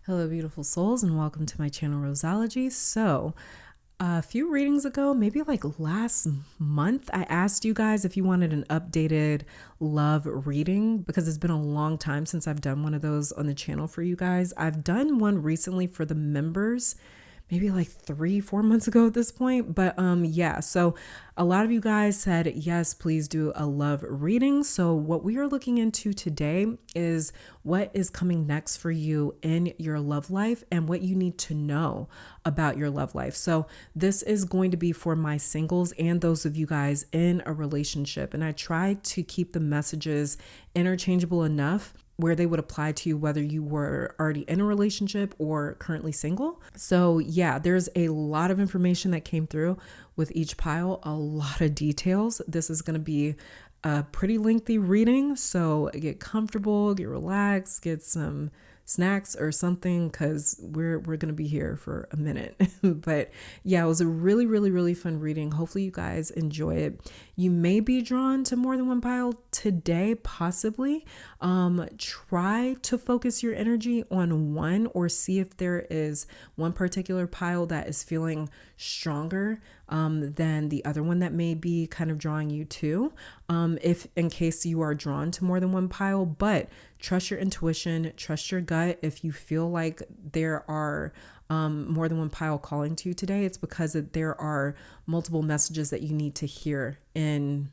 Hello, beautiful souls, and welcome to my channel, Roseology. So, a few readings ago, maybe like last month, I asked you guys if you wanted an updated love reading because it's been a long time since I've done one of those on the channel for you guys. I've done one recently for the members, maybe like 3-4 months ago at this point. But yeah, so a lot of you guys said, yes, please do a love reading. So what we are looking into today is what is coming next for you in your love life and what you need to know about your love life. So this is going to be for my singles and those of you guys in a relationship. And I try to keep the messages interchangeable enough where they would apply to you whether you were already in a relationship or currently single. So yeah, there's a lot of information that came through with each pile, a lot of details. This is going to be a pretty lengthy reading, so get comfortable, get relaxed, get some snacks or something because we're gonna be here for a minute. But yeah, it was a really fun reading. Hopefully you guys enjoy it. You may be drawn to more than one pile today, possibly. Try to focus your energy on one or see if there is one particular pile that is feeling stronger than the other one that may be kind of drawing you to, if in case you are drawn to more than one pile. But trust your intuition, trust your gut. If you feel like there are more than one pile calling to you today, it's because there are multiple messages that you need to hear in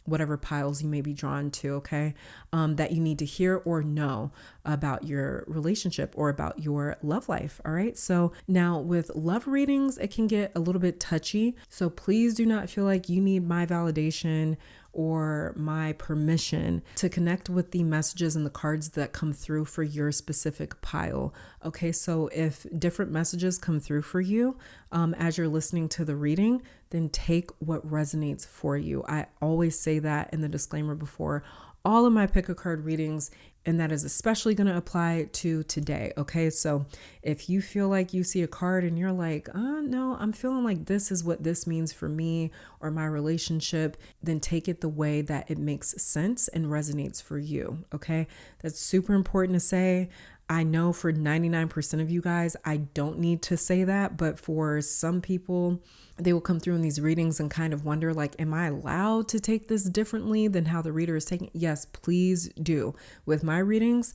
whatever piles you may be drawn to, okay? That you need to hear or know about your relationship or about your love life, all right? So now with love readings, it can get a little bit touchy. So please do not feel like you need my validation or my permission to connect with the messages and the cards that come through for your specific pile. Okay, so if different messages come through for you as you're listening to the reading, then take what resonates for you. I always say that in the disclaimer before all of my pick a card readings, and that is especially going to apply to today. Okay, so if you feel like you see a card and you're like, no, I'm feeling like this is what this means for me or my relationship, then take it the way that it makes sense and resonates for you. Okay, that's super important to say. I know for 99% of you guys, I don't need to say that, but for some people, they will come through in these readings and kind of wonder, like, am I allowed to take this differently than how the reader is taking it? Yes, please do. With my readings,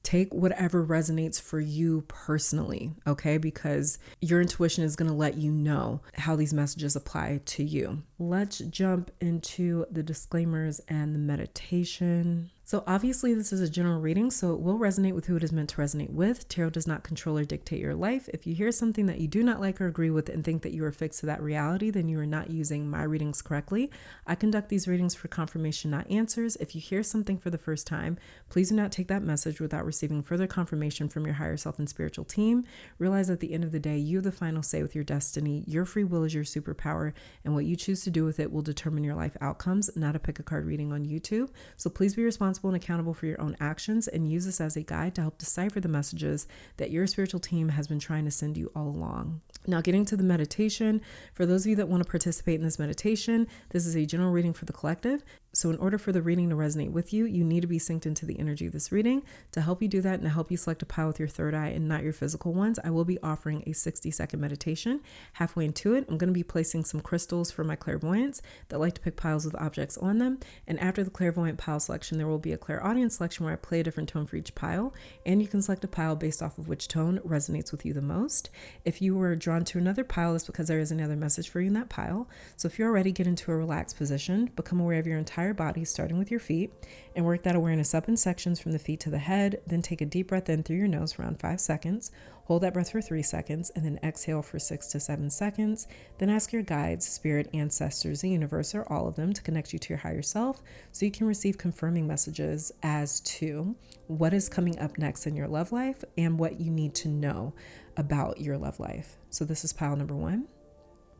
take whatever resonates for you personally, okay? Because your intuition is going to let you know how these messages apply to you. Let's jump into the disclaimers and the meditation. So obviously this is a general reading, so it will resonate with who it is meant to resonate with. Tarot does not control or dictate your life. If you hear something that you do not like or agree with and think that you are fixed to that reality, then you are not using my readings correctly. I conduct these readings for confirmation, not answers. If you hear something for the first time, please do not take that message without receiving further confirmation from your higher self and spiritual team. Realize at the end of the day, you have the final say with your destiny. Your free will is your superpower, and what you choose to do with it will determine your life outcomes, not a pick a card reading on YouTube. So please be responsible and accountable for your own actions and use this as a guide to help decipher the messages that your spiritual team has been trying to send you all along. Now, getting to the meditation, for those of you that want to participate in this meditation, this is a general reading for the collective. So in order for the reading to resonate with you, you need to be synced into the energy of this reading. To help you do that and to help you select a pile with your third eye and not your physical ones, I will be offering a 60-second meditation. Halfway into it, I'm going to be placing some crystals for my clairvoyants that like to pick piles with objects on them. And after the clairvoyant pile selection, there will be a clairaudient selection where I play a different tone for each pile. And you can select a pile based off of which tone resonates with you the most. If you were drawn to another pile, that's because there is another message for you in that pile. So if you're ready, get into a relaxed position, become aware of your entire body, starting with your feet, and work that awareness up in sections from the feet to the head. Then take a deep breath in through your nose for around 5 seconds. Hold that breath for 3 seconds, and then exhale for 6 to 7 seconds. Then ask your guides, spirit, ancestors, the universe, or all of them to connect you to your higher self so you can receive confirming messages as to what is coming up next in your love life and what you need to know about your love life. So this is pile number 1,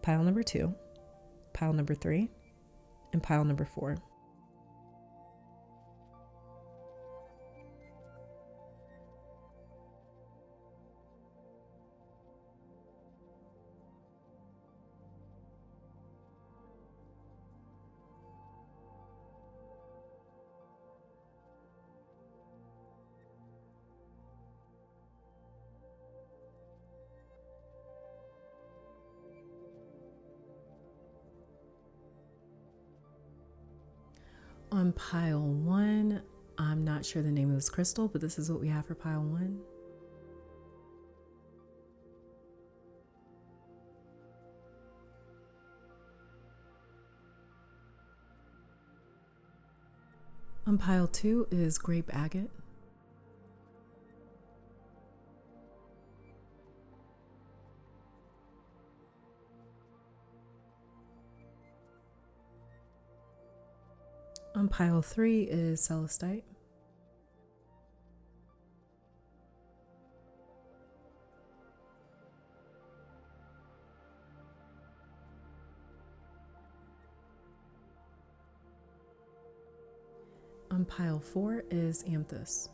pile number 2, pile number 3, and pile number 4. on pile 1, I'm not sure the name of this crystal, but this is what we have for pile 1. On pile 2 is grape agate. On pile 3 is celestite. On pile 4 is amethyst.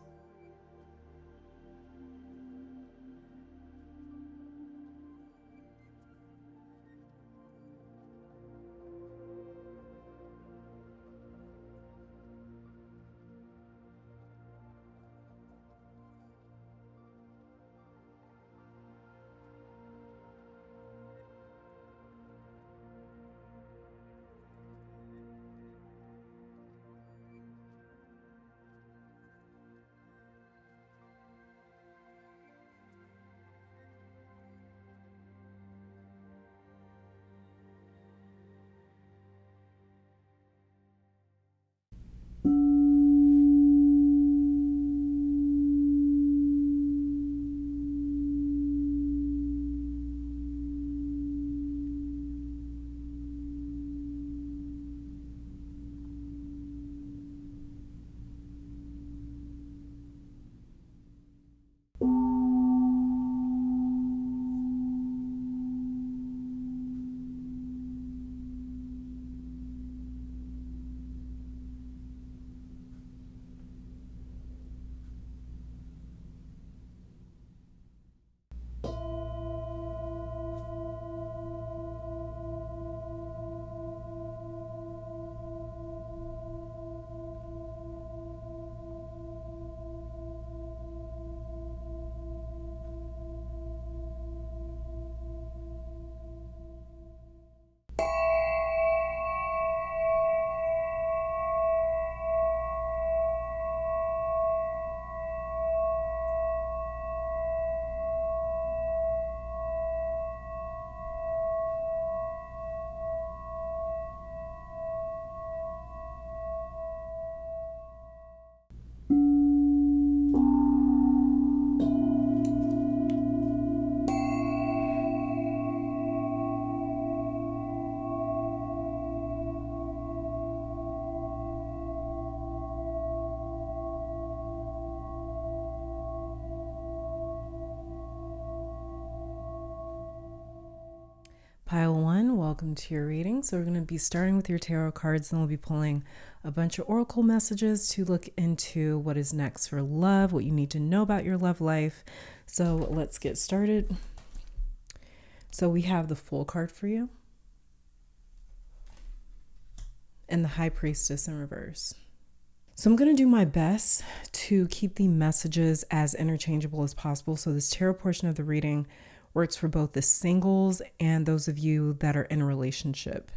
Pile 1, welcome to your reading. So we're going to be starting with your tarot cards, and we'll be pulling a bunch of oracle messages to look into what is next for love, what you need to know about your love life. So let's get started. So we have the Fool card for you and the High Priestess in reverse. So I'm going to do my best to keep the messages as interchangeable as possible. So this tarot portion of the reading works for both the singles and those of you that are in a relationship.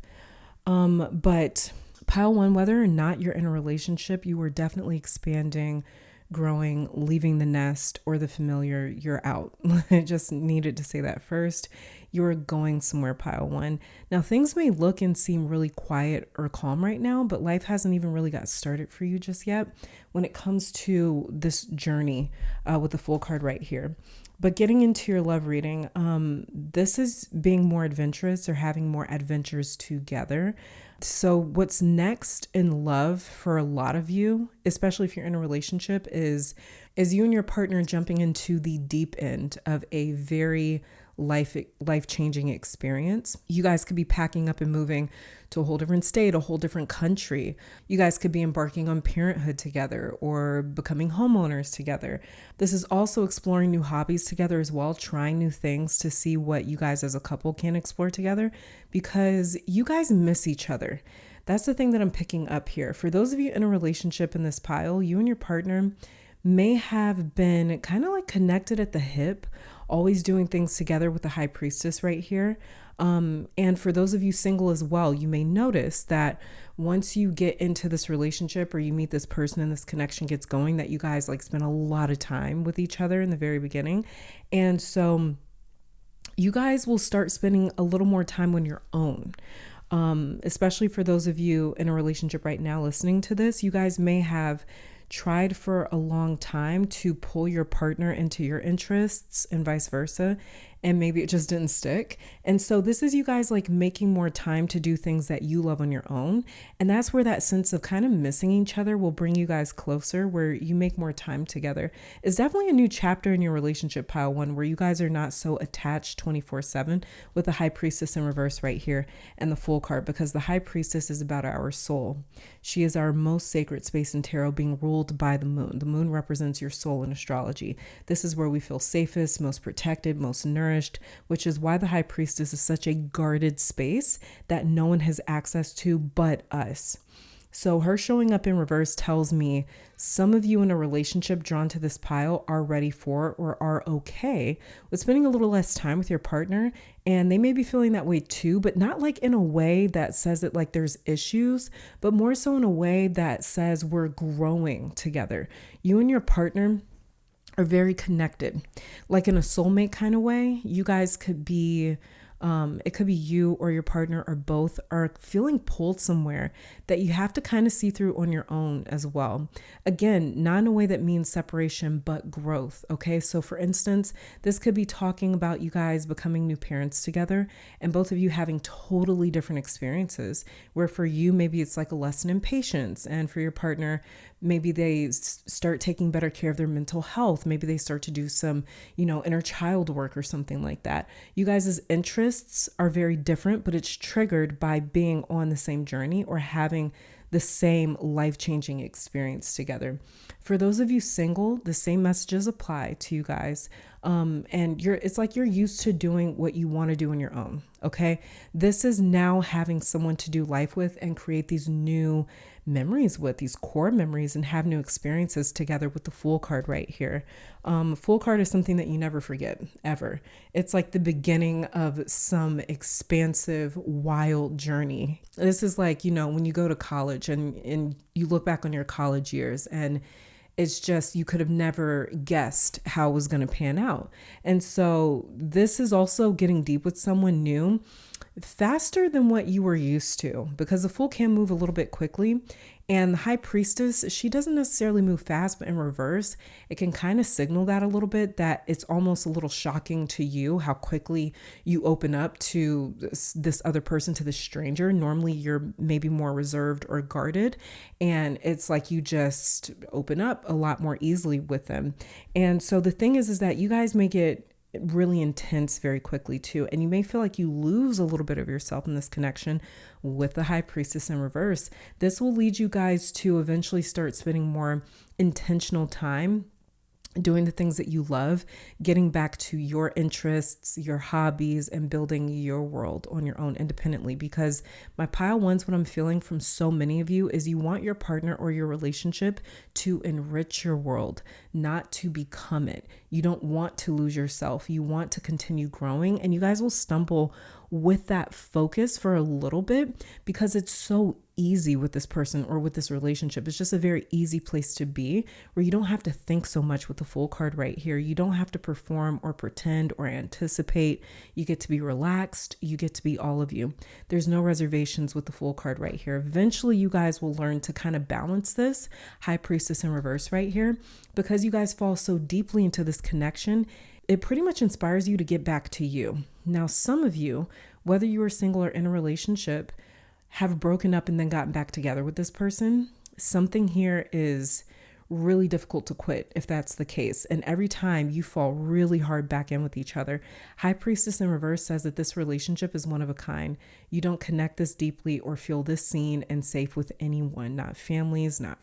But pile 1, whether or not you're in a relationship, you are definitely expanding, growing, leaving the nest or the familiar, you're out. I just needed to say that first. You're going somewhere, pile 1. Now, things may look and seem really quiet or calm right now, but life hasn't even really got started for you just yet when it comes to this journey with the Fool card right here. But getting into your love reading, this is being more adventurous or having more adventures together. So what's next in love for a lot of you, especially if you're in a relationship, is you and your partner jumping into the deep end of a very life-changing experience. You guys could be packing up and moving to a whole different state, a whole different country. You guys could be embarking on parenthood together or becoming homeowners together. This is also exploring new hobbies together as well, trying new things to see what you guys as a couple can explore together, because you guys miss each other. That's the thing that I'm picking up here. For those of you in a relationship in this pile, you and your partner may have been kind of like connected at the hip, always doing things together with the high priestess right here. And for those of you single as well, you may notice that once you get into this relationship or you meet this person and this connection gets going, that you guys like spend a lot of time with each other in the very beginning. And so you guys will start spending a little more time on your own. Especially for those of you in a relationship right now listening to this, you guys may have tried for a long time to pull your partner into your interests and vice versa, and maybe it just didn't stick. And so this is you guys like making more time to do things that you love on your own. And that's where that sense of kind of missing each other will bring you guys closer, where you make more time together. It's definitely a new chapter in your relationship, pile one, where you guys are not so attached 24/7 with the high priestess in reverse right here and the Fool card, because the high priestess is about our soul. She is our most sacred space in tarot, being ruled by the moon. The moon represents your soul in astrology. This is where we feel safest, most protected, most nourished, which is why the high priestess is such a guarded space that no one has access to but us. So her showing up in reverse tells me some of you in a relationship drawn to this pile are ready for or are okay with spending a little less time with your partner. And they may be feeling that way too, but not like in a way that says that like there's issues, but more so in a way that says we're growing together. You and your partner are very connected, like in a soulmate kind of way. You guys could be it could be you or your partner or both are feeling pulled somewhere that you have to kind of see through on your own as well. Again, not in a way that means separation, but growth. Okay. So for instance, this could be talking about you guys becoming new parents together and both of you having totally different experiences, where for you, maybe it's like a lesson in patience, and for your partner, maybe they start taking better care of their mental health. Maybe they start to do some, inner child work or something like that. You guys' interests are very different, but it's triggered by being on the same journey or having the same life-changing experience together. For those of you single, the same messages apply to you guys. And it's like you're used to doing what you want to do on your own. Okay. This is now having someone to do life with and create these new memories with, these core memories, and have new experiences together with the Fool card right here. Fool card is something that you never forget, ever. It's like the beginning of some expansive, wild journey. This is like, when you go to college and you look back on your college years, and it's just, you could have never guessed how it was going to pan out. And so this is also getting deep with someone new faster than what you were used to, because the Fool can move a little bit quickly. And the high priestess, she doesn't necessarily move fast, but in reverse, it can kind of signal that a little bit, that it's almost a little shocking to you how quickly you open up to this other person, to this stranger. Normally you're maybe more reserved or guarded, and it's like you just open up a lot more easily with them. And so the thing is that you guys may get really intense very quickly too. And you may feel like you lose a little bit of yourself in this connection with the high priestess in reverse. This will lead you guys to eventually start spending more intentional time doing the things that you love, getting back to your interests, your hobbies, and building your world on your own independently. Because my pile ones, what I'm feeling from so many of you is you want your partner or your relationship to enrich your world, not to become it. You don't want to lose yourself. You want to continue growing, and you guys will stumble with that focus for a little bit because it's so easy with this person or with this relationship. It's just a very easy place to be, where you don't have to think so much with the Fool card right here. You don't have to perform or pretend or anticipate. You get to be relaxed. You get to be all of you. There's no reservations with the Fool card right here. Eventually, you guys will learn to kind of balance this high priestess in reverse right here, because you guys fall so deeply into this connection. It pretty much inspires you to get back to you. Now, some of you, whether you are single or in a relationship, have broken up and then gotten back together with this person. Something here is really difficult to quit if that's the case. And every time you fall really hard back in with each other. High priestess in reverse says that this relationship is one of a kind. You don't connect this deeply or feel this seen and safe with anyone, not families, not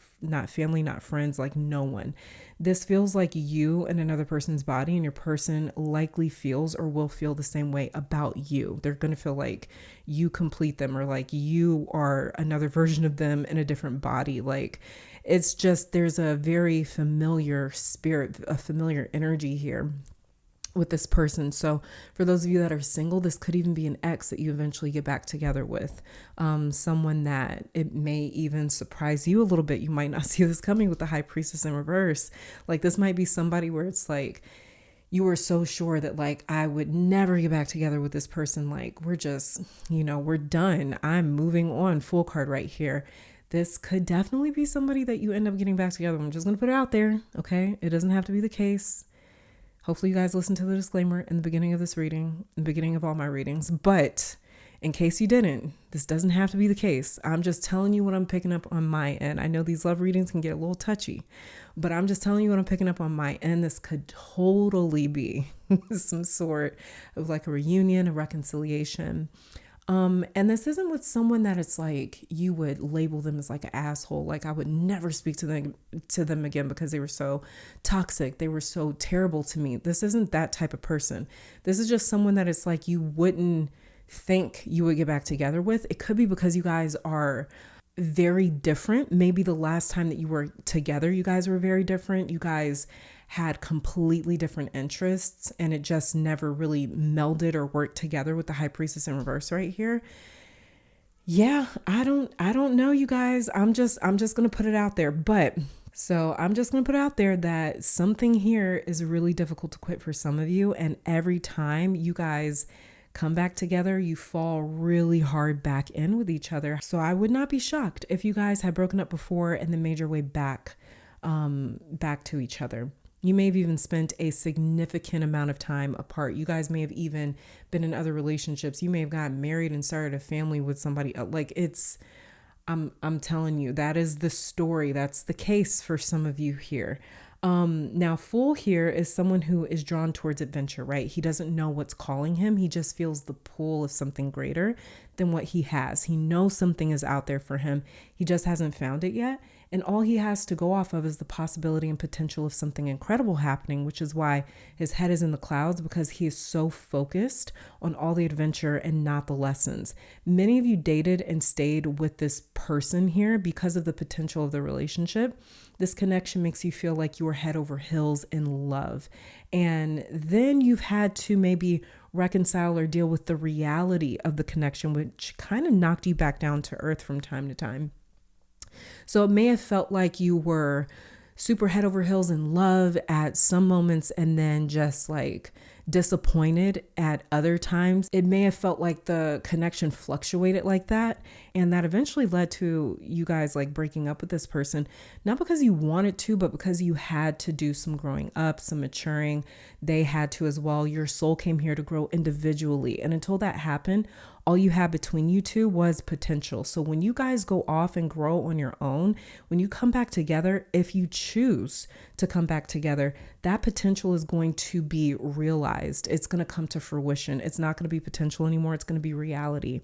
family, not friends, like no one. This feels like you and another person's body, and your person likely feels or will feel the same way about you. They're going to feel like you complete them, or like you are another version of them in a different body. Like, It's just there's a very familiar spirit, a familiar energy here with this person. So for those of you that are single, this could even be an ex that you eventually get back together with. Someone that it may even surprise you a little bit. You might not see this coming with the High Priestess in reverse. Like this might be somebody where it's like, you were so sure that like, I would never get back together with this person. Like we're just, we're done. I'm moving on. Full card right here. This could definitely be somebody that you end up getting back together. I'm just going to put it out there. Okay. It doesn't have to be the case. Hopefully you guys listen to the disclaimer in the beginning of this reading, in the beginning of all my readings. But in case you didn't, this doesn't have to be the case. I'm just telling you what I'm picking up on my end. I know these love readings can get a little touchy, but I'm just telling you what I'm picking up on my end. This could totally be some sort of like a reunion, a reconciliation. And this isn't with someone that it's like you would label them as like an asshole. Like I would never speak to them again because they were so toxic. They were so terrible to me. This isn't that type of person. This is just someone that it's like you wouldn't think you would get back together with. It could be because you guys are very different. Maybe the last time that you were together, you guys were very different. You guys had completely different interests and it just never really melded or worked together with the High Priestess in reverse right here. Yeah, I don't know, you guys. I'm just going to put it out there. But so I'm just going to put out there that something here is really difficult to quit for some of you. And every time you guys come back together, you fall really hard back in with each other. So I would not be shocked if you guys had broken up before and then made your way back to each other. You may have even spent a significant amount of time apart. You guys may have even been in other relationships. You may have gotten married and started a family with somebody else. Like I'm telling you, that is the story. That's the case for some of you here. Now Fool here is someone who is drawn towards adventure, right? He doesn't know what's calling him. He just feels the pull of something greater than what he has. He knows something is out there for him. He just hasn't found it yet. And all he has to go off of is the possibility and potential of something incredible happening, which is why his head is in the clouds, because he is so focused on all the adventure and not the lessons. Many of you dated and stayed with this person here because of the potential of the relationship. This connection makes you feel like you are head over heels in love. And then you've had to maybe reconcile or deal with the reality of the connection, which kind of knocked you back down to earth from time to time. So it may have felt like you were super head over heels in love at some moments and then just like disappointed at other times. It may have felt like the connection fluctuated like that. And that eventually led to you guys like breaking up with this person, not because you wanted to, but because you had to do some growing up, some maturing. They had to as well. Your soul came here to grow individually. And until that happened, all you had between you two was potential. So when you guys go off and grow on your own, when you come back together, if you choose to come back together, that potential is going to be realized. It's going to come to fruition. It's not going to be potential anymore. It's going to be reality.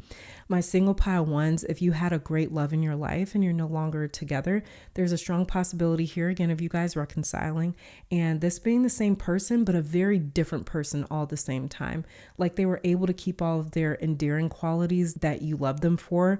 My single pile ones, if you had a great love in your life and you're no longer together, there's a strong possibility here again of you guys reconciling and this being the same person, but a very different person all at the same time. Like they were able to keep all of their endearing qualities that you love them for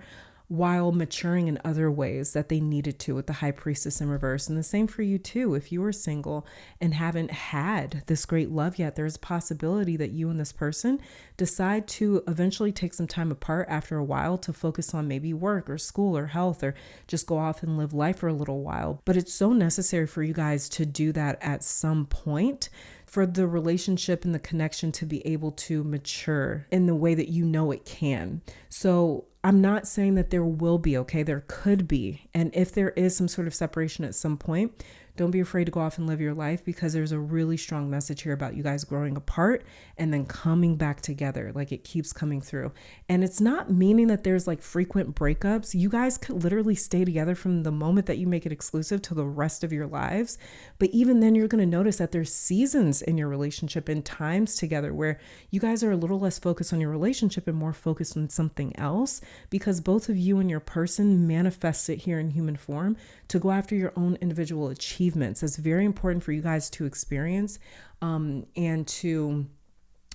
while maturing in other ways that they needed to with the High Priestess in reverse. And the same for you too. If you are single and haven't had this great love yet, there's a possibility that you and this person decide to eventually take some time apart after a while to focus on maybe work or school or health or just go off and live life for a little while. But it's so necessary for you guys to do that at some point for the relationship and the connection to be able to mature in the way that you know it can. So I'm not saying that there will be, okay? There could be. And if there is some sort of separation at some point, don't be afraid to go off and live your life, because there's a really strong message here about you guys growing apart and then coming back together. Like it keeps coming through. And it's not meaning that there's like frequent breakups. You guys could literally stay together from the moment that you make it exclusive to the rest of your lives. But even then you're going to notice that there's seasons in your relationship and times together where you guys are a little less focused on your relationship and more focused on something else, because both of you and your person manifest it here in human form to go after your own individual achievements. It's very important for you guys to experience and to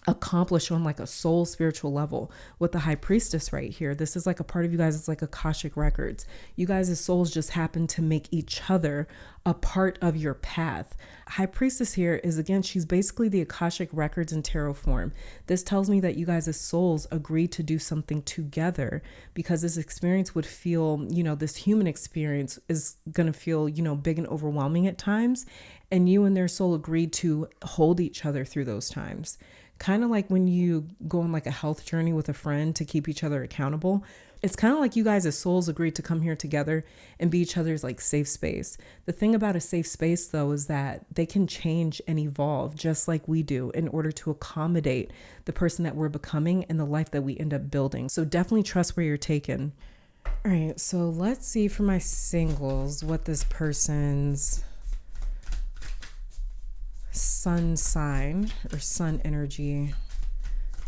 accomplish on like a soul spiritual level. With the high priestess right here, this is like a part of you guys. It's like Akashic records. You guys as souls just happen to make each other a part of your path. High priestess here is, again, she's basically the Akashic records in tarot form. This tells me that you guys as souls agreed to do something together, because this experience would feel, this human experience is going to feel, big and overwhelming at times. And you and their soul agreed to hold each other through those times. Kind of like when you go on like a health journey with a friend to keep each other accountable. It's kind of like you guys as souls agreed to come here together and be each other's like safe space. The thing about a safe space though is that they can change and evolve just like we do in order to accommodate the person that we're becoming and the life that we end up building. So definitely trust where you're taken. All right, so let's see for my singles what this person's sun sign or sun energy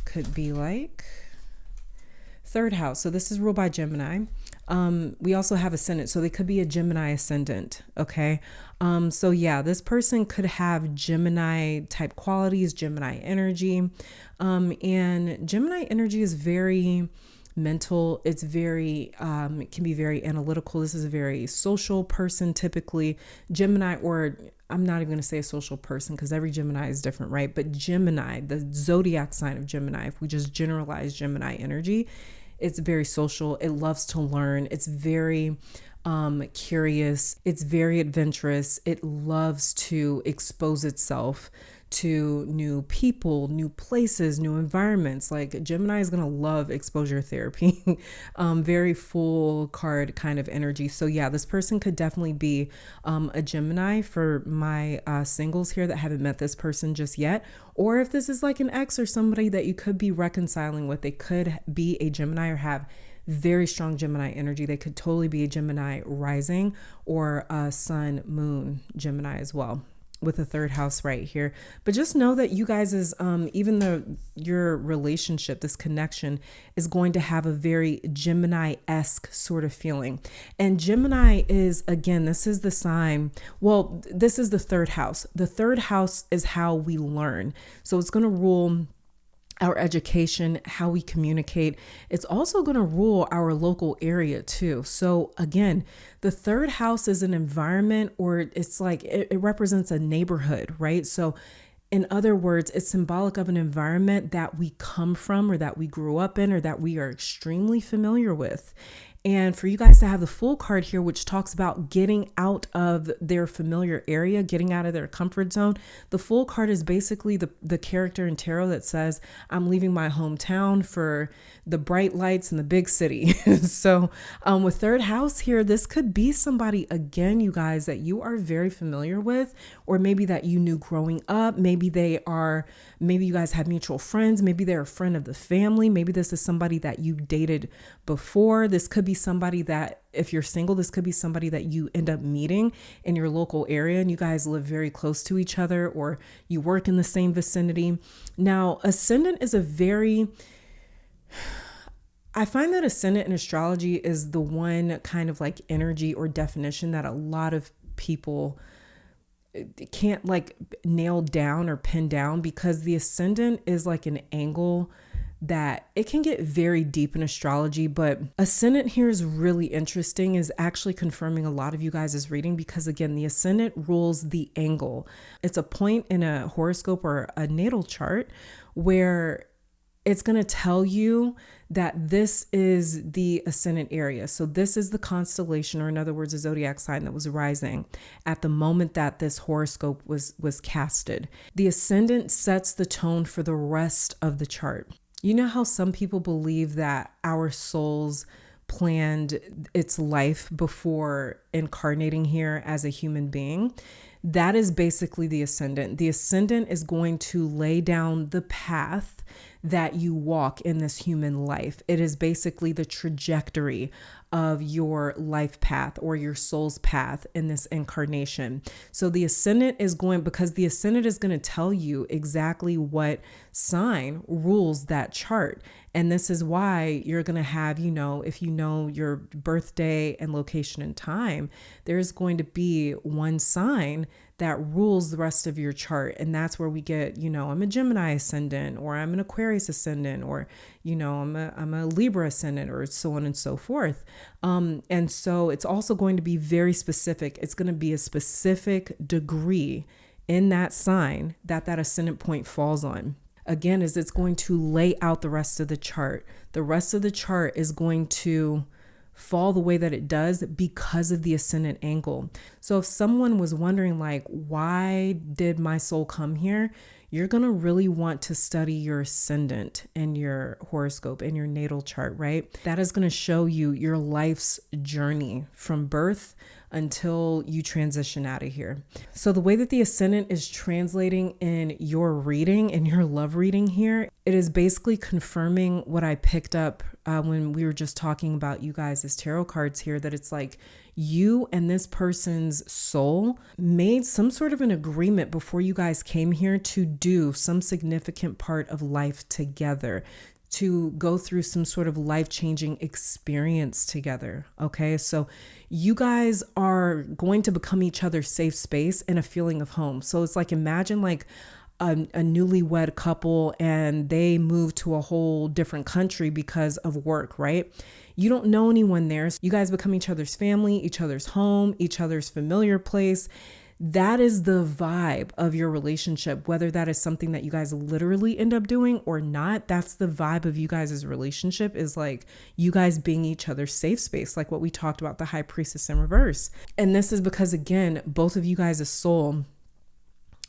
could be like. Third house. So this is ruled by Gemini. We also have ascendant. So they could be a Gemini ascendant. Okay. So yeah, this person could have Gemini type qualities, Gemini energy. And Gemini energy is very mental. It's very, it can be very analytical. This is a very social person, typically. Gemini, or I'm not even going to say a social person because every Gemini is different, right? But Gemini, the zodiac sign of Gemini, if we just generalize Gemini energy, it's very social. It loves to learn. It's very curious. It's very adventurous. It loves to expose itself to new people, new places, new environments. Like Gemini is going to love exposure therapy. Very full card kind of energy. So yeah, this person could definitely be a Gemini for my singles here that haven't met this person just yet. Or if this is like an ex or somebody that you could be reconciling with, they could be a Gemini or have very strong Gemini energy. They could totally be a Gemini rising or a sun moon Gemini as well, with a third house right here. But just know that you guys is, even though your relationship, this connection is going to have a very Gemini-esque sort of feeling. And Gemini is, again, this is the sign. Well, this is the third house. The third house is how we learn. So it's going to rule our education, how we communicate. It's also going to rule our local area too. So again, the third house is an environment, or it's like it represents a neighborhood, right? So in other words, it's symbolic of an environment that we come from, or that we grew up in, or that we are extremely familiar with. And for you guys to have the full card here, which talks about getting out of their familiar area, getting out of their comfort zone. The full card is basically the character in tarot that says, I'm leaving my hometown for the bright lights in the big city. So with third house here, this could be somebody, again, you guys, that you are very familiar with, or maybe that you knew growing up. Maybe you guys have mutual friends. Maybe they're a friend of the family. Maybe this is somebody that you dated before. This could be somebody that, if you're single, this could be somebody that you end up meeting in your local area and you guys live very close to each other, or you work in the same vicinity. Now, ascendant is I find that ascendant in astrology is the one kind of like energy or definition that a lot of people can't like nail down or pin down, because the ascendant is like an angle that it can get very deep in astrology. But ascendant here is really interesting, is actually confirming a lot of you guys' reading, because again, the ascendant rules the angle. It's a point in a horoscope or a natal chart where it's going to tell you that this is the ascendant area. So this is the constellation, or in other words, a zodiac sign that was rising at the moment that this horoscope was casted. The ascendant sets the tone for the rest of the chart. You know how some people believe that our souls planned its life before incarnating here as a human being? That is basically the ascendant. The ascendant is going to lay down the path that you walk in this human life. It is basically the trajectory of your life path or your soul's path in this incarnation. So the ascendant is because the ascendant is going to tell you exactly what sign rules that chart. And this is why you're going to have, if you know your birthday and location and time, there's going to be one sign that rules the rest of your chart. And that's where we get, I'm a Gemini ascendant, or I'm an Aquarius ascendant, or, I'm a Libra ascendant, or so on and so forth. And so it's also going to be very specific. It's going to be a specific degree in that sign that ascendant point falls on. Again, is it's going to lay out the rest of the chart. The rest of the chart is going to fall the way that it does because of the ascendant angle. So if someone was wondering, like, why did my soul come here? You're going to really want to study your ascendant and your horoscope and your natal chart, right? That is going to show you your life's journey from birth until you transition out of here. So the way that the ascendant is translating in your reading, in your love reading here, it is basically confirming what I picked up when we were just talking about you guys as tarot cards here, that it's like you and this person's soul made some sort of an agreement before you guys came here to do some significant part of life together, to go through some sort of life-changing experience together. Okay, so you guys are going to become each other's safe space and a feeling of home. So it's like, imagine like a newlywed couple and they move to a whole different country because of work, right? You don't know anyone there. So you guys become each other's family, each other's home, each other's familiar place. That is the vibe of your relationship, whether that is something that you guys literally end up doing or not. That's the vibe of you guys' relationship, is like you guys being each other's safe space, like what we talked about, the High Priestess in reverse. And this is because, again, both of you guys' soul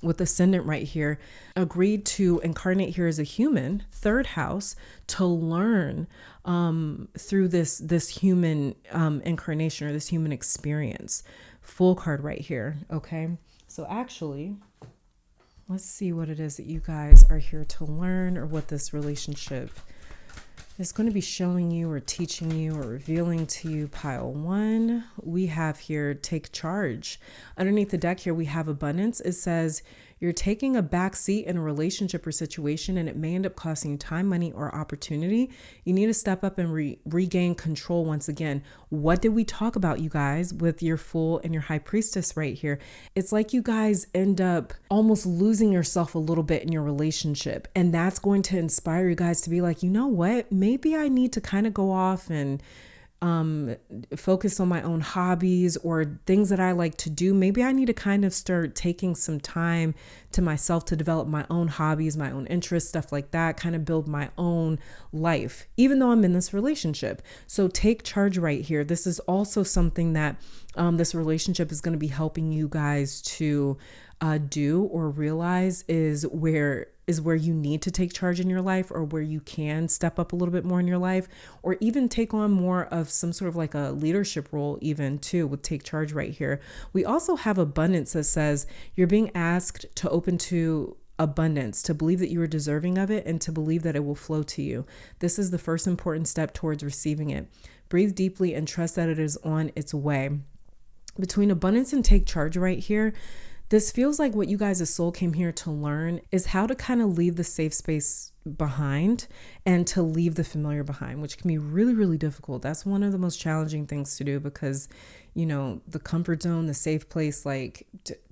with ascendant right here agreed to incarnate here as a human, third house, to learn through this human incarnation, or this human experience. Full card right here. Okay, so actually, let's see what it is that you guys are here to learn, or what this relationship is going to be showing you or teaching you or revealing to you. Pile 1, we have here take charge. Underneath the deck here, we have abundance. It says you're taking a back seat in a relationship or situation, and it may end up costing you time, money, or opportunity. You need to step up and regain control once again. What did we talk about, you guys, with your Fool and your High Priestess right here? It's like you guys end up almost losing yourself a little bit in your relationship. And that's going to inspire you guys to be like, you know what? Maybe I need to kind of go off and focus on my own hobbies or things that I like to do. Maybe I need to kind of start taking some time to myself to develop my own hobbies, my own interests, stuff like that, kind of build my own life, even though I'm in this relationship. So take charge right here. This is also something that this relationship is going to be helping you guys to do or realize is where you need to take charge in your life, or where you can step up a little bit more in your life, or even take on more of some sort of like a leadership role even too, with take charge right here. We also have abundance that says you're being asked to open to abundance, to believe that you are deserving of it, and to believe that it will flow to you. This is the first important step towards receiving it. Breathe deeply and trust that it is on its way. Between abundance and take charge right here, this feels like what you guys' soul came here to learn is how to kind of leave the safe space behind and to leave the familiar behind, which can be really, really difficult. That's one of the most challenging things to do because, the comfort zone, the safe place, like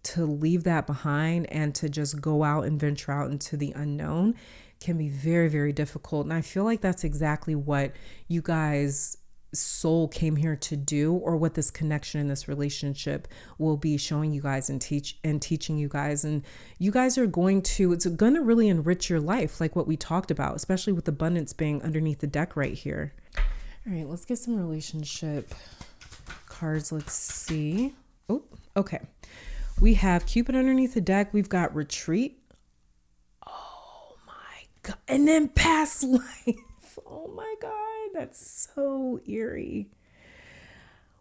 to leave that behind and to just go out and venture out into the unknown can be very, very difficult. And I feel like that's exactly what you guys' soul came here to do, or what this connection in this relationship will be showing you guys and teaching you guys. And you guys are it's going to really enrich your life, like what we talked about, especially with abundance being underneath the deck right here. All right, let's get some relationship cards. Let's see. Oh, okay. We have Cupid underneath the deck. We've got retreat. Oh my God. And then past life. Oh my God. That's so eerie.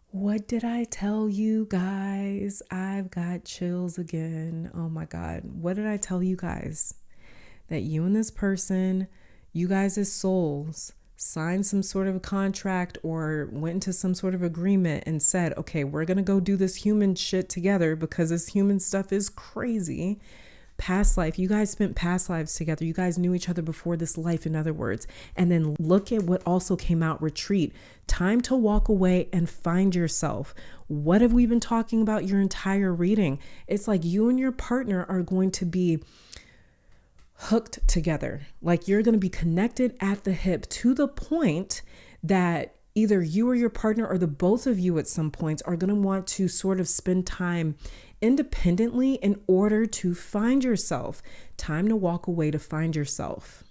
What did I tell you guys? I've got chills again. Oh my God. What did I tell you guys? That you and this person, you guys as souls, signed some sort of a contract or went into some sort of agreement and said, okay, we're going to go do this human shit together because this human stuff is crazy. Past life, you guys spent past lives together. You guys knew each other before this life, in other words. And then look at what also came out, retreat. Time to walk away and find yourself. What have we been talking about your entire reading? It's like you and your partner are going to be hooked together. Like you're going to be connected at the hip to the point that either you or your partner or the both of you at some points are going to want to sort of spend time independently in order to find yourself. Time to walk away to find yourself.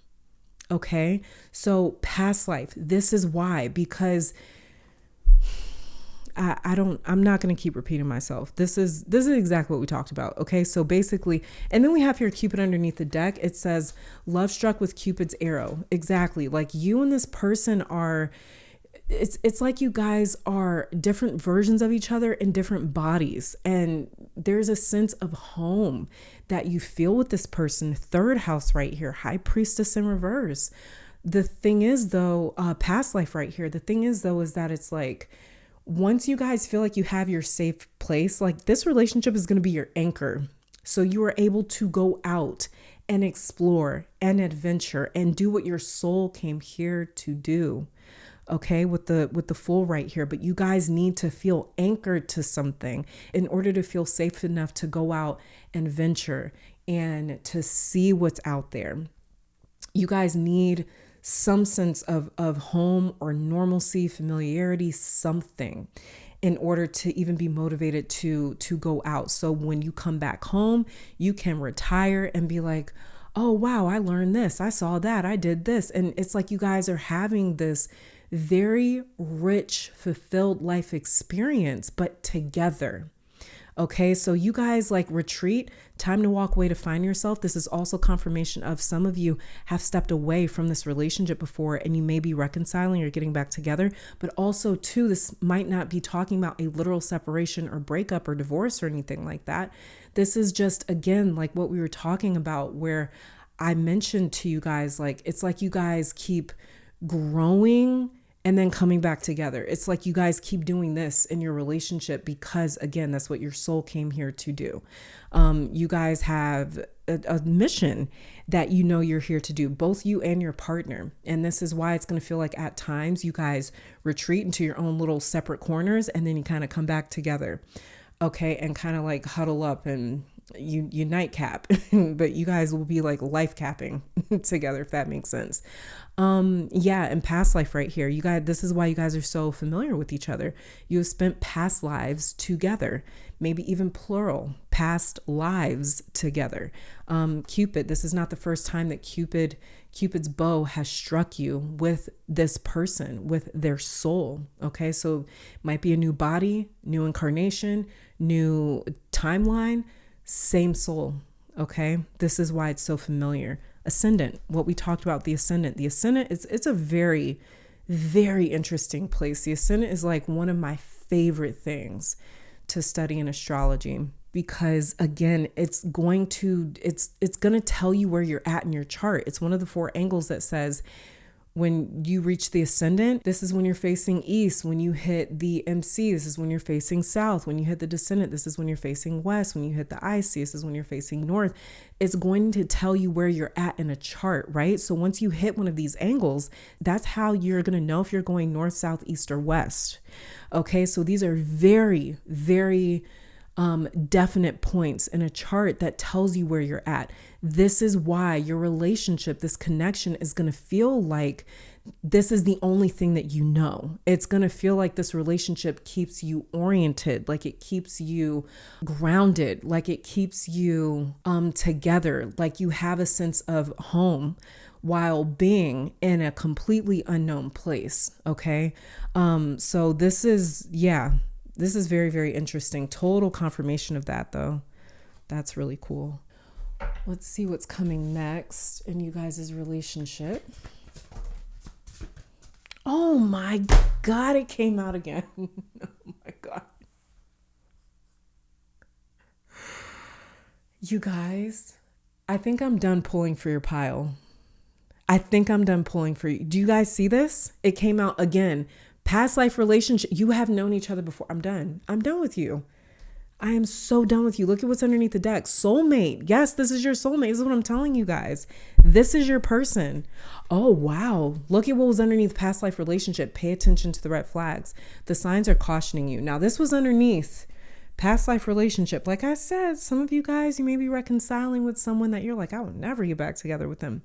Okay. So past life, this is why, because I'm not going to keep repeating myself. This is exactly what we talked about. Okay. So basically, and then we have here Cupid underneath the deck. It says love struck with Cupid's arrow. Exactly. Like you and this person are, it's like you guys are different versions of each other in different bodies. And there's a sense of home that you feel with this person. Third house right here, High Priestess in reverse. The thing is though, past life right here. The thing is though, is that it's like, once you guys feel like you have your safe place, like this relationship is going to be your anchor. So you are able to go out and explore and adventure and do what your soul came here to do. Okay, with the Fool right here, but you guys need to feel anchored to something in order to feel safe enough to go out and venture and to see what's out there. You guys need some sense of home or normalcy, familiarity, something in order to even be motivated to go out. So when you come back home, you can retire and be like, oh, wow, I learned this. I saw that. I did this. And it's like you guys are having this very rich, fulfilled life experience, but together. Okay, so you guys like retreat, time to walk away to find yourself. This is also confirmation of some of you have stepped away from this relationship before and you may be reconciling or getting back together. But also too, this might not be talking about a literal separation or breakup or divorce or anything like that. This is just, again, like what we were talking about, where I mentioned to you guys, like, it's like you guys keep growing and then coming back together. It's like you guys keep doing this in your relationship because, again, that's what your soul came here to do. You guys have a mission that you know you're here to do, both you and your partner. And this is why it's going to feel like at times you guys retreat into your own little separate corners and then you kind of come back together. Okay. And kind of like huddle up and you nightcap, but you guys will be like life capping together, if that makes sense. Yeah. And past life right here, you guys, this is why you guys are so familiar with each other. You have spent past lives together, maybe even plural, past lives together. Cupid, this is not the first time that Cupid's bow has struck you with this person, with their soul. Okay. So might be a new body, new incarnation, new timeline, same soul. Okay. This is why it's so familiar. Ascendant, what we talked about, the ascendant. The ascendant it's a very, very interesting place. The ascendant is like one of my favorite things to study in astrology because, again, it's going to tell you where you're at in your chart. It's one of the 4 angles that says when you reach the ascendant, this is when you're facing east. When you hit the MC, this is when you're facing south. When you hit the descendant, this is when you're facing west. When you hit the IC, this is when you're facing north. It's going to tell you where you're at in a chart, right? So once you hit one of these angles, that's how you're going to know if you're going north, south, east, or west. Okay, so these are very, very definite points in a chart that tells you where you're at. This is why your relationship, this connection, is going to feel like this is the only thing that you know. It's going to feel like this relationship keeps you oriented, like it keeps you grounded, like it keeps you together, like you have a sense of home while being in a completely unknown place. Okay. So this is very, very interesting. Total confirmation of that, though. That's really cool. Let's see what's coming next in you guys' relationship. Oh my God, it came out again. Oh my God. You guys, I think I'm done pulling for your pile. I think I'm done pulling for you. Do you guys see this? It came out again. Past life relationship. You have known each other before. I'm done. I'm done with you. I am so done with you. Look at what's underneath the deck. Soulmate. Yes, this is your soulmate. This is what I'm telling you guys. This is your person. Oh, wow. Look at what was underneath past life relationship. Pay attention to the red flags. The signs are cautioning you. Now, this was underneath past life relationship. Like I said, some of you guys, you may be reconciling with someone that you're like, I would never get back together with them.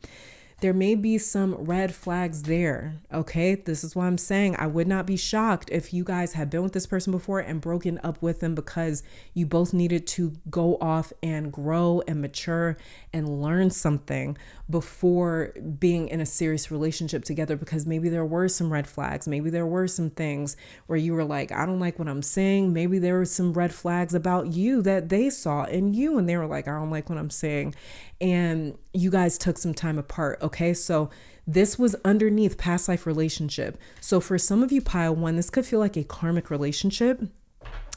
There may be some red flags there. Okay. This is why I'm saying I would not be shocked if you guys had been with this person before and broken up with them because you both needed to go off and grow and mature and learn something before being in a serious relationship together, because maybe there were some red flags. Maybe there were some things where you were like, I don't like what I'm saying. Maybe there were some red flags about you that they saw in you and they were like, I don't like what I'm saying. And you guys took some time apart. Okay. So this was underneath past life relationship. So for some of you, pile one, this could feel like a karmic relationship.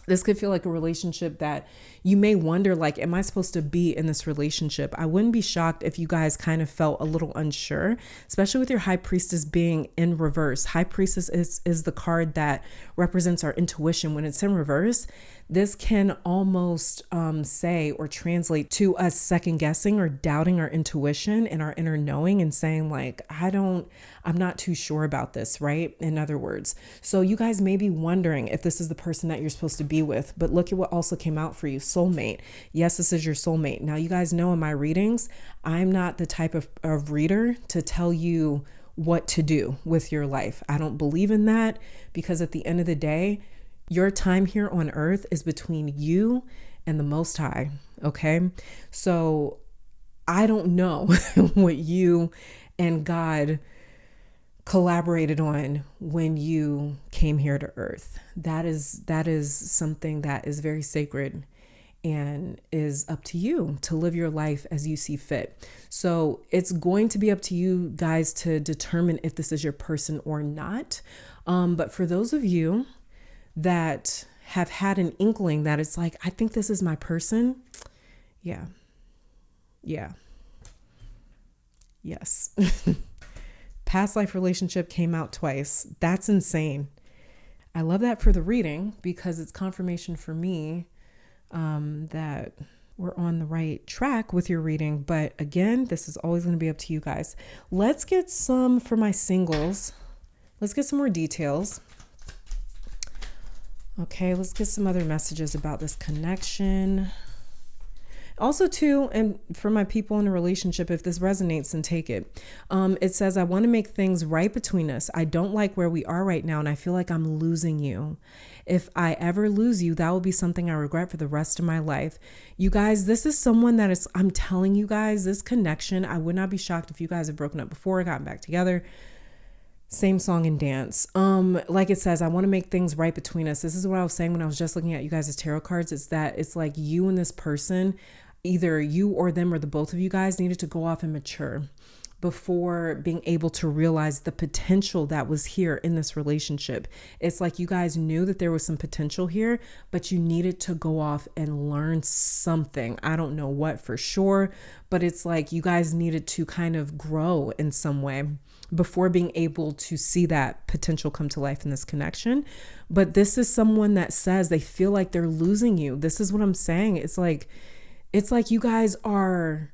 This could feel like a relationship that you may wonder, like, am I supposed to be in this relationship? I wouldn't be shocked if you guys kind of felt a little unsure, especially with your high priestess being in reverse. High priestess is the card that represents our intuition. When it's in reverse, this can almost say or translate to us second guessing or doubting our intuition and our inner knowing and saying like, I'm not too sure about this, right? In other words, so you guys may be wondering if this is the person that you're supposed to be with, but look at what also came out for you. Soulmate. Yes, this is your soulmate. Now you guys know in my readings, I'm not the type of reader to tell you what to do with your life. I don't believe in that, because at the end of the day, your time here on earth is between you and the Most High. Okay. So I don't know what you and God collaborated on when you came here to earth. That is something that is very sacred and is up to you to live your life as you see fit. So it's going to be up to you guys to determine if this is your person or not. But for those of you that have had an inkling that it's like, I think this is my person. Yeah. Yes. Past life relationship came out twice. That's insane. I love that for the reading because it's confirmation for me that we're on the right track with your reading. But again, this is always going to be up to you guys. Let's get some for my singles. Let's get some more details. Okay, let's get some other messages about this connection. Also, too, and for my people in a relationship, if this resonates, then take it. It says, I want to make things right between us. I don't like where we are right now, and I feel like I'm losing you. If I ever lose you, that will be something I regret for the rest of my life. You guys, this is someone that is, I'm telling you guys, this connection, I would not be shocked if you guys have broken up before, gotten back together. Same song and dance. Like it says, I want to make things right between us. This is what I was saying when I was just looking at you guys' tarot cards. It's that it's like you and this person, either you or them or the both of you guys needed to go off and mature before being able to realize the potential that was here in this relationship. It's like you guys knew that there was some potential here, but you needed to go off and learn something. I don't know what for sure, but it's like you guys needed to kind of grow in some way before being able to see that potential come to life in this connection. But this is someone that says they feel like they're losing you. This is what I'm saying. It's like you guys are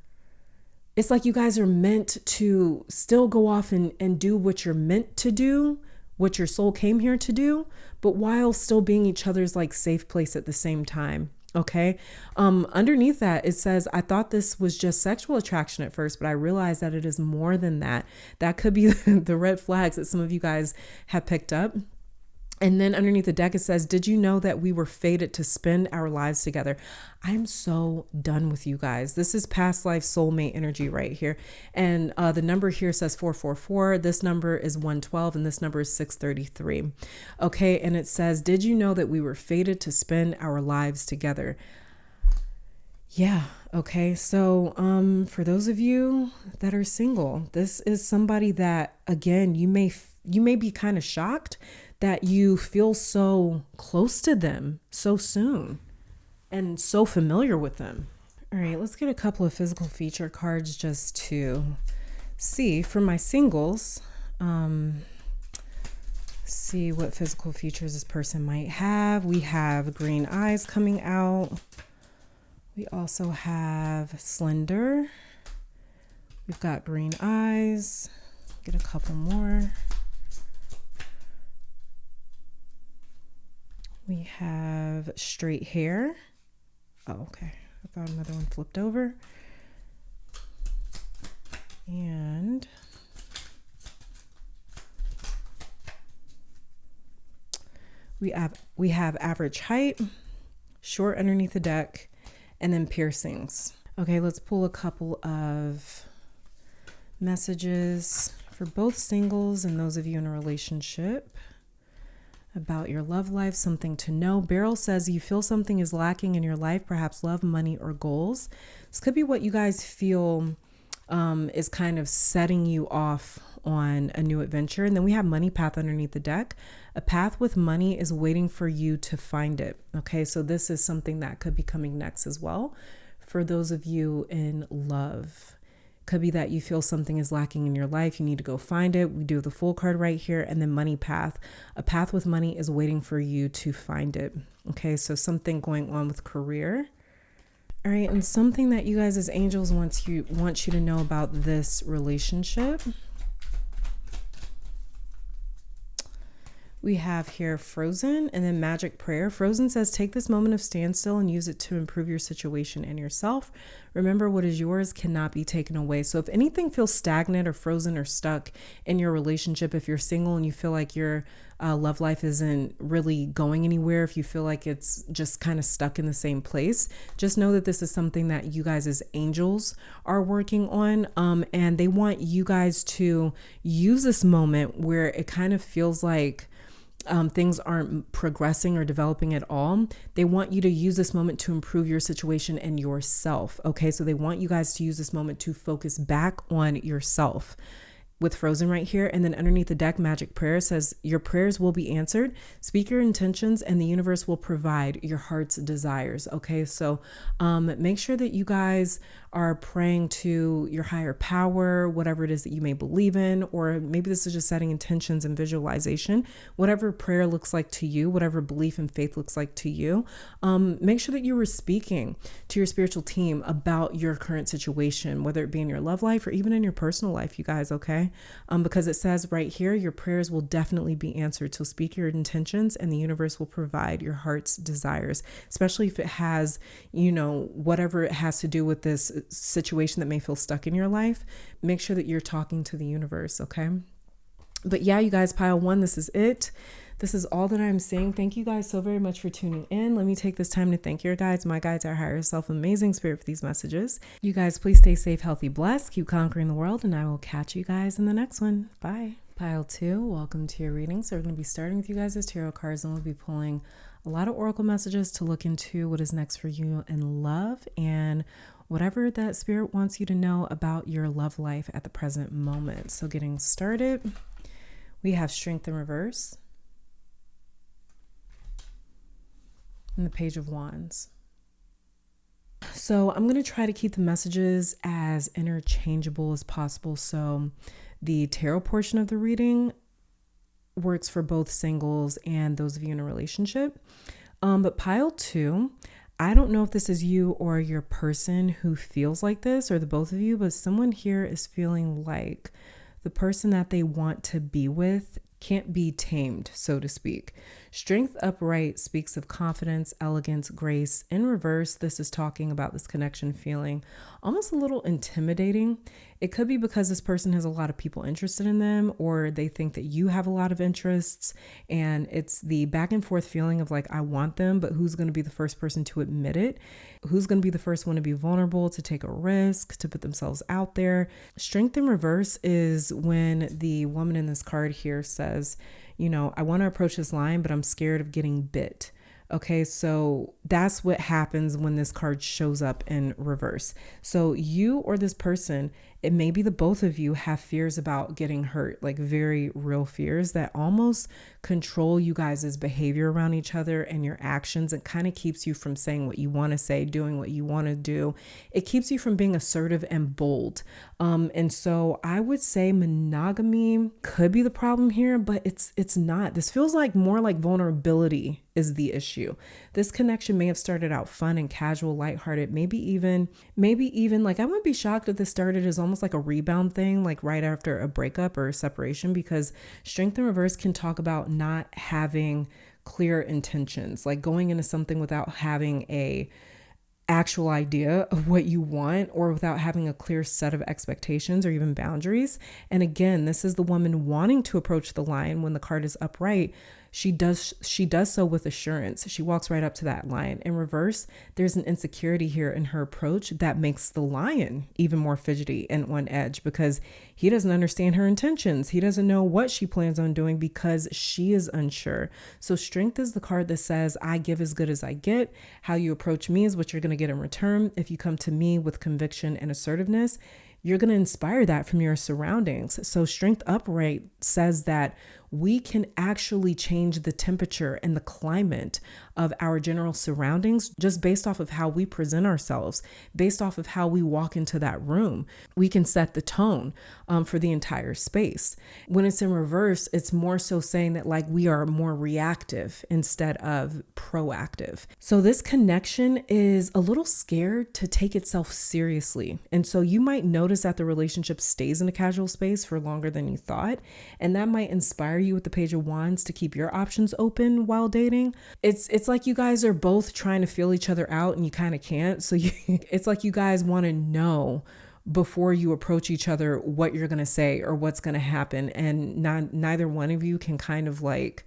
meant to still go off and do what you're meant to do, what your soul came here to do, but while still being each other's like safe place at the same time. Okay. Underneath that, it says, I thought this was just sexual attraction at first, but I realized that it is more than that. That could be the red flags that some of you guys have picked up. And then underneath the deck, it says, did you know that we were fated to spend our lives together? I'm so done with you guys. This is past life soulmate energy right here. And the number here says 444. This number is 112 and this number is 633. Okay. And it says, did you know that we were fated to spend our lives together? Yeah. Okay. So for those of you that are single, this is somebody that, again, you may be kind of shocked that you feel so close to them so soon and so familiar with them. All right, let's get a couple of physical feature cards just to see for my singles. see what physical features this person might have. We have green eyes coming out. We also have slender. We've got green eyes. Get a couple more. We have straight hair. Oh, okay. I thought another one flipped over. And we have average height, short underneath the deck, and then piercings. Okay, let's pull a couple of messages for both singles and those of you in a relationship about your love life, something to know. Beryl says you feel something is lacking in your life, perhaps love, money, or goals. This could be what you guys feel is kind of setting you off on a new adventure. And then we have money path underneath the deck. A path with money is waiting for you to find it. Okay, so this is something that could be coming next as well. For those of you in love, could be that you feel something is lacking in your life. You need to go find it. We do the full card right here. And then money path. A path with money is waiting for you to find it. Okay, so something going on with career. All right, and something that you guys as angels want you to know about this relationship. We have here Frozen and then Magic Prayer. Frozen says, take this moment of standstill and use it to improve your situation and yourself. Remember, what is yours cannot be taken away. So if anything feels stagnant or frozen or stuck in your relationship, if you're single and you feel like your love life isn't really going anywhere, if you feel like it's just kind of stuck in the same place, just know that this is something that you guys as angels are working on. And they want you guys to use this moment where it kind of feels like things aren't progressing or developing at all. They want you to use this moment to improve your situation and yourself. Okay, so they want you guys to use this moment to focus back on yourself. With Frozen right here, and then underneath the deck, Magic Prayer says your prayers will be answered. Speak your intentions and the universe will provide your heart's desires. Okay, so make sure that you guys are praying to your higher power, whatever it is that you may believe in, or maybe this is just setting intentions and visualization. Whatever prayer looks like to you, whatever belief and faith looks like to you, make sure that you were speaking to your spiritual team about your current situation, whether it be in your love life or even in your personal life, you guys. Okay. Because it says right here, your prayers will definitely be answered. So speak your intentions and the universe will provide your heart's desires, especially if it has, whatever it has to do with this situation that may feel stuck in your life. Make sure that you're talking to the universe. Okay. But yeah, you guys, pile one, this is it. This is all that I'm saying. Thank you guys so very much for tuning in. Let me take this time to thank your guides, my guides, our higher self, amazing spirit for these messages. You guys, please stay safe, healthy, blessed, keep conquering the world, and I will catch you guys in the next one. Bye. Pile 2, welcome to your reading. So we're going to be starting with you guys as tarot cards, and we'll be pulling a lot of oracle messages to look into what is next for you in love and whatever that spirit wants you to know about your love life at the present moment. So getting started, we have Strength in reverse. And the Page of Wands. So I'm going to try to keep the messages as interchangeable as possible. So the tarot portion of the reading works for both singles and those of you in a relationship. But pile 2, I don't know if this is you or your person who feels like this, or the both of you, but someone here is feeling like the person that they want to be with can't be tamed, so to speak. Strength upright speaks of confidence, elegance, grace. In reverse, this is talking about this connection feeling almost a little intimidating. It could be because this person has a lot of people interested in them, or they think that you have a lot of interests, and it's the back and forth feeling of like, I want them, but who's going to be the first person to admit it? Who's going to be the first one to be vulnerable, to take a risk, to put themselves out there? Strength in reverse is when the woman in this card here says, I want to approach this line, but I'm scared of getting bit. Okay, so that's what happens when this card shows up in reverse. So you or this person It may be the both of you have fears about getting hurt, like very real fears that almost control you guys' behavior around each other and your actions. It kind of keeps you from saying what you want to say, doing what you want to do. It keeps you from being assertive and bold. And so I would say monogamy could be the problem here, but it's not. This feels like more like vulnerability is the issue. This connection may have started out fun and casual, lighthearted, maybe even like, I wouldn't be shocked if this started as almost like a rebound thing, like right after a breakup or a separation, because strength in reverse can talk about not having clear intentions, like going into something without having a actual idea of what you want, or without having a clear set of expectations or even boundaries. And again, this is the woman wanting to approach the line. When the card is upright, she does so with assurance. She walks right up to that line. In reverse, there's an insecurity here in her approach that makes the lion even more fidgety and on edge, because he doesn't understand her intentions. He doesn't know what she plans on doing because she is unsure. So strength is the card that says, I give as good as I get. How you approach me is what you're going to get in return. If you come to me with conviction and assertiveness, you're going to inspire that from your surroundings. So strength upright says that we can actually change the temperature and the climate of our general surroundings just based off of how we present ourselves, based off of how we walk into that room. We can set the tone for the entire space. When it's in reverse, it's more so saying that like we are more reactive instead of proactive. So this connection is a little scared to take itself seriously. And so you might notice that the relationship stays in a casual space for longer than you thought. And that might inspire you with the Page of Wands to keep your options open while dating. It's like you guys are both trying to feel each other out and you kind of can't. So it's like you guys want to know before you approach each other what you're going to say or what's going to happen. And neither one of you can kind of like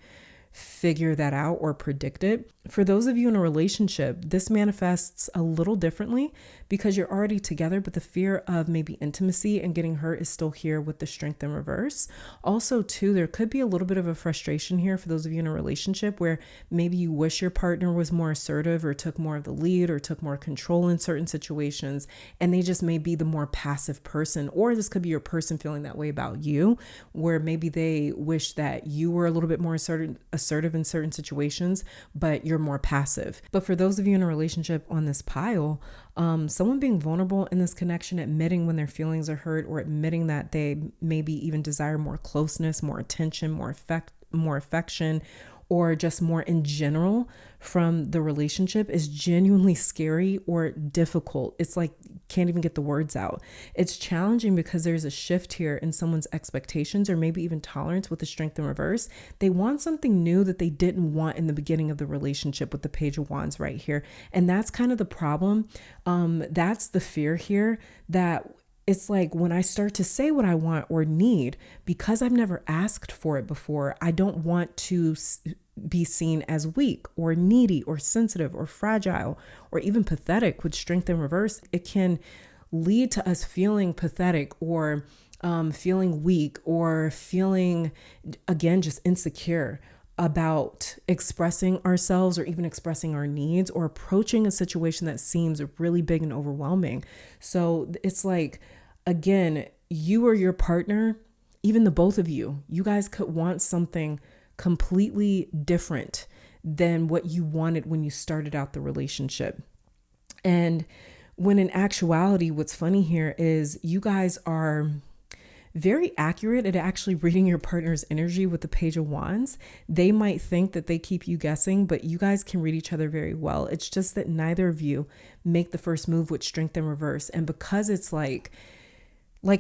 figure that out or predict it. For those of you in a relationship, this manifests a little differently because you're already together, but the fear of maybe intimacy and getting hurt is still here with the strength in reverse. Also, too, there could be a little bit of a frustration here for those of you in a relationship where maybe you wish your partner was more assertive or took more of the lead or took more control in certain situations, and they just may be the more passive person. Or this could be your person feeling that way about you, where maybe they wish that you were a little bit more assertive in certain situations, but you're more passive. But for those of you in a relationship on this pile, someone being vulnerable in this connection, admitting when their feelings are hurt, or admitting that they maybe even desire more closeness, more attention, more affection, or just more in general from the relationship, is genuinely scary or difficult. It's like can't even get the words out. It's challenging because there's a shift here in someone's expectations or maybe even tolerance with the strength in reverse. They want something new that they didn't want in the beginning of the relationship with the Page of Wands right here. And that's kind of the problem. That's the fear here, that it's like when I start to say what I want or need, because I've never asked for it before, I don't want to be seen as weak or needy or sensitive or fragile or even pathetic. With strength in reverse, it can lead to us feeling pathetic or feeling weak or feeling, again, just insecure about expressing ourselves or even expressing our needs or approaching a situation that seems really big and overwhelming. So it's like, again, you or your partner, even the both of you guys could want something completely different than what you wanted when you started out the relationship. And when in actuality, what's funny here is you guys are very accurate at actually reading your partner's energy with the Page of Wands. They might think that they keep you guessing, but you guys can read each other very well. It's just that neither of you make the first move with strength in reverse. And because it's like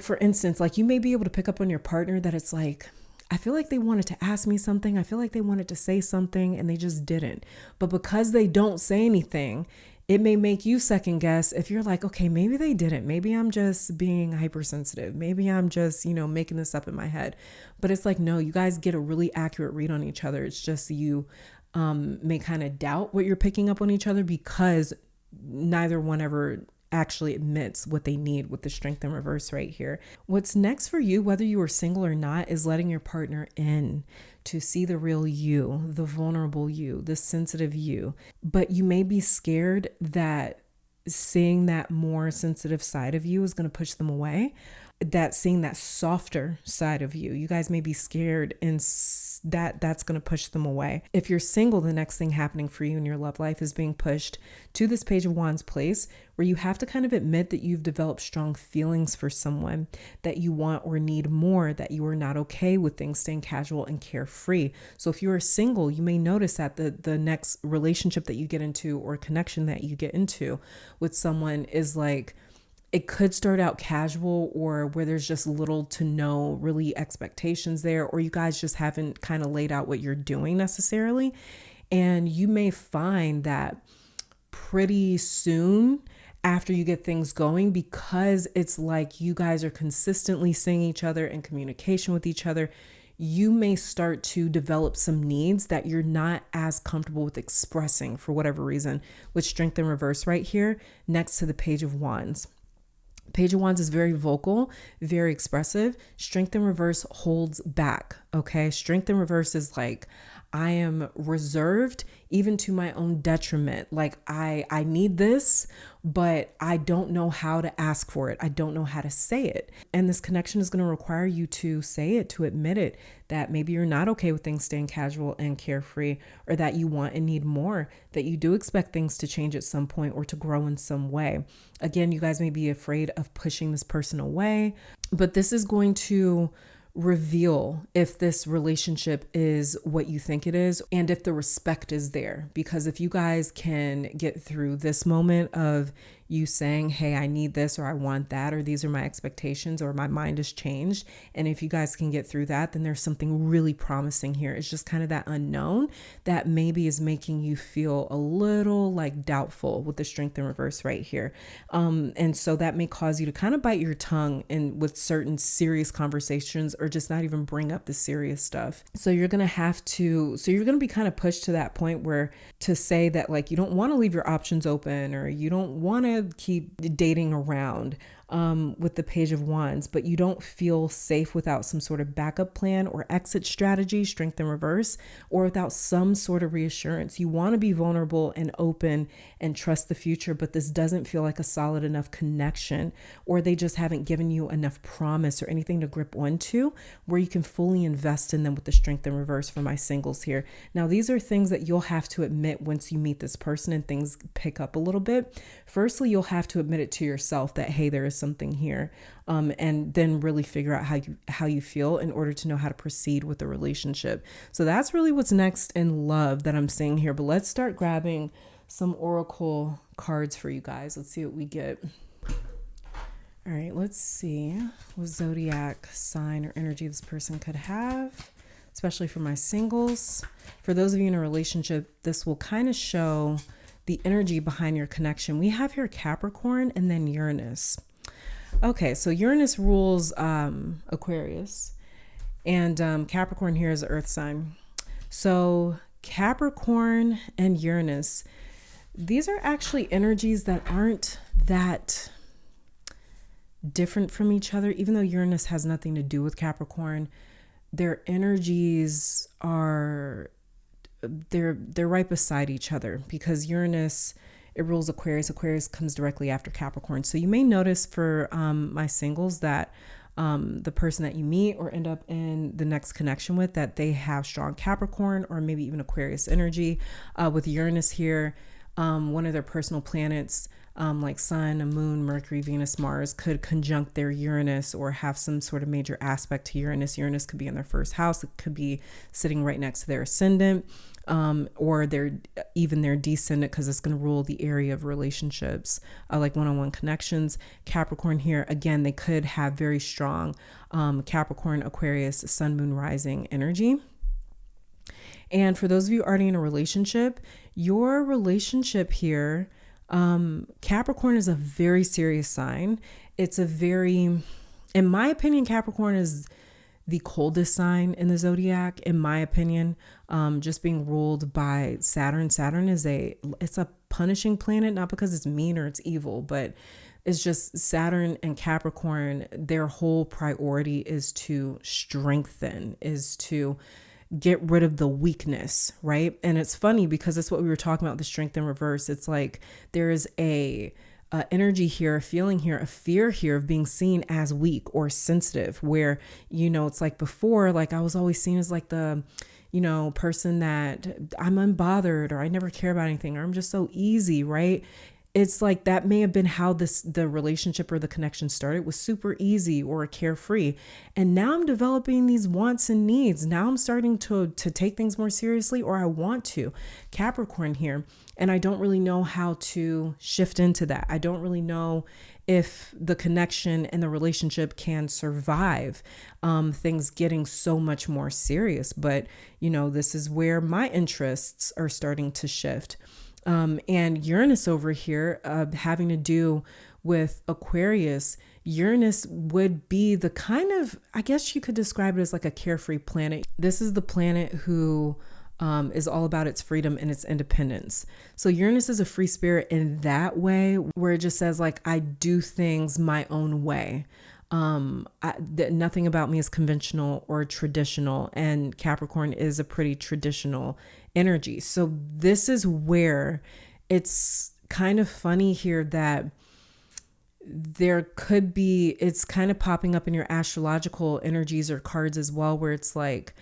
for instance, like you may be able to pick up on your partner that it's like, I feel like they wanted to ask me something. I feel like they wanted to say something and they just didn't. But because they don't say anything, it may make you second guess if you're like, okay, maybe they didn't. Maybe I'm just being hypersensitive. Maybe I'm just, making this up in my head. But it's like, no, you guys get a really accurate read on each other. It's just you may kind of doubt what you're picking up on each other because neither one ever actually admits what they need with the strength in reverse right here. What's next for you, whether you are single or not, is letting your partner in to see the real you, the vulnerable you, the sensitive you. But you may be scared that seeing that more sensitive side of you is going to push them away. that seeing that softer side of you. You guys may be scared, and that's going to push them away. If you're single, the next thing happening for you in your love life is being pushed to this Page of Wands place where you have to kind of admit that you've developed strong feelings for someone, that you want or need more, that you are not okay with things staying casual and carefree. So if you are single, you may notice that the next relationship that you get into or connection that you get into with someone is like, it could start out casual, or where there's just little to no really expectations there, or you guys just haven't kind of laid out what you're doing necessarily. And you may find that pretty soon after you get things going, because it's like you guys are consistently seeing each other in communication with each other, you may start to develop some needs that you're not as comfortable with expressing for whatever reason, with Strength in reverse right here next to the Page of Wands. Page of Wands is very vocal, very expressive. Strength in reverse holds back, okay? Strength in reverse is like, I am reserved even to my own detriment. Like I need this, but I don't know how to ask for it. I don't know how to say it. And this connection is going to require you to say it, to admit it, that maybe you're not okay with things staying casual and carefree, or that you want and need more, that you do expect things to change at some point or to grow in some way. Again, you guys may be afraid of pushing this person away, but this is going to reveal if this relationship is what you think it is, and if the respect is there. Because if you guys can get through this moment of you saying, hey, I need this, or I want that, or these are my expectations, or my mind has changed, and if you guys can get through that, then there's something really promising here. It's just kind of that unknown that maybe is making you feel a little like doubtful with the Strength in reverse right here. And so that may cause you to kind of bite your tongue and with certain serious conversations, or just not even bring up the serious stuff. So you're going to be kind of pushed to that point where to say that like you don't want to leave your options open, or you don't want to keep dating around with the Page of Wands, but you don't feel safe without some sort of backup plan or exit strategy, Strength in reverse, or without some sort of reassurance. You want to be vulnerable and open and trust the future, but this doesn't feel like a solid enough connection, or they just haven't given you enough promise or anything to grip onto where you can fully invest in them with the Strength in reverse for my singles here. Now, these are things that you'll have to admit once you meet this person and things pick up a little bit. Firstly, you'll have to admit it to yourself that, hey, there is something here, and then really figure out how you feel in order to know how to proceed with the relationship. So that's really what's next in love that I'm seeing here. But let's start grabbing some oracle cards for you guys. Let's see what we get. All right, let's see what zodiac sign or energy this person could have, especially for my singles. For those of you in a relationship, this will kind of show the energy behind your connection. We have here Capricorn and then Uranus. Okay, so Uranus rules Aquarius, and Capricorn here is the earth sign. So Capricorn and Uranus, these are actually energies that aren't that different from each other. Even though Uranus has nothing to do with Capricorn, their energies are, they're right beside each other, because Uranus, it rules Aquarius. Aquarius comes directly after Capricorn. So you may notice for my singles that the person that you meet or end up in the next connection with, that they have strong Capricorn or maybe even Aquarius energy. With Uranus here, one of their personal planets, like Sun, Moon, Mercury, Venus, Mars, could conjunct their Uranus or have some sort of major aspect to Uranus. Uranus could be in their first house. It could be sitting right next to their ascendant, or their descendant, because it's going to rule the area of relationships, like one-on-one connections. Capricorn here, again, they could have very strong Capricorn, Aquarius, Sun, Moon, Rising energy. And for those of you already in a relationship, your relationship here, Capricorn is a very serious sign. It's a very, in my opinion, Capricorn is the coldest sign in the zodiac, in my opinion, just being ruled by Saturn. Saturn is it's a punishing planet, not because it's mean or it's evil, but it's just Saturn and Capricorn, their whole priority is to strengthen, is to get rid of the weakness, right? And it's funny because it's what we were talking about, the Strength in reverse. It's like there is a energy here, a feeling here, a fear here of being seen as weak or sensitive, where, it's like before, like I was always seen as like the, person that I'm unbothered, or I never care about anything, or I'm just so easy, right? It's like that may have been how the relationship or the connection started, was super easy or carefree. And now I'm developing these wants and needs. Now I'm starting to take things more seriously, or I want to. Capricorn here. And I don't really know how to shift into that. I don't really know if the connection and the relationship can survive things getting so much more serious. But, this is where my interests are starting to shift. And Uranus over here, having to do with Aquarius, Uranus would be the kind of, I guess you could describe it as like a carefree planet. This is the planet who is all about its freedom and its independence. So Uranus is a free spirit in that way, where it just says like, I do things my own way. Nothing about me is conventional or traditional, and Capricorn is a pretty traditional energy. So this is where it's kind of funny here that there could be, it's kind of popping up in your astrological energies or cards as well, where it's like,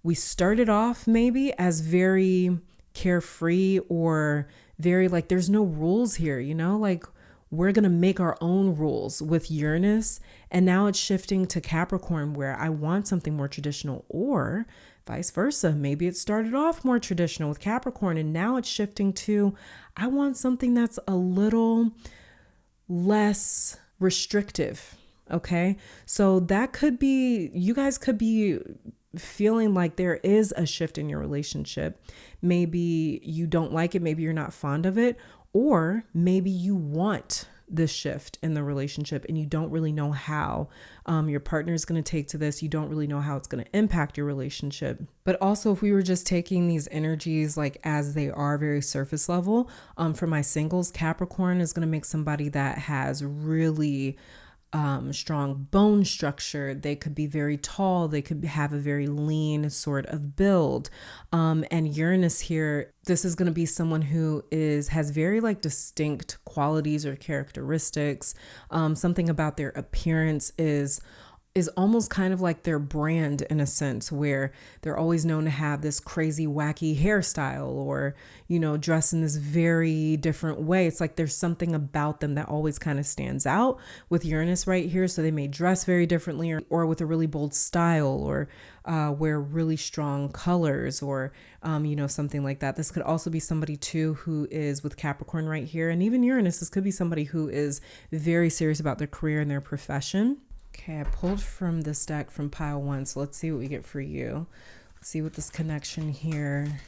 we started off maybe as very carefree or very like, there's no rules here, like we're going to make our own rules with Uranus. And now it's shifting to Capricorn, where I want something more traditional, or vice versa. Maybe it started off more traditional with Capricorn, and now it's shifting to, I want something that's a little less restrictive. Okay. So that could be, you guys could be feeling like there is a shift in your relationship. Maybe you don't like it. Maybe you're not fond of it, or maybe you want this shift in the relationship and you don't really know how your partner is going to take to this. You don't really know how it's going to impact your relationship. But also, if we were just taking these energies like as they are, very surface level, for my singles, Capricorn is going to make somebody that has really strong bone structure. They could be very tall. They could have a very lean sort of build. And Uranus here, this is going to be someone who has very like distinct qualities or characteristics. Something about their appearance is almost kind of like their brand in a sense, where they're always known to have this crazy, wacky hairstyle, or, dress in this very different way. It's like there's something about them that always kind of stands out with Uranus right here. So they may dress very differently, or with a really bold style, or wear really strong colors, or, something like that. This could also be somebody too who is with Capricorn right here. And even Uranus, this could be somebody who is very serious about their career and their profession. Okay, I pulled from this deck from pile 1, so let's see what we get for you. Let's see what this connection here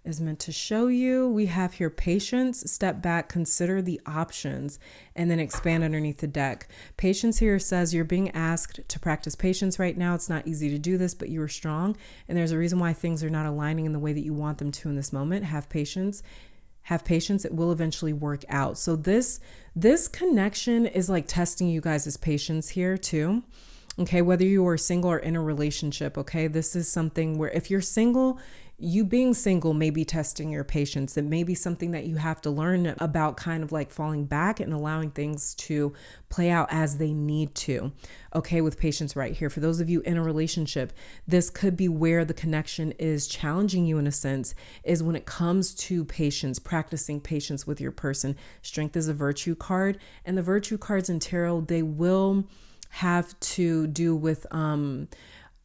is meant to show you. We have here patience, step back, consider the options, and then expand underneath the deck. Patience here says you're being asked to practice patience right now. It's not easy to do this, but you are strong, and there's a reason why things are not aligning in the way that you want them to in this moment. Have patience. It will eventually work out. So this connection is like testing you guys' patience here too. Okay, whether you are single or in a relationship, okay, this is something where if you're single, you being single may be testing your patience. It may be something that you have to learn about, kind of like falling back and allowing things to play out as they need to. Okay, with patience right here. For those of you in a relationship, this could be where the connection is challenging you in a sense, is when it comes to patience, practicing patience with your person. Strength is a virtue card, and the virtue cards in tarot, they will have to do with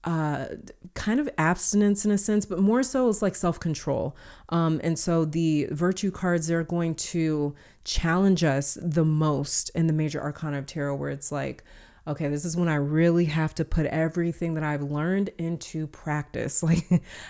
kind of abstinence in a sense, but more so it's like self-control. And so the virtue cards, they're going to challenge us the most in the major arcana of tarot, where it's like, okay, this is when I really have to put everything that I've learned into practice. Like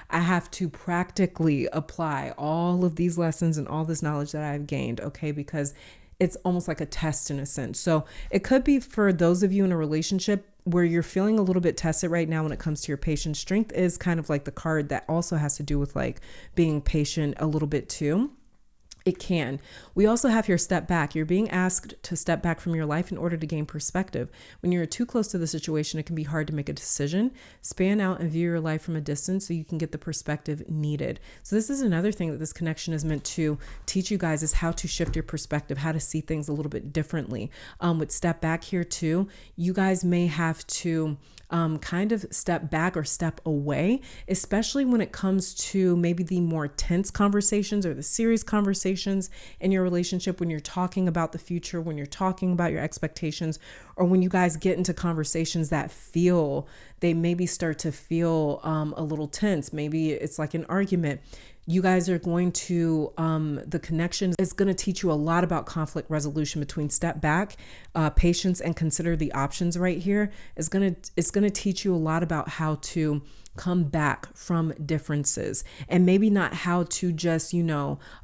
I have to practically apply all of these lessons and all this knowledge that I've gained. Okay, because it's almost like a test in a sense. So it could be for those of you in a relationship where you're feeling a little bit tested right now when it comes to your patience. Strength is kind of like the card that also has to do with like being patient a little bit too. It can. We also have here step back. You're being asked to step back from your life in order to gain perspective. When you're too close to the situation, it can be hard to make a decision. Span out and view your life from a distance so you can get the perspective needed. So this is another thing that this connection is meant to teach you guys, is how to shift your perspective, how to see things a little bit differently. With step back here too, you guys may have to kind of step back or step away, especially when it comes to maybe the more tense conversations or the serious conversations in your relationship, when you're talking about the future, when you're talking about your expectations, or when you guys get into conversations that they maybe start to feel a little tense. Maybe it's like an argument. You guys are going to, the connection is going to teach you a lot about conflict resolution between step back, patience, and consider the options right here. It's going to teach you a lot about how to come back from differences, and maybe not how to just,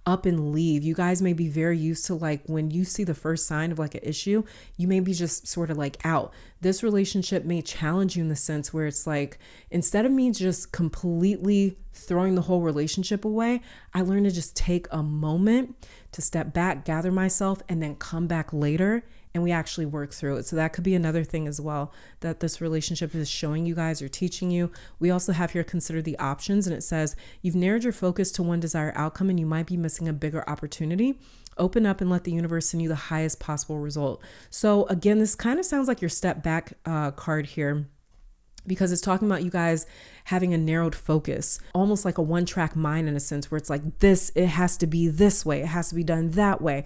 up and leave. You guys may be very used to, like, when you see the first sign of like an issue, you may be just sort of like out. This relationship may challenge you in the sense where it's like, instead of me just completely throwing the whole relationship away, I learned to just take a moment to step back, gather myself, and then come back later, and we actually work through it. So that could be another thing as well that this relationship is showing you guys or teaching you. We also have here consider the options, and it says you've narrowed your focus to one desired outcome and you might be missing a bigger opportunity. Open up and let the universe send you the highest possible result. So again, this kind of sounds like your step back card here, because it's talking about you guys having a narrowed focus, almost like a one-track mind in a sense, where it's like this, it has to be this way, it has to be done that way.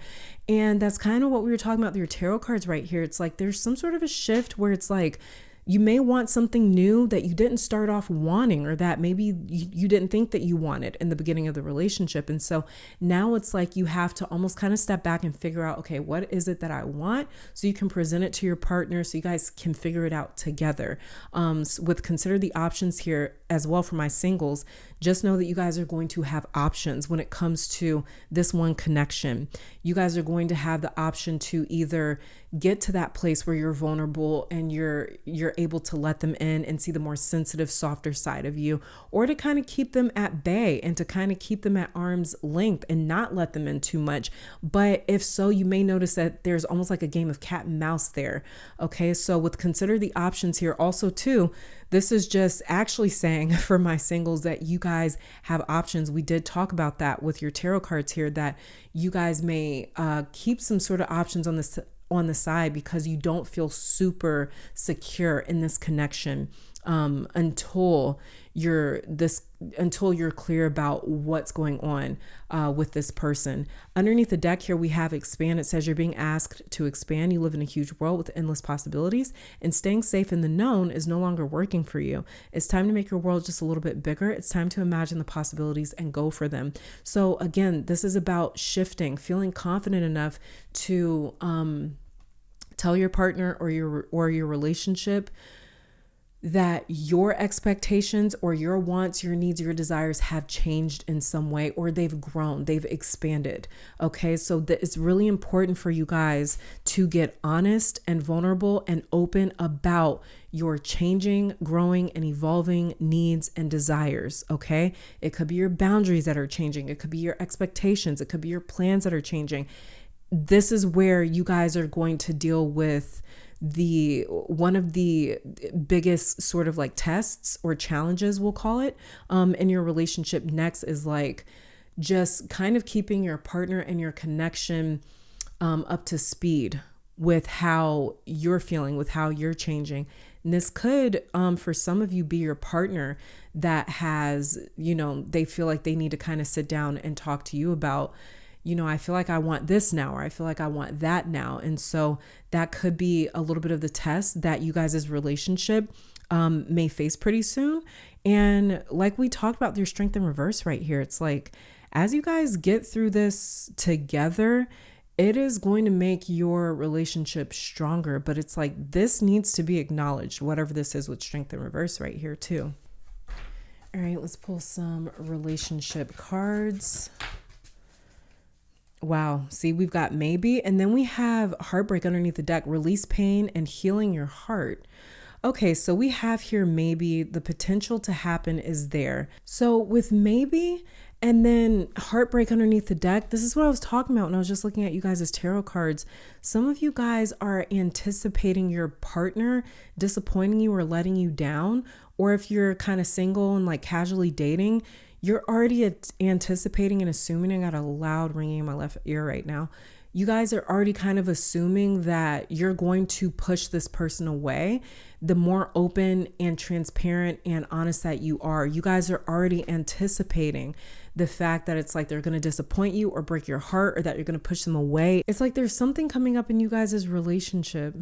And that's kind of what we were talking about with your tarot cards right here. It's like there's some sort of a shift where it's like you may want something new that you didn't start off wanting, or that maybe you didn't think that you wanted in the beginning of the relationship. And so now it's like you have to almost kind of step back and figure out, okay, what is it that I want? So you can present it to your partner so you guys can figure it out together. With consider the options here as well for my singles, just know that you guys are going to have options when it comes to this one connection. You guys are going to have the option to either get to that place where you're vulnerable and you're able to let them in and see the more sensitive, softer side of you, or to kind of keep them at bay and to kind of keep them at arm's length and not let them in too much. But if so, you may notice that there's almost like a game of cat and mouse there. Okay, so with consider the options here also too, this is just actually saying for my singles that you guys have options. We did talk about that with your tarot cards here, that you guys may keep some sort of options on the side because you don't feel super secure in this connection until you're clear about what's going on with this person. Underneath the deck here, we have expand. It says you're being asked to expand. You live in a huge world with endless possibilities, and staying safe in the known is no longer working for you. It's time to make your world just a little bit bigger. It's time to imagine the possibilities and go for them. So again, this is about shifting, feeling confident enough to tell your partner or your relationship that your expectations or your wants, your needs, your desires have changed in some way, or they've grown, they've expanded. Okay, so it's really important for you guys to get honest and vulnerable and open about your changing, growing, and evolving needs and desires. Okay, it could be your boundaries that are changing, it could be your expectations, it could be your plans that are changing. This is where you guys are going to deal with one of the biggest sort of like tests or challenges, we'll call it, in your relationship next is like just kind of keeping your partner and your connection up to speed with how you're feeling, with how you're changing. And this could, for some of you, be your partner that has, they feel like they need to kind of sit down and talk to you about, I feel like I want this now, or I feel like I want that now. And so that could be a little bit of the test that you guys' relationship may face pretty soon. And like we talked about your strength in reverse right here, it's like, as you guys get through this together, it is going to make your relationship stronger. But it's like, this needs to be acknowledged, whatever this is with strength in reverse right here too. All right, let's pull some relationship cards. Wow. See, we've got maybe, and then we have heartbreak underneath the deck, release pain and healing your heart. Okay, so we have here maybe. The potential to happen is there. So with maybe and then heartbreak underneath the deck, this is what I was talking about when I was just looking at you guys' tarot cards. Some of you guys are anticipating your partner disappointing you or letting you down. Or if you're kind of single and like casually dating, you're already anticipating and assuming. I got a loud ringing in my left ear right now. You guys are already kind of assuming that you're going to push this person away. The more open and transparent and honest that you guys are already anticipating the fact that it's like they're going to disappoint you or break your heart, or that you're going to push them away. It's like there's something coming up in you guys' relationship.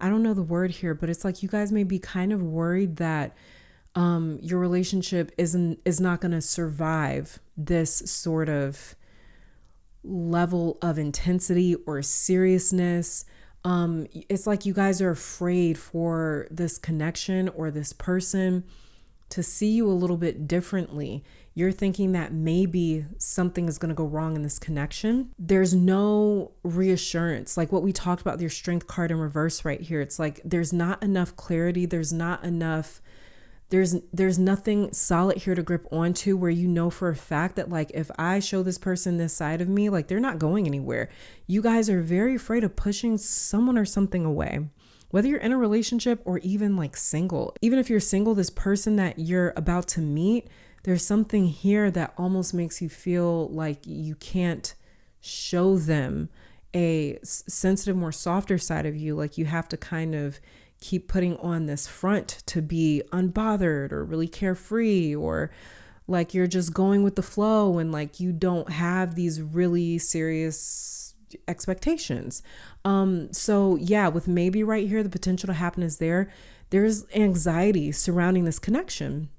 I don't know the word here, but it's like you guys may be kind of worried that your relationship is not going to survive this sort of level of intensity or seriousness. It's like you guys are afraid for this connection or this person to see you a little bit differently. You're thinking that maybe something is going to go wrong in this connection. There's no reassurance. Like what we talked about, your strength card in reverse right here. It's like there's not enough clarity. There's nothing solid here to grip onto, where you know for a fact that like if I show this person this side of me, like they're not going anywhere. You guys are very afraid of pushing someone or something away. Whether you're in a relationship or even like single. Even if you're single, this person that you're about to meet, there's something here that almost makes you feel like you can't show them a sensitive, more softer side of you. Like you have to kind of keep putting on this front to be unbothered or really carefree, or like you're just going with the flow and like you don't have these really serious expectations. So yeah, with maybe right here, the potential to happen is there. There's anxiety surrounding this connection.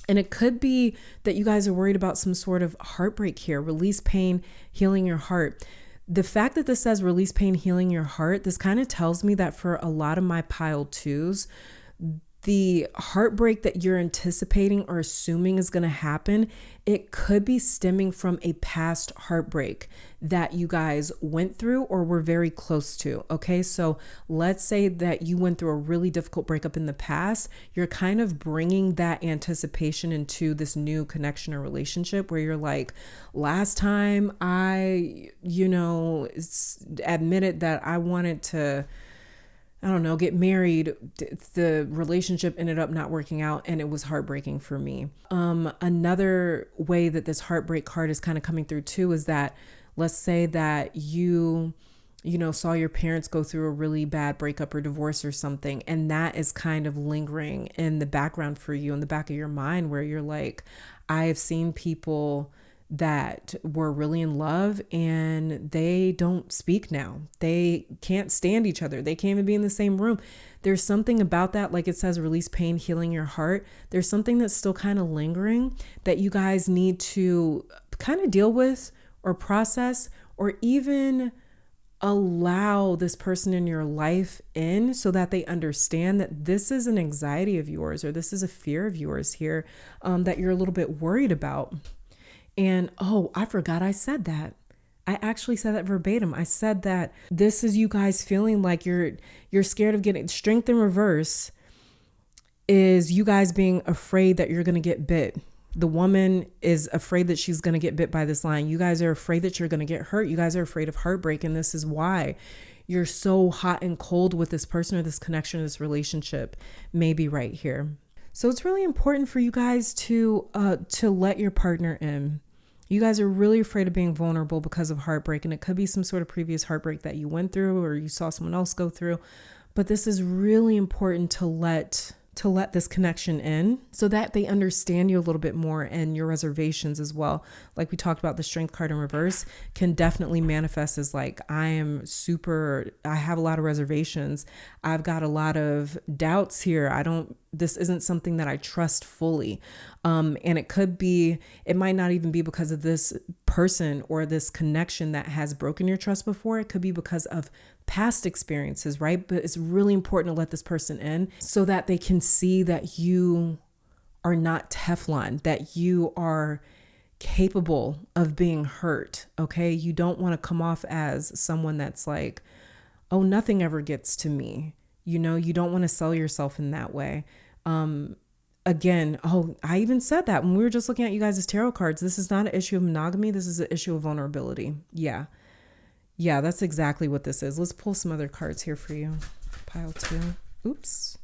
And it could be that you guys are worried about some sort of heartbreak here, release pain, healing your heart. The fact that this says release pain, healing your heart, this kind of tells me that for a lot of my pile twos, the heartbreak that you're anticipating or assuming is going to happen, it could be stemming from a past heartbreak that you guys went through or were very close to. Okay, so let's say that you went through a really difficult breakup in the past. You're kind of bringing that anticipation into this new connection or relationship where you're like, last time I, admitted that I wanted to, I don't know, get married, the relationship ended up not working out and it was heartbreaking for me. Another way that this heartbreak card is kind of coming through too is that, let's say that you saw your parents go through a really bad breakup or divorce or something, and that is kind of lingering in the background for you, in the back of your mind, where you're like, I have seen people that were really in love and they don't speak now. They can't stand each other. They can't even be in the same room. There's something about that, like it says, release pain, healing your heart. There's something that's still kind of lingering that you guys need to kind of deal with or process, or even allow this person in your life in, so that they understand that this is an anxiety of yours, or this is a fear of yours here, that you're a little bit worried about. And I forgot I said that. I actually said that verbatim. I said that this is you guys feeling like you're scared of getting strength in reverse, is you guys being afraid that you're going to get bit. The woman is afraid that she's going to get bit by this lion. You guys are afraid that you're going to get hurt. You guys are afraid of heartbreak. And this is why you're so hot and cold with this person or this connection or this relationship, maybe right here. So it's really important for you guys to let your partner in. You guys are really afraid of being vulnerable because of heartbreak, and it could be some sort of previous heartbreak that you went through or you saw someone else go through. But this is really important to let this connection in, so that they understand you a little bit more, and your reservations as well. Like we talked about, the strength card in reverse can definitely manifest as like, I have a lot of reservations. I've got a lot of doubts here. This isn't something that I trust fully. And it might not even be because of this person or this connection that has broken your trust before. It could be because of past experiences, right? But it's really important to let this person in so that they can see that you are not Teflon, that you are capable of being hurt. Okay. You don't want to come off as someone that's like, oh, nothing ever gets to me. You know, you don't want to sell yourself in that way. Again, I even said that when we were just looking at you guys' tarot cards. This is not an issue of monogamy. This is an issue of vulnerability. Yeah. Yeah, that's exactly what this is. Let's pull some other cards here for you. Pile 2. Oops.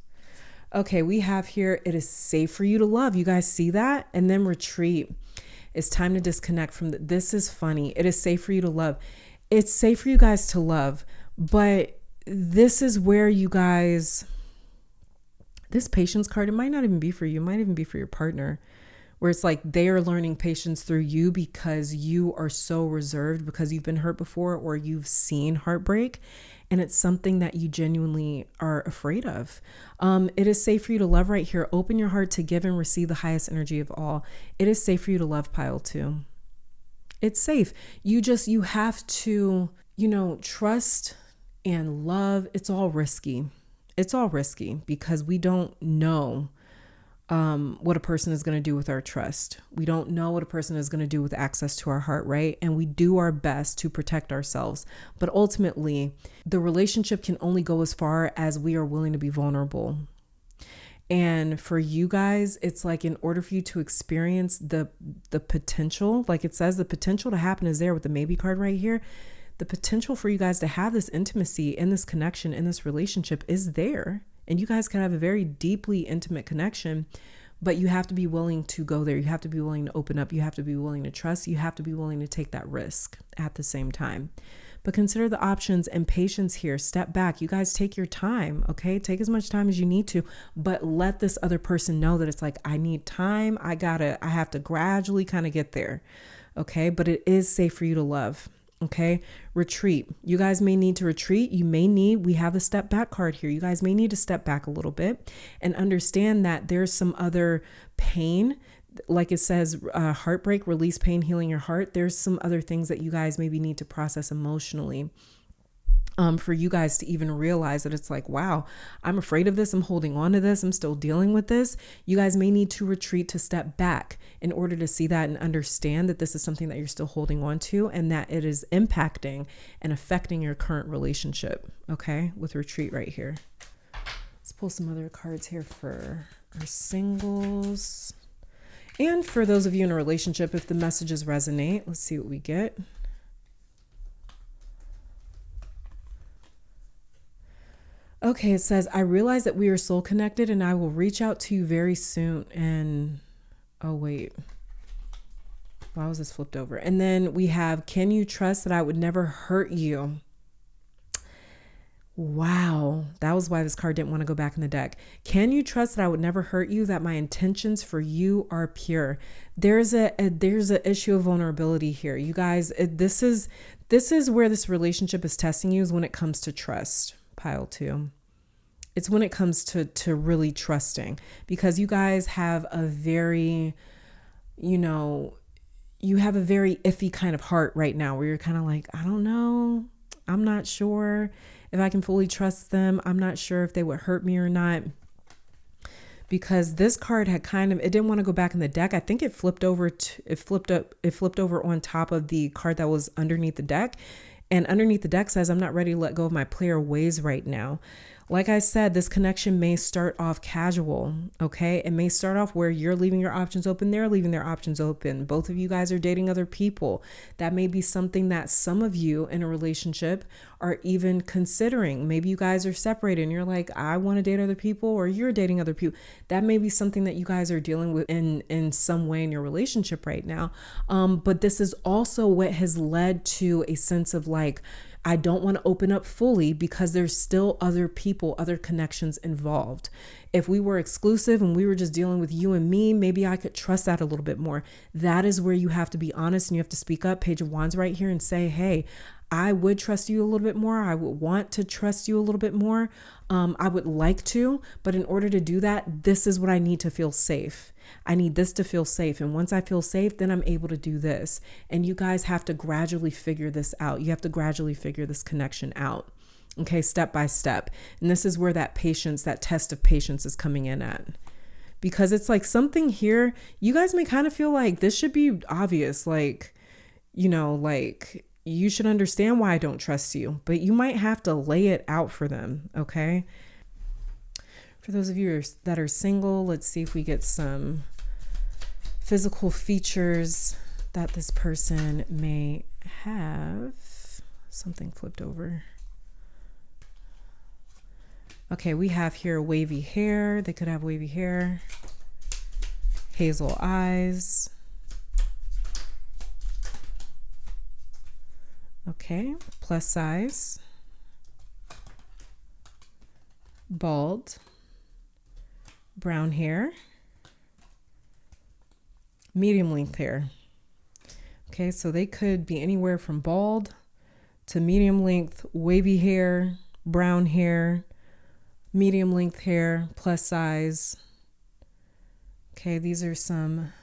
Okay, we have here, it is safe for you to love. You guys see that? And then retreat. It's time to disconnect from this is funny. It is safe for you to love. It's safe for you guys to love, but this is where you guys, this patience card, it might not even be for you. It might even be for your partner, where it's like they are learning patience through you because you are so reserved, because you've been hurt before or you've seen heartbreak. And it's something that you genuinely are afraid of. It is safe for you to love right here. Open your heart to give and receive the highest energy of all. It is safe for you to love, pile 2. It's safe. You have to, trust and love. It's all risky. It's all risky because we don't know what a person is going to do with our trust. We don't know what a person is going to do with access to our heart, right? And we do our best to protect ourselves. But ultimately, the relationship can only go as far as we are willing to be vulnerable. And for you guys, it's like in order for you to experience the potential, like it says, the potential to happen is there with the maybe card right here. The potential for you guys to have this intimacy and this connection in this relationship is there. And you guys can have a very deeply intimate connection, but you have to be willing to go there. You have to be willing to open up. You have to be willing to trust. You have to be willing to take that risk at the same time. But consider the options and patience here. Step back. You guys take your time, okay? Take as much time as you need to, but let this other person know that it's like, I need time. I have to gradually kind of get there, okay? But it is safe for you to love. Okay, retreat. You guys may need to retreat. We have the step back card here. You guys may need to step back a little bit and understand that there's some other pain, like it says, heartbreak, release pain, healing your heart. There's some other things that you guys maybe need to process emotionally. For you guys to even realize that it's like, wow, I'm afraid of this. I'm holding on to this. I'm still dealing with this. You guys may need to retreat, to step back in order to see that and understand that this is something that you're still holding on to and that it is impacting and affecting your current relationship. Okay, with retreat right here. Let's pull some other cards here for our singles. And for those of you in a relationship, if the messages resonate, let's see what we get. Okay, it says, I realize that we are soul connected and I will reach out to you very soon. And, oh wait, why was this flipped over? And then we have, can you trust that I would never hurt you? Wow, that was why this card didn't want to go back in the deck. Can you trust that I would never hurt you, that my intentions for you are pure? There's a issue of vulnerability here. You guys, this is where this relationship is testing you, is when it comes to trust. Pile 2. It's when it comes to really trusting, because you guys have a very, you have a very iffy kind of heart right now where you're kind of like, I don't know. I'm not sure if I can fully trust them. I'm not sure if they would hurt me or not. Because this card had it didn't want to go back in the deck. I think it flipped over on top of the card that was underneath the deck. And underneath the deck says, I'm not ready to let go of my player ways right now. Like I said, this connection may start off casual, okay? It may start off where you're leaving your options open, they're leaving their options open. Both of you guys are dating other people. That may be something that some of you in a relationship are even considering. Maybe you guys are separated and you're like, I want to date other people, or you're dating other people. That may be something that you guys are dealing with in some way in your relationship right now. But this is also what has led to a sense of like, I don't want to open up fully because there's still other people, other connections involved. If we were exclusive and we were just dealing with you and me, maybe I could trust that a little bit more. That is where you have to be honest and you have to speak up. Page of Wands right here and say, hey, I would trust you a little bit more. I would want to trust you a little bit more. I would like to, but in order to do that, this is what I need to feel safe. I need this to feel safe. And once I feel safe, then I'm able to do this. And you guys have to gradually figure this out. You have to gradually figure this connection out. Okay, step by step. And this is where that patience, that test of patience is coming in at. Because it's like something here, you guys may kind of feel like this should be obvious. Like, you should understand why I don't trust you, but you might have to lay it out for them. Okay. For those of you that are single, let's see if we get some physical features that this person may have. Something flipped over. Okay, we have here wavy hair. They could have wavy hair. Hazel eyes. Okay, plus size. Bald. Brown hair. Medium length hair. Okay, so they could be anywhere from bald to medium length, wavy hair, brown hair, medium length hair, plus size. Okay, these are some,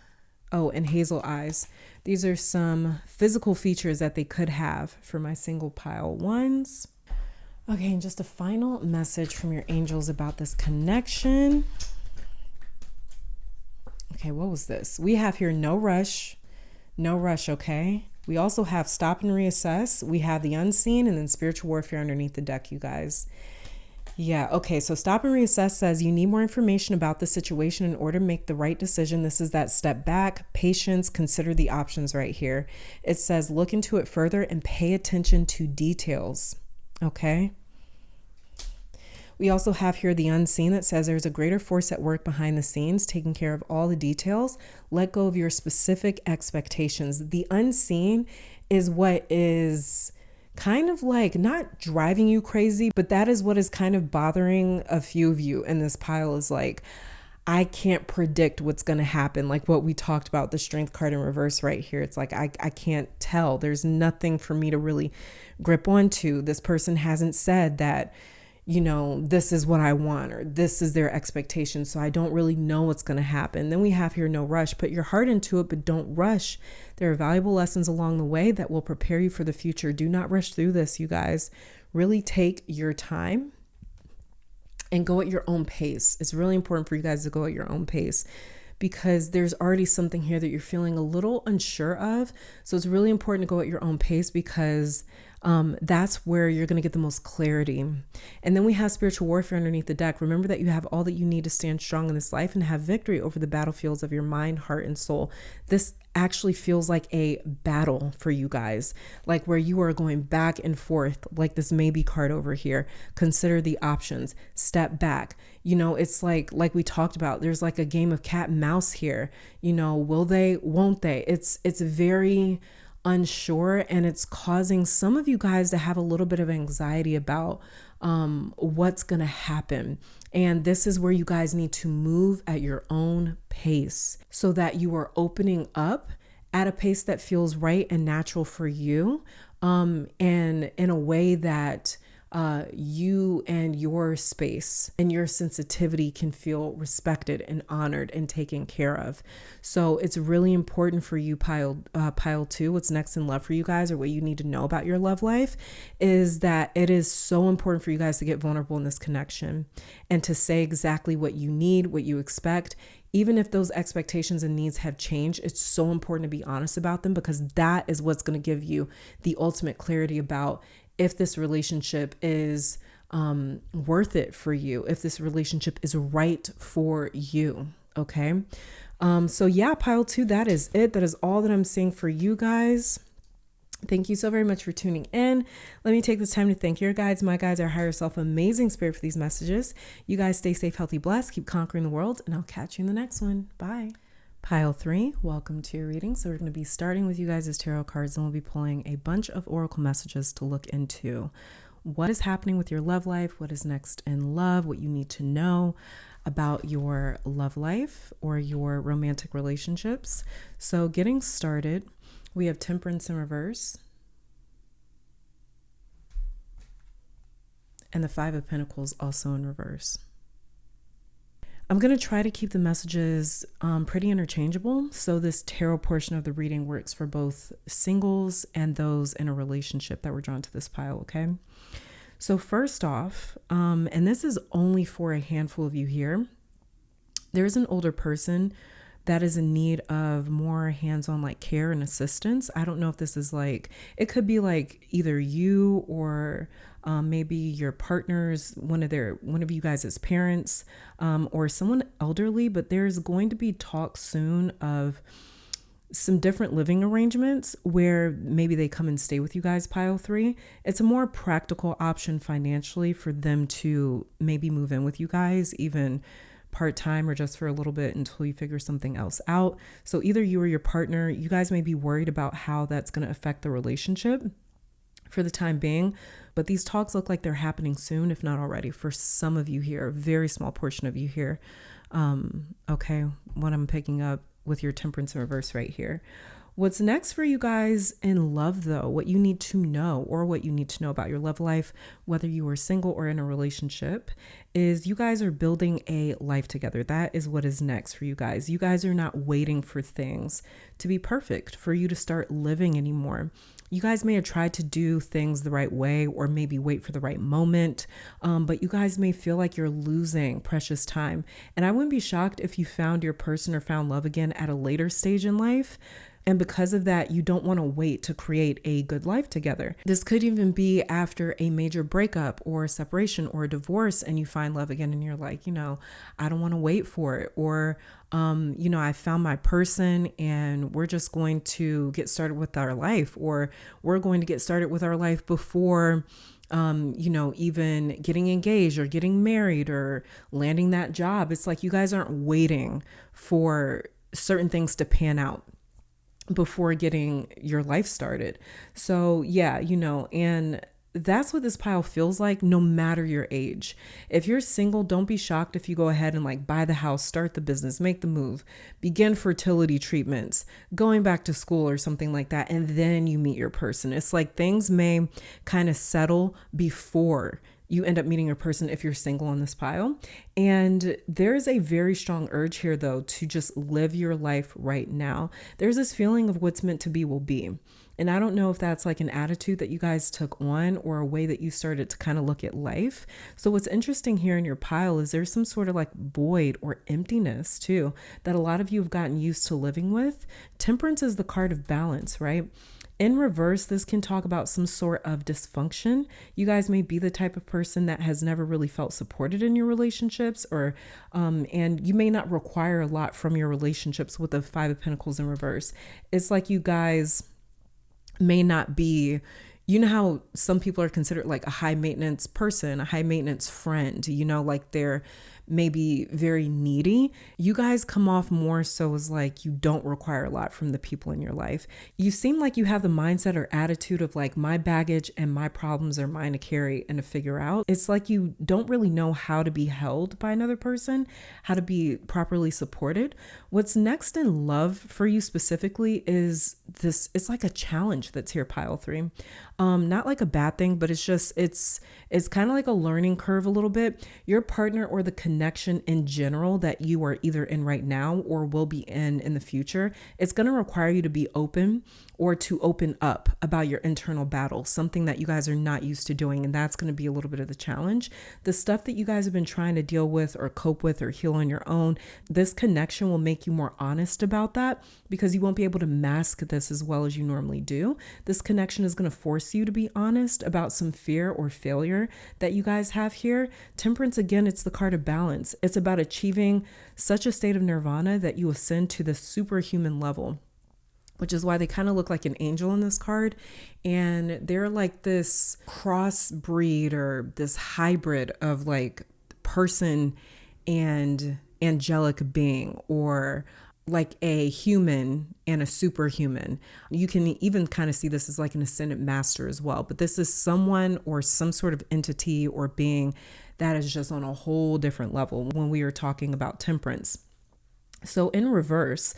oh, and hazel eyes. These are some physical features that they could have for my single pile ones. Okay, and just a final message from your angels about this connection. Okay, what was this? We have here no rush, okay? We also have stop and reassess. We have the unseen and then spiritual warfare underneath the deck, you guys. Yeah, okay, so stop and reassess says you need more information about the situation in order to make the right decision. This is that step back, patience, consider the options right here. It says look into it further and pay attention to details, okay? We also have here the unseen that says there's a greater force at work behind the scenes, taking care of all the details. Let go of your specific expectations. The unseen is what is kind of like not driving you crazy, but that is what is kind of bothering a few of you in this pile is like, I can't predict what's going to happen. Like what we talked about, the strength card in reverse right here. It's like, I can't tell. There's nothing for me to really grip onto. This person hasn't said that, you know, this is what I want or this is their expectation. So I don't really know what's going to happen. Then we have here no rush. Put your heart into it, but don't rush. There are valuable lessons along the way that will prepare you for the future. Do not rush through this, you guys. Really take your time and go at your own pace. It's really important for you guys to go at your own pace because there's already something here that you're feeling a little unsure of. So it's really important to go at your own pace because that's where you're going to get the most clarity. And then we have spiritual warfare underneath the deck. Remember that you have all that you need to stand strong in this life and have victory over the battlefields of your mind, heart, and soul. This actually feels like a battle for you guys, like where you are going back and forth, like this maybe card over here. Consider the options, step back. You know, it's like we talked about, there's like a game of cat and mouse here. You know, will they, won't they? It's very unsure, and it's causing some of you guys to have a little bit of anxiety about what's going to happen. And this is where you guys need to move at your own pace so that you are opening up at a pace that feels right and natural for you, and in a way that you and your space and your sensitivity can feel respected and honored and taken care of. So it's really important for you, pile 2, what's next in love for you guys, or what you need to know about your love life, is that it is so important for you guys to get vulnerable in this connection and to say exactly what you need, what you expect. Even if those expectations and needs have changed, it's so important to be honest about them, because that is what's going to give you the ultimate clarity about if this relationship is worth it for you, if this relationship is right for you. Okay. So yeah, pile 2, that is it. That is all that I'm seeing for you guys. Thank you so very much for tuning in. Let me take this time to thank your guides, my guides, our higher self, amazing spirit, for these messages. You guys stay safe, healthy, blessed, keep conquering the world, and I'll catch you in the next one. Bye. Pile 3, welcome to your reading. So we're going to be starting with you guys' tarot cards, and we'll be pulling a bunch of oracle messages to look into what is happening with your love life, what is next in love, what you need to know about your love life or your romantic relationships. So getting started, we have Temperance in reverse and the 5 of Pentacles also in reverse. I'm going to try to keep the messages pretty interchangeable, so this tarot portion of the reading works for both singles and those in a relationship that were drawn to this pile, okay? So first off, and this is only for a handful of you here, there's an older person that is in need of more hands-on like care and assistance. I don't know if this is like, it could be like either you or maybe your partners, one of you guys as parents, or someone elderly, but there's going to be talk soon of some different living arrangements where maybe they come and stay with you guys, pile 3. It's a more practical option financially for them to maybe move in with you guys, even part-time or just for a little bit until you figure something else out. So either you or your partner, you guys may be worried about how that's going to affect the relationship for the time being, but these talks look like they're happening soon, if not already, for some of you here, a very small portion of you here. Okay, what I'm picking up with your Temperance in reverse right here. What's next for you guys in love, though, what you need to know, or what you need to know about your love life, whether you are single or in a relationship, is you guys are building a life together. That is what is next for you guys. You guys are not waiting for things to be perfect for you to start living anymore. You guys may have tried to do things the right way or maybe wait for the right moment, but you guys may feel like you're losing precious time. And I wouldn't be shocked if you found your person or found love again at a later stage in life. And because of that, you don't want to wait to create a good life together. This could even be after a major breakup or a separation or a divorce, and you find love again and you're like, I don't want to wait for it. Or, I found my person and we're just going to get started with our life, or we're going to get started with our life before even getting engaged or getting married or landing that job. It's like you guys aren't waiting for certain things to pan out before getting your life started. So yeah, and that's what this pile feels like no matter your age. If you're single, don't be shocked if you go ahead and like buy the house, start the business, make the move, begin fertility treatments, going back to school or something like that, and then you meet your person. It's like things may kind of settle before you end up meeting your person if you're single in this pile. And there's a very strong urge here, though, to just live your life right now. There's this feeling of what's meant to be will be. And I don't know if that's like an attitude that you guys took on or a way that you started to kind of look at life. So what's interesting here in your pile is there's some sort of like void or emptiness too that a lot of you have gotten used to living with. Temperance is the card of balance, right? In reverse, this can talk about some sort of dysfunction. You guys may be the type of person that has never really felt supported in your relationships, or and you may not require a lot from your relationships with the 5 of Pentacles in reverse. It's like you guys may not be, how some people are considered like a high maintenance person, a high maintenance friend, like they're maybe very needy. You guys come off more so as like you don't require a lot from the people in your life. You seem like you have the mindset or attitude of like, my baggage and my problems are mine to carry and to figure out. It's like you don't really know how to be held by another person, how to be properly supported. What's next in love for you specifically is this, it's like a challenge that's here, pile 3. Not like a bad thing, but it's just, it's kind of like a learning curve a little bit. Your partner or the connection in general that you are either in right now or will be in the future, it's going to require you to be open or to open up about your internal battle, something that you guys are not used to doing. And that's going to be a little bit of the challenge. The stuff that you guys have been trying to deal with or cope with or heal on your own, this connection will make you more honest about that because you won't be able to mask this as well as you normally do. This connection is going to force you to be honest about some fear or failure that you guys have here. Temperance, again, it's the card of balance. It's about achieving such a state of nirvana that you ascend to the superhuman level, which is why they kind of look like an angel in this card. And they're like this crossbreed or this hybrid of like person and angelic being, or like a human and a superhuman. You can even kind of see this as like an ascendant master as well. But this is someone or some sort of entity or being that is just on a whole different level when we are talking about temperance. So in reverse,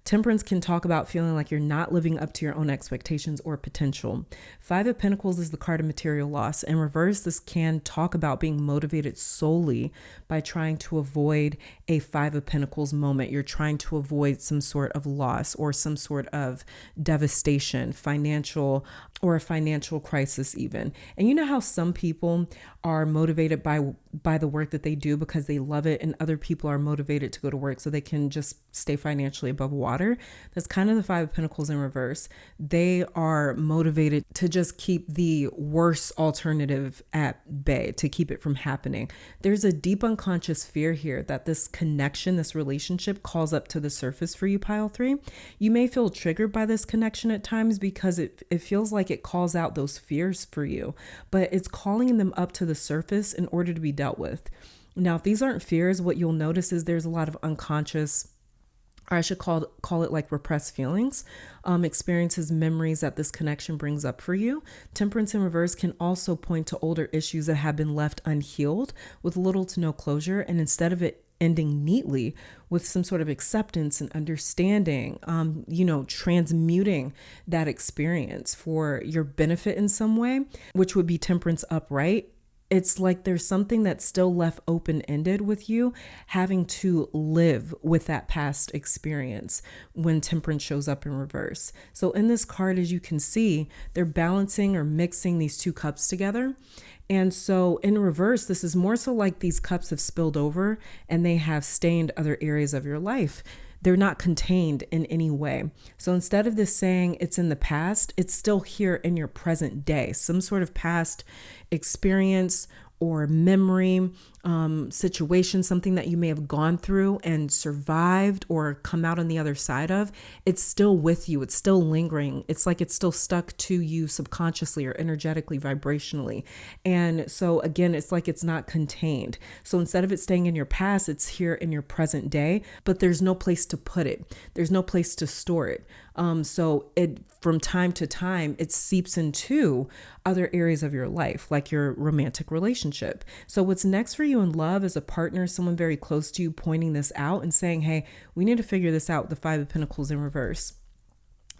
temperance can talk about feeling like you're not living up to your own expectations or potential. 5 of Pentacles is the card of material loss. In reverse, this can talk about being motivated solely by trying to avoid a 5 of Pentacles moment. You're trying to avoid some sort of loss or some sort of devastation, financial or a financial crisis even. And you know how some people are motivated by by the work that they do because they love it, and other people are motivated to go to work so they can just stay financially above water. That's kind of the Five of Pentacles in reverse. They are motivated to just keep the worst alternative at bay, to keep it from happening. There's a deep unconscious fear here that this connection, this relationship calls up to the surface for you, pile 3. You may feel triggered by this connection at times because it feels like it calls out those fears for you, but it's calling them up to the surface in order to be dealt with. Now, if these aren't fears, what you'll notice is there's a lot of unconscious, or I should call it like repressed feelings, experiences, memories that this connection brings up for you. Temperance in reverse can also point to older issues that have been left unhealed with little to no closure. And instead of it ending neatly with some sort of acceptance and understanding, transmuting that experience for your benefit in some way, which would be temperance upright. It's like there's something that's still left open-ended with you having to live with that past experience when temperance shows up in reverse. So in this card, as you can see, they're balancing or mixing these two cups together. And so in reverse, this is more so like these cups have spilled over and they have stained other areas of your life. They're not contained in any way. So instead of this saying it's in the past, it's still here in your present day, some sort of past experience or memory, situation, something that you may have gone through and survived or come out on the other side of. It's still with you. It's still lingering. It's like it's still stuck to you subconsciously or energetically, vibrationally. And so again, it's like it's not contained. So instead of it staying in your past, it's here in your present day, but there's no place to put it. There's no place to store it. So it, from time to time, it seeps into other areas of your life, like your romantic relationship. So what's next for you in love is a partner, someone very close to you, pointing this out and saying, hey, we need to figure this out. The Five of Pentacles in reverse.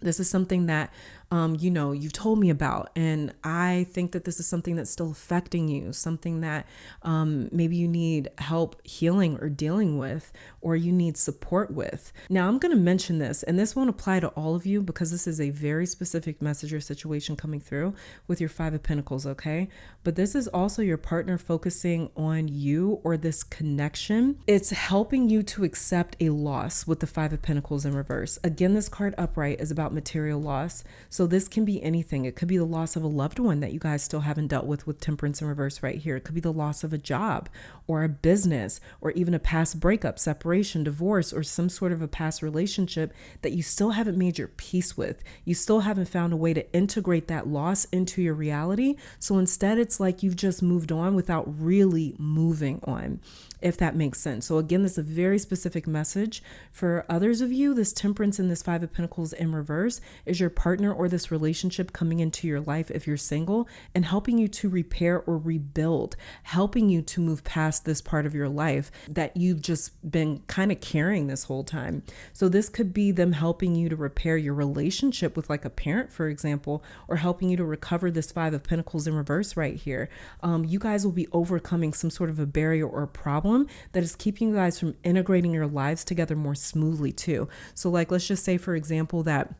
This is something that, you've told me about. And I think that this is something that's still affecting you, something that maybe you need help healing or dealing with, or you need support with. Now, I'm going to mention this, and this won't apply to all of you because this is a very specific message or situation coming through with your Five of Pentacles, okay? But this is also your partner focusing on you or this connection. It's helping you to accept a loss with the Five of Pentacles in reverse. Again, this card upright is about material loss. So this can be anything. It could be the loss of a loved one that you guys still haven't dealt with Temperance in reverse right here. It could be the loss of a job or a business or even a past breakup, separation, divorce, or some sort of a past relationship that you still haven't made your peace with. You still haven't found a way to integrate that loss into your reality. So instead, it's like you've just moved on without really moving on, if that makes sense. So again, this is a very specific message. For others of you, this Temperance and this Five of Pentacles in reverse is your partner or this relationship coming into your life if you're single and helping you to repair or rebuild, helping you to move past this part of your life that you've just been kind of carrying this whole time. So this could be them helping you to repair your relationship with like a parent, for example, or helping you to recover this Five of Pentacles in reverse right here. You guys will be overcoming some sort of a barrier or a problem that is keeping you guys from integrating your lives together more smoothly too. So like, let's just say, for example, that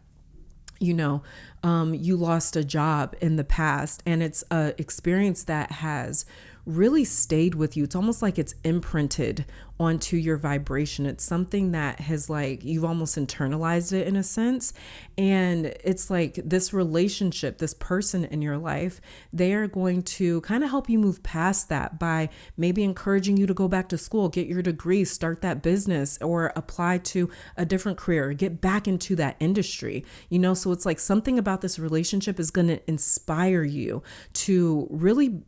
you lost a job in the past and it's an experience that has really stayed with you. It's almost like it's imprinted onto your vibration. It's something that has like, you've almost internalized it in a sense. And it's like this relationship, this person in your life, they are going to kind of help you move past that by maybe encouraging you to go back to school, get your degree, start that business, or apply to a different career, get back into that industry, so it's like something about this relationship is going to inspire you to really,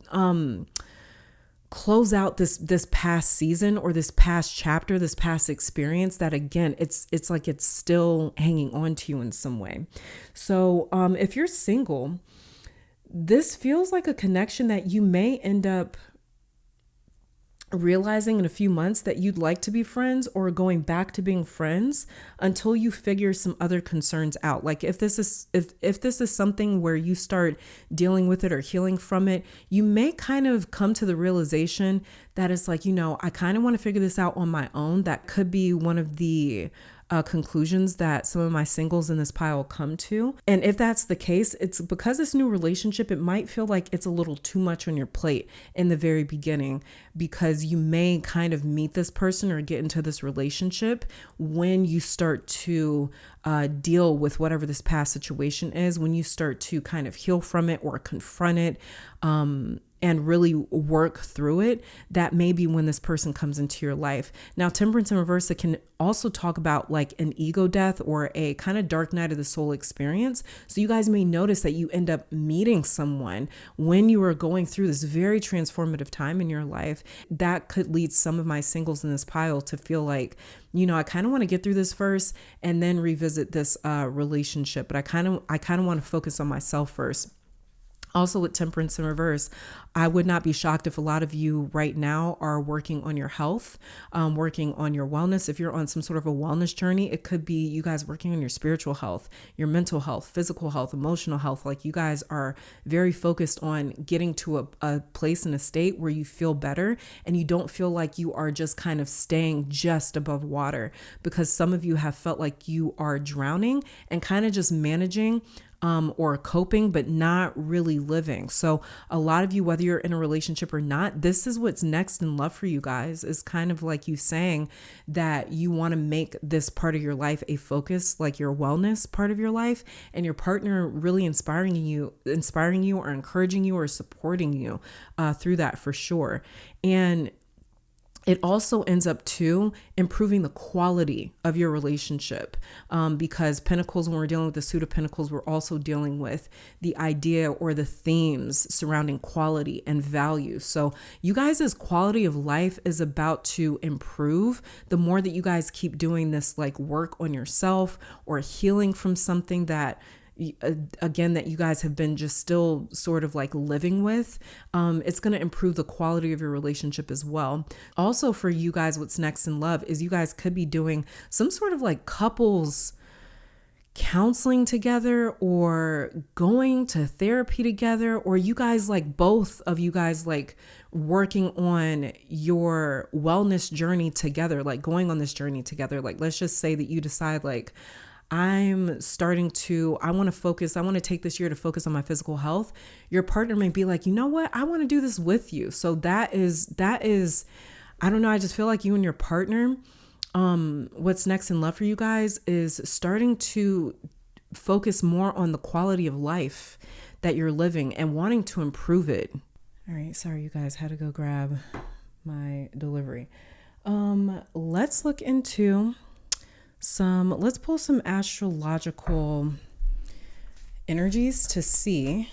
close out this past season or this past chapter, this past experience that again, it's like it's still hanging on to you in some way. So if you're single, this feels like a connection that you may end up realizing in a few months that you'd like to be friends or going back to being friends until you figure some other concerns out. Like if this is something where you start dealing with it or healing from it, you may kind of come to the realization that it's like, I kind of want to figure this out on my own. That could be one of the conclusions that some of my singles in this pile come to. And if that's the case, it's because this new relationship, it might feel like it's a little too much on your plate in the very beginning, because you may kind of meet this person or get into this relationship when you start to deal with whatever this past situation is, when you start to kind of heal from it or confront it, and really work through it. That may be when this person comes into your life. Now, Temperance in reverse, it can also talk about like an ego death or a kind of dark night of the soul experience. So you guys may notice that you end up meeting someone when you are going through this very transformative time in your life. That could lead some of my singles in this pile to feel like, I kind of want to get through this first and then revisit this relationship. But I kind of want to focus on myself first. Also, with Temperance in reverse, I would not be shocked if a lot of you right now are working on your health, working on your wellness. If you're on some sort of a wellness journey, it could be you guys working on your spiritual health, your mental health, physical health, emotional health. Like you guys are very focused on getting to a place and a state where you feel better and you don't feel like you are just kind of staying just above water, because some of you have felt like you are drowning and kind of just managing or coping, but not really living. So a lot of you, whether you're in a relationship or not, this is what's next in love for you guys, is kind of like you saying that you want to make this part of your life a focus, like your wellness part of your life, and your partner really inspiring you or encouraging you or supporting you through that for sure. And it also ends up too improving the quality of your relationship, because Pentacles, when we're dealing with the suit of Pentacles, we're also dealing with the idea or the themes surrounding quality and value. So you guys' quality of life is about to improve the more that you guys keep doing this like work on yourself or healing from something that again, that you guys have been just still sort of like living with. It's going to improve the quality of your relationship as well. Also for you guys, what's next in love is you guys could be doing some sort of like couples counseling together or going to therapy together, or you guys like both of you guys like working on your wellness journey together, like going on this journey together. Like, let's just say that you decide like, I want to take this year to focus on my physical health. Your partner may be like, you know what? I want to do this with you. So that is, I don't know. I just feel like you and your partner, what's next in love for you guys is starting to focus more on the quality of life that you're living and wanting to improve it. All right. Sorry, you guys, had to go grab my delivery. Let's look into let's pull some astrological energies to see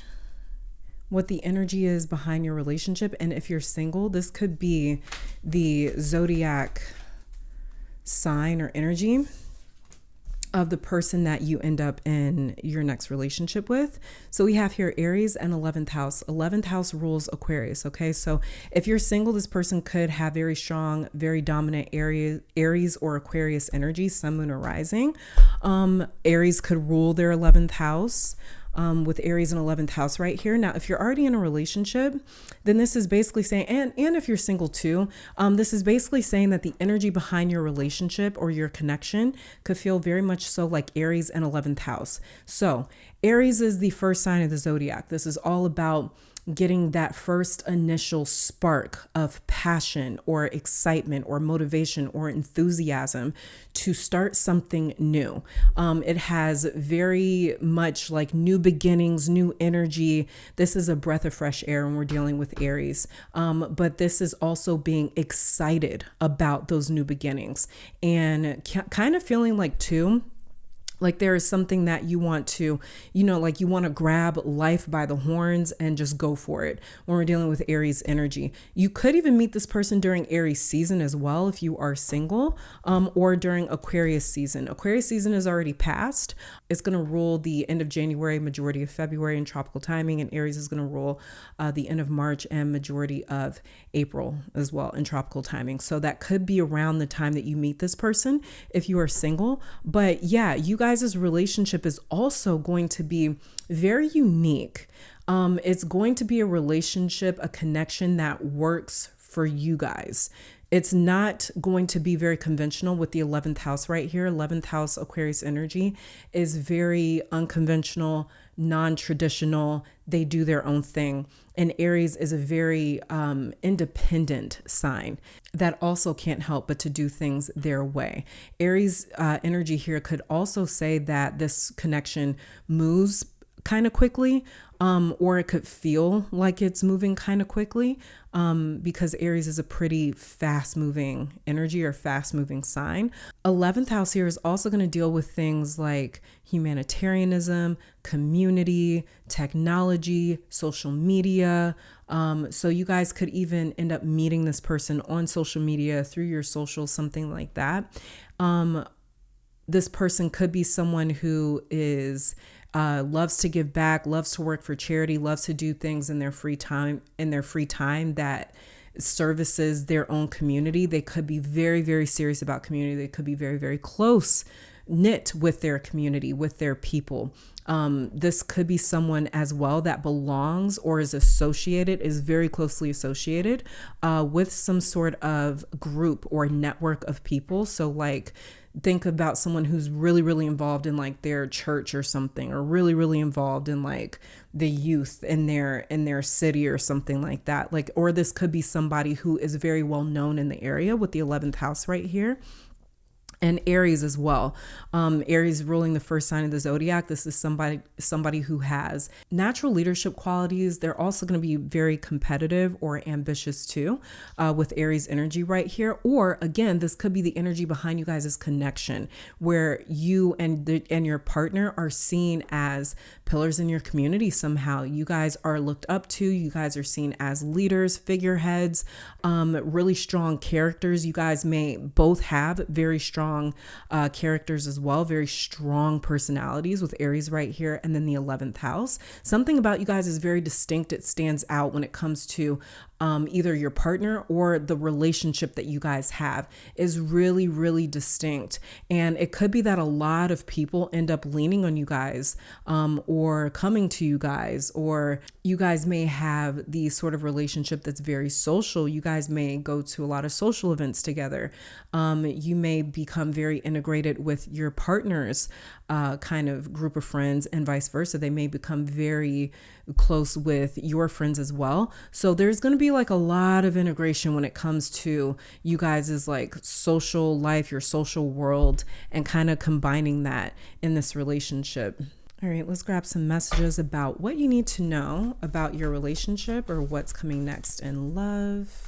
what the energy is behind your relationship. And if you're single, this could be the zodiac sign or energy of the person that you end up in your next relationship with. So we have here Aries and 11th house. 11th house rules Aquarius. Okay. So if you're single, this person could have very strong, very dominant Aries or Aquarius energy, sun, moon, or rising. Aries could rule their 11th house. With Aries and 11th house right here. Now, if you're already in a relationship, then this is basically saying, and if you're single too, this is basically saying that the energy behind your relationship or your connection could feel very much so like Aries and 11th house. So Aries is the first sign of the zodiac. This is all about getting that first initial spark of passion or excitement or motivation or enthusiasm to start something new. It has very much like new beginnings, new energy. This is a breath of fresh air when we're dealing with Aries. But this is also being excited about those new beginnings and kind of feeling like too, like there is something that you want to, like you want to grab life by the horns and just go for it when we're dealing with Aries energy. You could even meet this person during Aries season as well if you are single, or during Aquarius season. Aquarius season is already past. It's going to rule the end of January, majority of February in tropical timing, and Aries is going to rule the end of March and majority of April as well in tropical timing. So that could be around the time that you meet this person if you are single. But yeah, you guys' relationship is also going to be very unique. It's going to be a relationship, a connection that works for you guys. It's not going to be very conventional with the 11th house right here. 11th house Aquarius energy is very unconventional, non-traditional. They do their own thing. And Aries is a very independent sign that also can't help but to do things their way. Aries energy here could also say that this connection moves kind of quickly, or it could feel like it's moving kind of quickly, because Aries is a pretty fast moving energy or fast moving sign. 11th house here is also going to deal with things like humanitarianism, community, technology, social media. So you guys could even end up meeting this person on social media through your social, something like that. This person could be someone who is loves to give back, loves to work for charity, loves to do things in their free time, that services their own community. They could be very, very serious about community. They could be very, very close knit with their community, with their people. This could be someone as well that belongs or is very closely associated with some sort of group or network of people. So like, think about someone who's really, really involved in like their church or something, or really, really involved in like the youth in their city or something like that. Like, or this could be somebody who is very well known in the area with the 11th house right here. And Aries as well. Aries ruling the first sign of the zodiac. This is somebody who has natural leadership qualities. They're also going to be very competitive or ambitious too, with Aries energy right here. Or again, this could be the energy behind you guys' connection, where you and your partner are seen as pillars in your community somehow. You guys are looked up to. You guys are seen as leaders, figureheads, really strong characters. You guys may both have very strong characters as well, very strong personalities with Aries right here. And then the 11th house, something about you guys is very distinct. It stands out when it comes to either your partner or the relationship that you guys have is really, really distinct. And it could be that a lot of people end up leaning on you guys, or coming to you guys, or you guys may have the sort of relationship that's very social. You guys may go to a lot of social events together. You may become very integrated with your partner's kind of group of friends, and vice versa. They may become very close with your friends as well. So there's going to be like a lot of integration when it comes to you guys' like social life, your social world, and kind of combining that in this relationship. All right, let's grab some messages about what you need to know about your relationship or what's coming next in love.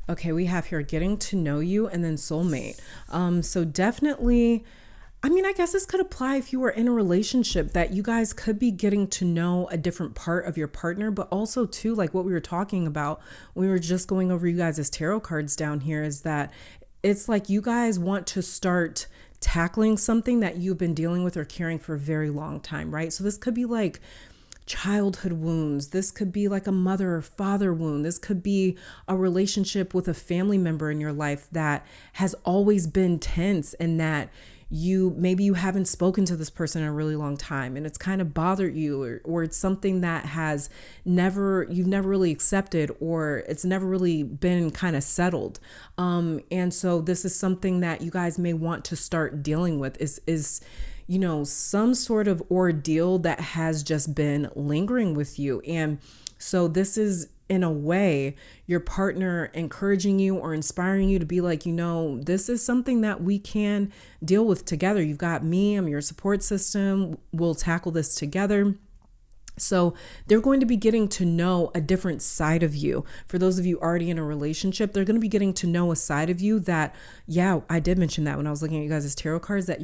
Okay, we have here getting to know you and then soulmate. So definitely, I mean, I guess this could apply if you were in a relationship, that you guys could be getting to know a different part of your partner, but also too, like what we were talking about when we were just going over you guys' tarot cards down here, is that it's like you guys want to start tackling something that you've been dealing with or carrying for a very long time, right? So this could be like childhood wounds. This could be like a mother or father wound. This could be a relationship with a family member in your life that has always been tense, and that maybe you haven't spoken to this person in a really long time and it's kind of bothered you, or it's something that you've never really accepted, or it's never really been kind of settled. And so this is something that you guys may want to start dealing with, is some sort of ordeal that has just been lingering with you. And so this is, in a way, your partner encouraging you or inspiring you to be like, this is something that we can deal with together. You've got me, I'm your support system. We'll tackle this together. So they're going to be getting to know a different side of you. For those of you already in a relationship, they're going to be getting to know a side of you that, yeah, I did mention that when I was looking at you guys' tarot cards, that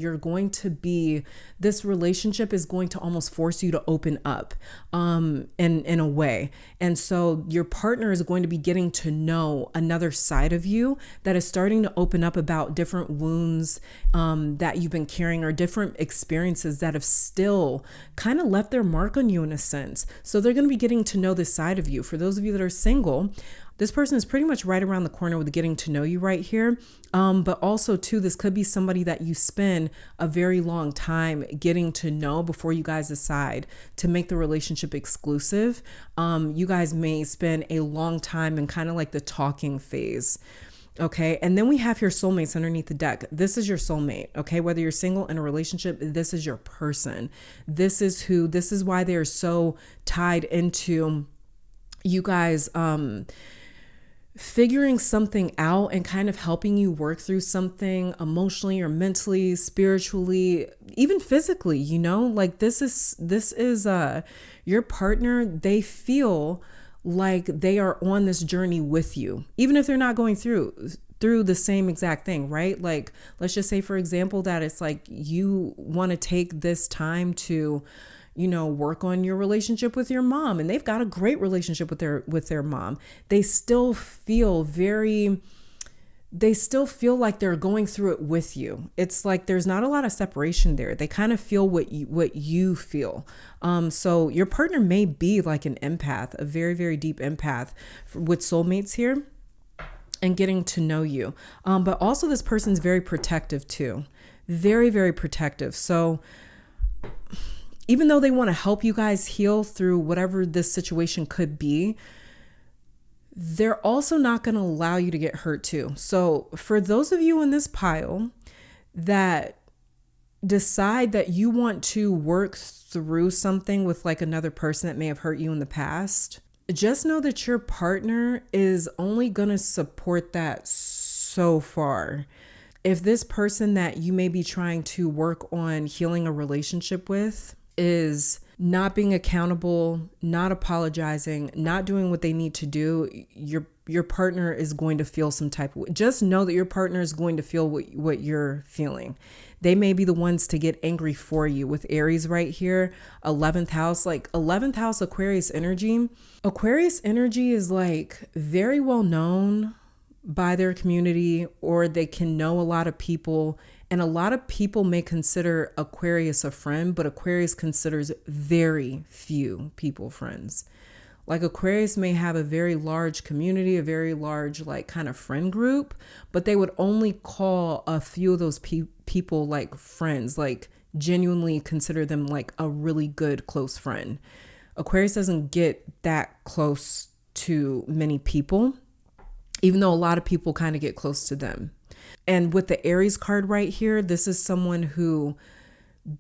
this relationship is going to almost force you to open up in a way. And so your partner is going to be getting to know another side of you that is starting to open up about different wounds that you've been carrying, or different experiences that have still kind of left their mark on you in a sense. So they're going to be getting to know this side of you. For those of you that are single, This person is pretty much right around the corner with getting to know you right here. But also too, this could be somebody that you spend a very long time getting to know before you guys decide to make the relationship exclusive. You guys may spend a long time in kind of like the talking phase. Okay. And then we have your soulmates underneath the deck. This is your soulmate. Okay. Whether you're single in a relationship, this is your person. This is why they're so tied into you guys, figuring something out and kind of helping you work through something emotionally or mentally, spiritually, even physically, you know, like this is your partner. They feel like they are on this journey with you, even if they're not going through the same exact thing, right? Like, let's just say, for example, that it's like you want to take this time to, you know, work on your relationship with your mom, and they've got a great relationship with their mom. They still feel like they're going through it with you. It's like there's not a lot of separation there. They kind of feel what you feel. So your partner may be like an empath, a very, very deep empath with soulmates here and getting to know you. But also this person's very protective too. Very, very protective. So even though they want to help you guys heal through whatever this situation could be, they're also not going to allow you to get hurt too. So for those of you in this pile that decide that you want to work through something with like another person that may have hurt you in the past, just know that your partner is only going to support that so far. If this person that you may be trying to work on healing a relationship with is not being accountable, not apologizing, not doing what they need to do, your partner is going to feel some type of way. Just know that your partner is going to feel what you're feeling. They may be the ones to get angry for you. With Aries right here, 11th house, like 11th house Aquarius energy. Aquarius energy is like very well known by their community, or they can know a lot of people. And a lot of people may consider Aquarius a friend, but Aquarius considers very few people friends. Like Aquarius may have a very large community, a very large like kind of friend group, but they would only call a few of those people like friends, like genuinely consider them like a really good close friend. Aquarius doesn't get that close to many people, even though a lot of people kind of get close to them. And with the Aries card right here, this is someone who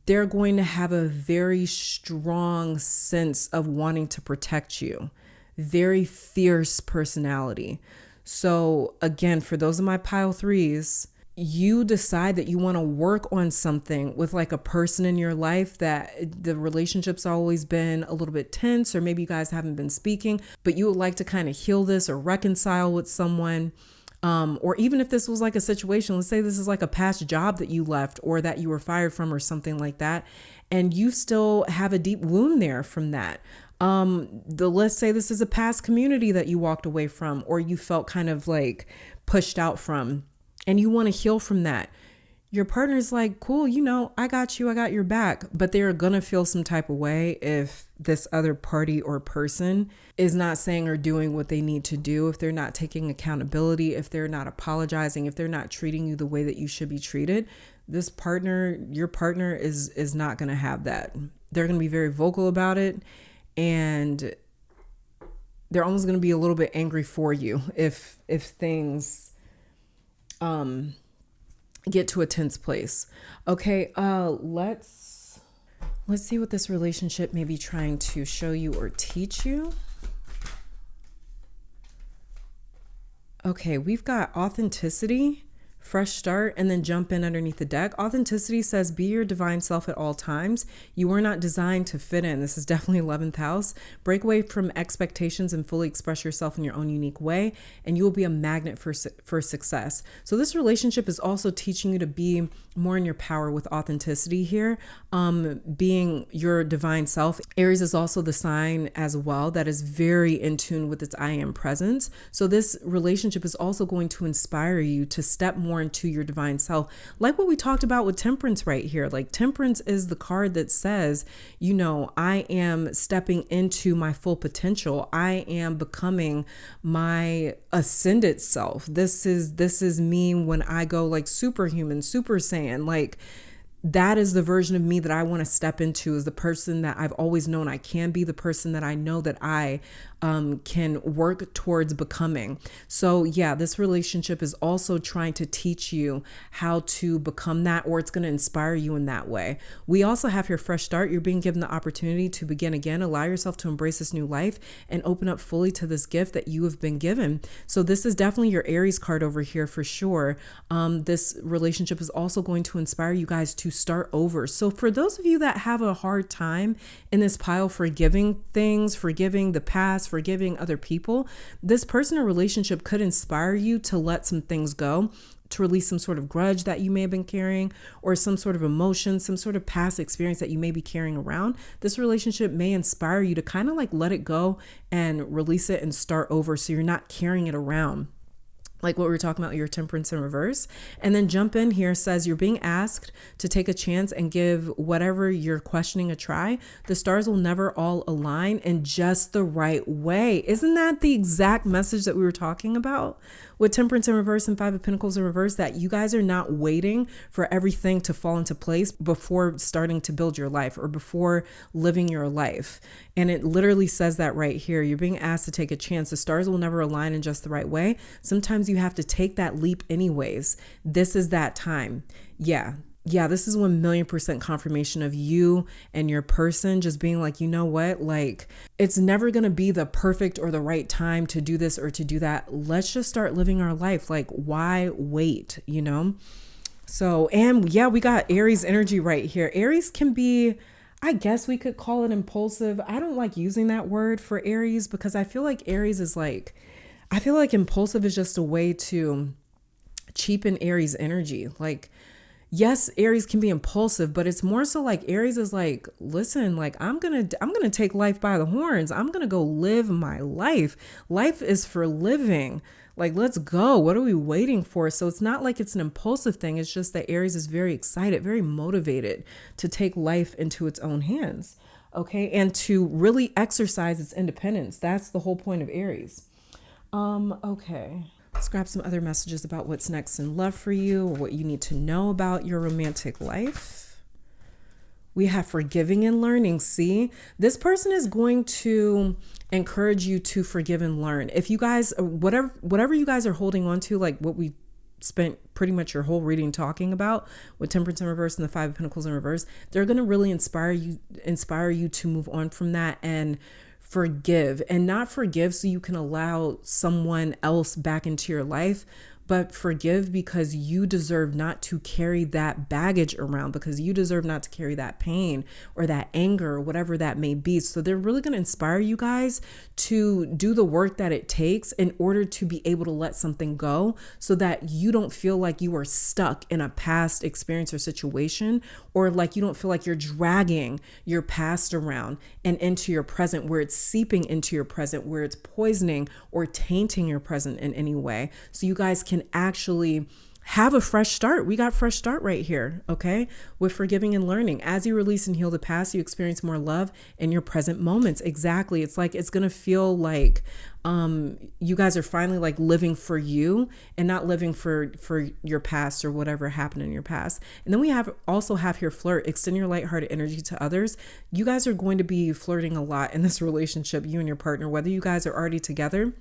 they're going to have a very strong sense of wanting to protect you. Very fierce personality. So again, for those of my pile threes, you decide that you want to work on something with like a person in your life that the relationship's always been a little bit tense, or maybe you guys haven't been speaking, but you would like to kind of heal this or reconcile with someone. Or even if this was like a situation, let's say this is like a past job that you left or that you were fired from or something like that, and you still have a deep wound there from that. Let's say this is a past community that you walked away from, or you felt kind of like pushed out from, and you want to heal from that. Your partner's like, cool, you know, I got you, I got your back. But they're going to feel some type of way if this other party or person is not saying or doing what they need to do, if they're not taking accountability, if they're not apologizing, if they're not treating you the way that you should be treated. This partner, your partner is not going to have that. They're going to be very vocal about it, and they're almost going to be a little bit angry for you if things get to a tense place. Okay, let's see what this relationship may be trying to show you or teach you. Okay, we've got authenticity, fresh start, and then jump in underneath the deck. Authenticity says, be your divine self at all times. You were not designed to fit in. This is definitely 11th house. Break away from expectations and fully express yourself in your own unique way, and you will be a magnet for success. So this relationship is also teaching you to be more in your power with authenticity here, being your divine self. Aries is also the sign as well that is very in tune with its I am presence. So this relationship is also going to inspire you to step more more into your divine self. Like what we talked about with Temperance right here. Like Temperance is the card that says, you know, I am stepping into my full potential. I am becoming my ascended self. This is me when I go like superhuman, super saiyan, like that is the version of me that I want to step into, is the person that I've always known I can be, the person that I know that I can work towards becoming. So yeah, this relationship is also trying to teach you how to become that, or it's going to inspire you in that way. We also have your fresh start. You're being given the opportunity to begin again. Allow yourself to embrace this new life and open up fully to this gift that you have been given. So this is definitely your Aries card over here for sure. This relationship is also going to inspire you guys to start over. So for those of you that have a hard time in this pile forgiving things, forgiving the past, forgiving other people, this person or relationship could inspire you to let some things go, to release some sort of grudge that you may have been carrying, or some sort of emotion, some sort of past experience that you may be carrying around. This relationship may inspire you to kind of like let it go and release it and start over, so you're not carrying it around. Like what we were talking about, your Temperance in reverse. And then Jump In here says you're being asked to take a chance and give whatever you're questioning a try. The stars will never all align in just the right way. Isn't that the exact message that we were talking about with Temperance in reverse and Five of Pentacles in reverse? That you guys are not waiting for everything to fall into place before starting to build your life or before living your life. And it literally says that right here. You're being asked to take a chance. The stars will never align in just the right way. Sometimes you have to take that leap anyways. This is that time. Yeah, this is 1,000,000% confirmation of you and your person just being like, you know what, like it's never going to be the perfect or the right time to do this or to do that. Let's just start living our life. Like, why wait, you know? So, and yeah, we got Aries energy right here. Aries can be, I guess we could call it impulsive. I don't like using that word for Aries because I feel like Aries is like, I feel like impulsive is just a way to cheapen Aries energy. Like, yes, Aries can be impulsive, but it's more so like Aries is like, listen, like I'm going to take life by the horns. I'm going to go live my life. Life is for living. Like, let's go. What are we waiting for? So it's not like it's an impulsive thing. It's just that Aries is very excited, very motivated to take life into its own hands. Okay. And to really exercise its independence. That's the whole point of Aries. Okay. Let's grab some other messages about what's next in love for you, or what you need to know about your romantic life. We have forgiving and learning. See, this person is going to encourage you to forgive and learn. If you guys, whatever you guys are holding on to, like what we spent pretty much your whole reading talking about with Temperance in reverse and the Five of Pentacles in reverse, they're going to really inspire you to move on from that and forgive, and not forgive so you can allow someone else back into your life, but forgive because you deserve not to carry that baggage around, because you deserve not to carry that pain or that anger or whatever that may be. So they're really going to inspire you guys to do the work that it takes in order to be able to let something go, so that you don't feel like you are stuck in a past experience or situation, or like you don't feel like you're dragging your past around and into your present, where it's seeping into your present, where it's poisoning or tainting your present in any way. So you guys can actually have a fresh start. We got fresh start right here, okay? With forgiving and learning. As you release and heal the past, you experience more love in your present moments. Exactly. It's like, it's going to feel like you guys are finally like living for you and not living for your past or whatever happened in your past. And then we also have here flirt, extend your lighthearted energy to others. You guys are going to be flirting a lot in this relationship, you and your partner, whether you guys are already together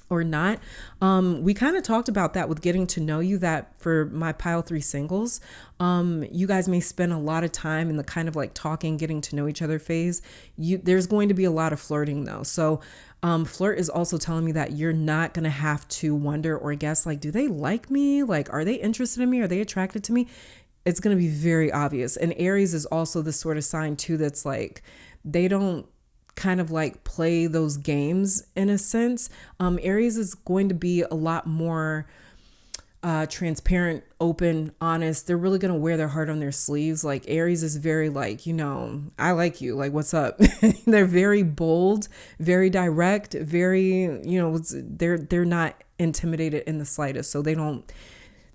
or not. We kind of talked about that with getting to know you, that for my pile 3 singles, you guys may spend a lot of time in the kind of like talking, getting to know each other phase. There's going to be a lot of flirting though. So flirt is also telling me that you're not going to have to wonder or guess, like, do they like me? Like, are they interested in me? Are they attracted to me? It's going to be very obvious. And Aries is also this sort of sign too, that's like, they don't kind of like play those games in a sense. Aries is going to be a lot more transparent, open, honest. They're really going to wear their heart on their sleeves. Like Aries is very like, you know, I like you, like, what's up? They're very bold, very direct, very, you know, they're not intimidated in the slightest. So they don't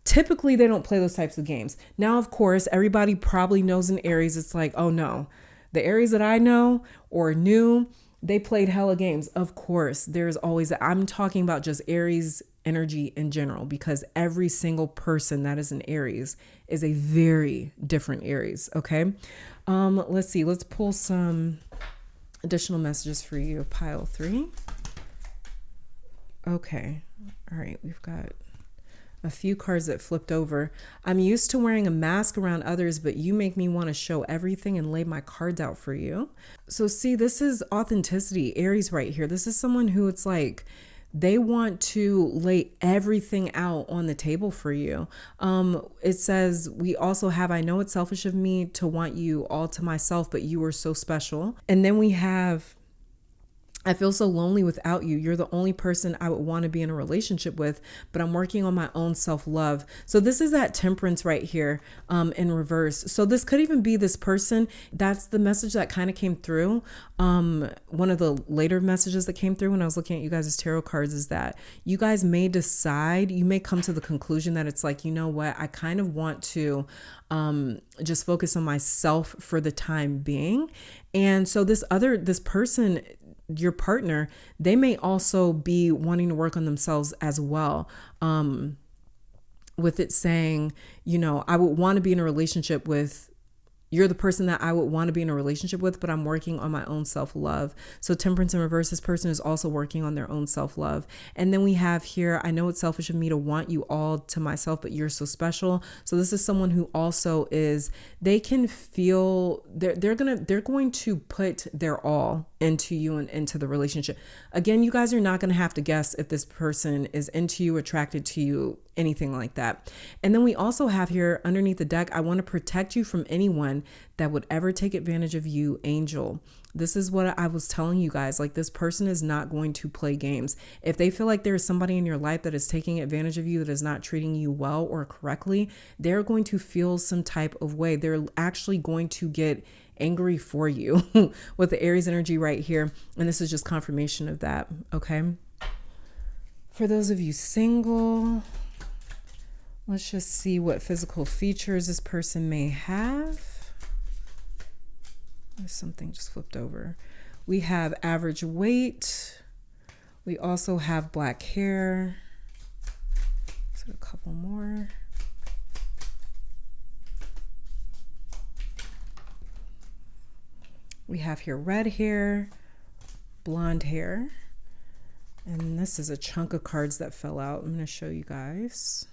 Typically, they don't play those types of games. Now, of course, everybody probably knows in Aries, it's like, oh no, the Aries that I know or knew, they played hella games. Of course, there's always, I'm talking about just Aries energy in general, because every single person that is an Aries is a very different Aries. Okay. Let's see. Let's pull some additional messages for you. Pile 3. Okay. All right. We've got a few cards that flipped over. I'm used to wearing a mask around others, but you make me want to show everything and lay my cards out for you. So see, this is authenticity, Aries right here. This is someone who it's like, they want to lay everything out on the table for you. It says, we also have, I know it's selfish of me to want you all to myself, but you are so special. And then we have, I feel so lonely without you. You're the only person I would want to be in a relationship with, but I'm working on my own self-love. So this is that Temperance right here in reverse. So this could even be this person. That's the message that kind of came through. One of the later messages that came through when I was looking at you guys' tarot cards is that you guys may decide, you may come to the conclusion that it's like, you know what, I kind of want to just focus on myself for the time being. And so this person, your partner, they may also be wanting to work on themselves as well. With it saying, you know, I would want to be in a relationship with, you're the person that I would want to be in a relationship with, but I'm working on my own self-love. So Temperance in reverse, this person is also working on their own self-love. And then we have here, I know it's selfish of me to want you all to myself, but you're so special. So this is someone who also is, they can feel, they're going to put their all into you and into the relationship. Again, you guys are not going to have to guess if this person is into you, attracted to you, anything like that. And then we also have here underneath the deck, I want to protect you from anyone that would ever take advantage of you, Angel. This is what I was telling you guys, like this person is not going to play games. If they feel like there's somebody in your life that is taking advantage of you, that is not treating you well or correctly, they're going to feel some type of way. They're actually going to get angry for you with the Aries energy right here. And this is just confirmation of that. Okay. For those of you single, let's just see what physical features this person may have. There's something just flipped over. We have average weight. We also have black hair. So a couple more. We have here red hair, blonde hair. And this is a chunk of cards that fell out. I'm going to show you guys.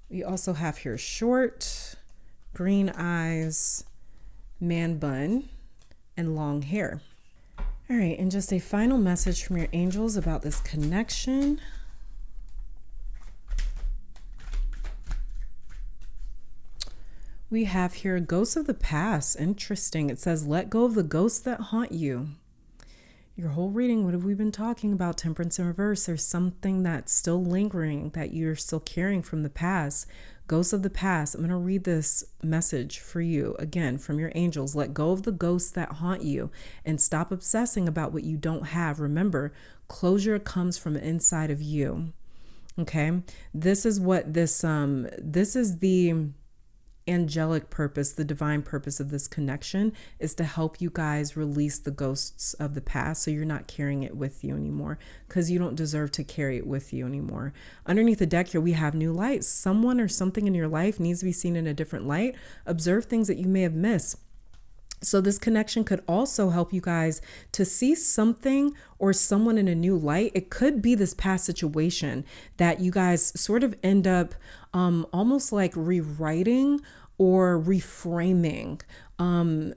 We also have here short, green eyes, man bun, and long hair. All right, and just a final message from your angels about this connection. We have here ghosts of the past. Interesting. It says, let go of the ghosts that haunt you. Your whole reading, what have we been talking about? Temperance in reverse. There's something that's still lingering that you're still carrying from the past. Ghosts of the past. I'm going to read this message for you again from your angels. Let go of the ghosts that haunt you and stop obsessing about what you don't have. Remember, closure comes from inside of you. Okay. This is what this is the angelic purpose, the divine purpose of this connection is to help you guys release the ghosts of the past so you're not carrying it with you anymore, because you don't deserve to carry it with you anymore. Underneath the deck here, we have new light. Someone or something in your life needs to be seen in a different light. Observe things that you may have missed. So this connection could also help you guys to see something or someone in a new light. It could be this past situation that you guys sort of end up almost like rewriting or reframing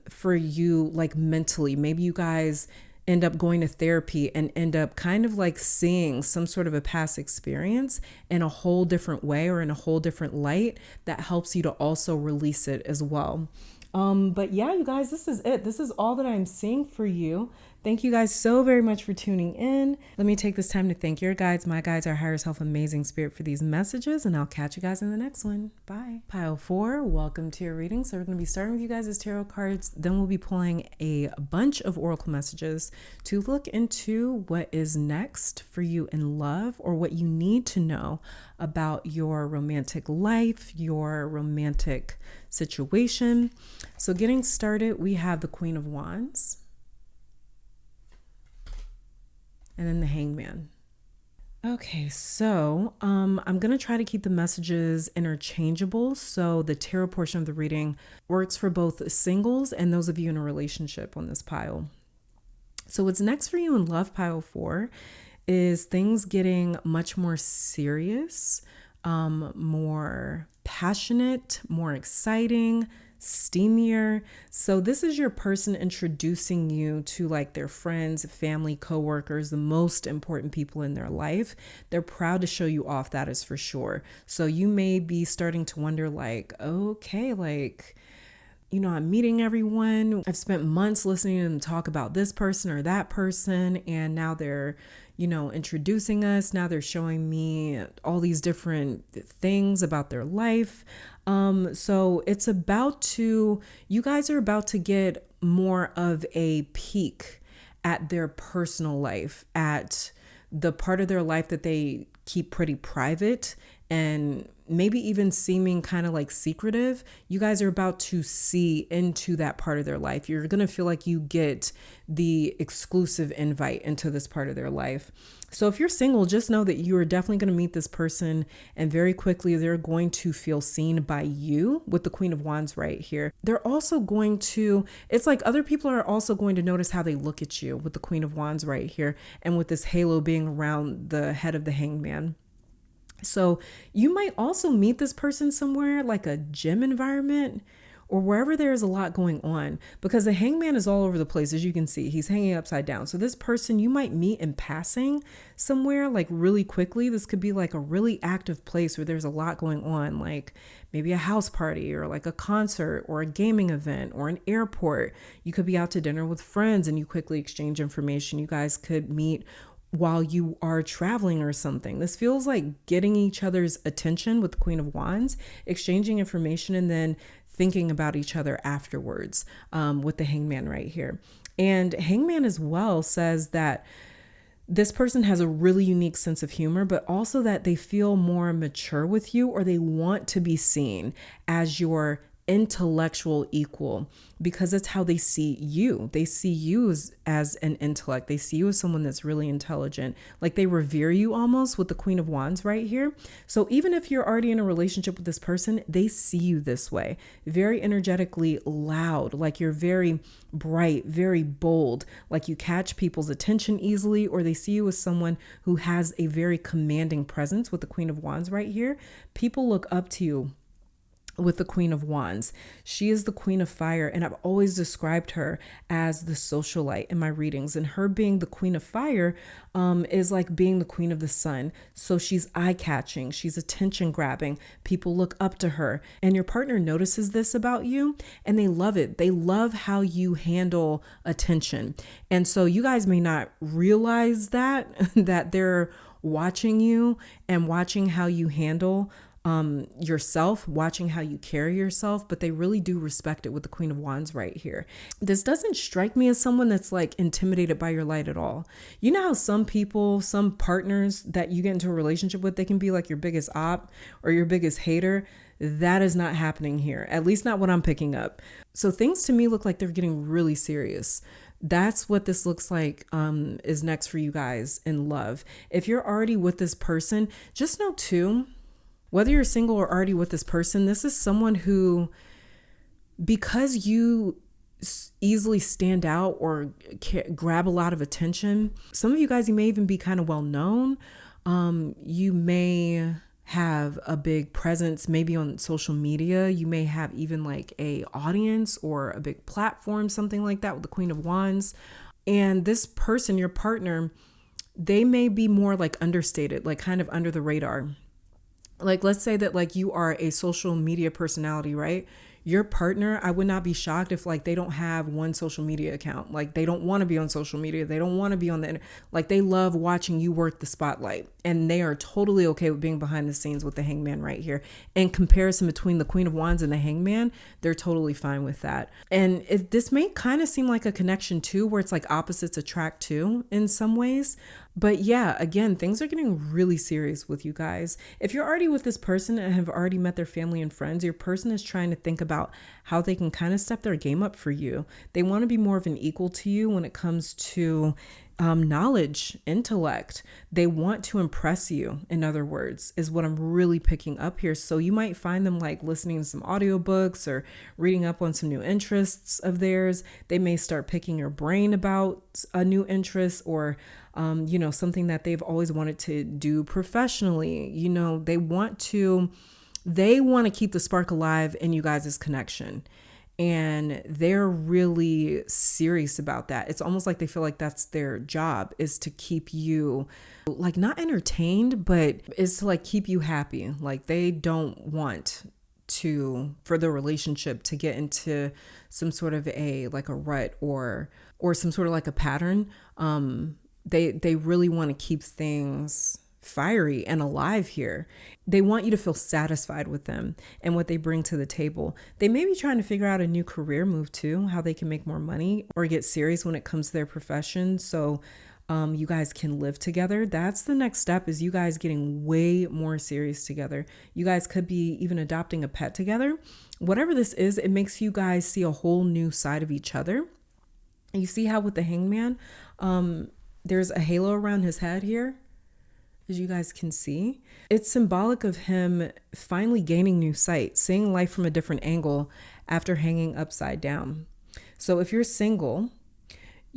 for you, like mentally. Maybe you guys end up going to therapy and end up kind of like seeing some sort of a past experience in a whole different way or in a whole different light that helps you to also release it as well. But yeah, you guys, this is it. This is all that I'm seeing for you. Thank you guys so very much for tuning in. Let me take this time to thank your guides, my guides, our higher self, amazing spirit for these messages, and I'll catch you guys in the next one. Bye. Pile 4, welcome to your reading. So we're going to be starting with you guys as tarot cards. Then we'll be pulling a bunch of oracle messages to look into what is next for you in love, or what you need to know about your romantic life, your romantic situation. So getting started, we have the Queen of Wands. And then the Hangman. Okay, so I'm going to try to keep the messages interchangeable. So the tarot portion of the reading works for both singles and those of you in a relationship on this pile. So what's next for you in love, pile 4, is things getting much more serious, more passionate, more exciting, steamier. So this is your person introducing you to like their friends, family, coworkers, the most important people in their life. They're proud to show you off, that is for sure. So you may be starting to wonder like, okay, like, you know, I'm meeting everyone. I've spent months listening to them talk about this person or that person, and now they're, you know, introducing us. Now they're showing me all these different things about their life. So it's you guys are about to get more of a peek at their personal life, at the part of their life that they keep pretty private and maybe even seeming kind of like secretive. You guys are about to see into that part of their life. You're going to feel like you get the exclusive invite into this part of their life. So if you're single, just know that you are definitely going to meet this person, and very quickly they're going to feel seen by you with the Queen of Wands right here. They're also going to, it's like other people are also going to notice how they look at you with the Queen of Wands right here, and with this halo being around the head of the Hangman. So you might also meet this person somewhere like a gym environment or wherever there's a lot going on, because the Hangman is all over the place. As you can see, he's hanging upside down. So this person you might meet in passing somewhere like really quickly. This could be like a really active place where there's a lot going on, like maybe a house party or like a concert or a gaming event or an airport. You could be out to dinner with friends and you quickly exchange information. You guys could meet while you are traveling or something. This feels like getting each other's attention with the Queen of Wands, exchanging information, and then thinking about each other afterwards, with the Hangman right here. And Hangman as well says that this person has a really unique sense of humor, but also that they feel more mature with you, or they want to be seen as your intellectual equal, because that's how they see you. They see you as an intellect. They see you as someone that's really intelligent. Like they revere you almost with the Queen of Wands right here. So even if you're already in a relationship with this person, they see you this way, very energetically loud, like you're very bright, very bold, like you catch people's attention easily, or they see you as someone who has a very commanding presence with the Queen of Wands right here. People look up to you with the Queen of Wands. She is the Queen of Fire, and I've always described her as the socialite in my readings, and her being the Queen of Fire is like being the Queen of the Sun. So she's eye-catching, she's attention-grabbing, people look up to her, and your partner notices this about you, and they love it. They love how you handle attention. And so you guys may not realize that they're watching you and watching how you handle yourself, watching how you carry yourself, but they really do respect it with the Queen of Wands right here. This doesn't strike me as someone that's like intimidated by your light at all. You know how some people, some partners that you get into a relationship with, they can be like your biggest op or your biggest hater. That is not happening here, at least not what I'm picking up. So things to me look like they're getting really serious. That's what this looks like is next for you guys in love. If you're already with this person, just know too, whether you're single or already with this person, this is someone who, because you easily stand out or grab a lot of attention, some of you guys, you may even be kind of well known. You may have a big presence maybe on social media. You may have even like a audience or a big platform, something like that with the Queen of Wands. And this person, your partner, they may be more like understated, like kind of under the radar. Like, let's say that like you are a social media personality, right? Your partner, I would not be shocked if like they don't have one social media account. Like they don't want to be on social media. They don't want to be on the internet. Like they love watching you work the spotlight, and they are totally okay with being behind the scenes with the Hangman right here. In comparison between the Queen of Wands and the Hangman, they're totally fine with that. And this may kind of seem like a connection too, where it's like opposites attract too in some ways. But yeah, again, things are getting really serious with you guys. If you're already with this person and have already met their family and friends, your person is trying to think about how they can kind of step their game up for you. They want to be more of an equal to you when it comes to knowledge, intellect. They want to impress you, in other words, is what I'm really picking up here. So you might find them like listening to some audiobooks or reading up on some new interests of theirs. They may start picking your brain about a new interest or something that they've always wanted to do professionally. They want to keep the spark alive in you guys' connection. And they're really serious about that. It's almost like they feel like that's their job, is to keep you like not entertained, but is to like keep you happy. Like they don't want for the relationship to get into some sort of a rut or some sort of like a pattern. They really want to keep things fiery and alive here. They want you to feel satisfied with them and what they bring to the table. They may be trying to figure out a new career move too, how they can make more money or get serious when it comes to their profession. So you guys can live together. That's the next step, is you guys getting way more serious together. You guys could be even adopting a pet together. Whatever this is, it makes you guys see a whole new side of each other. You see how with the Hangman, there's a halo around his head here, as you guys can see. It's symbolic of him finally gaining new sight, seeing life from a different angle after hanging upside down. So if you're single,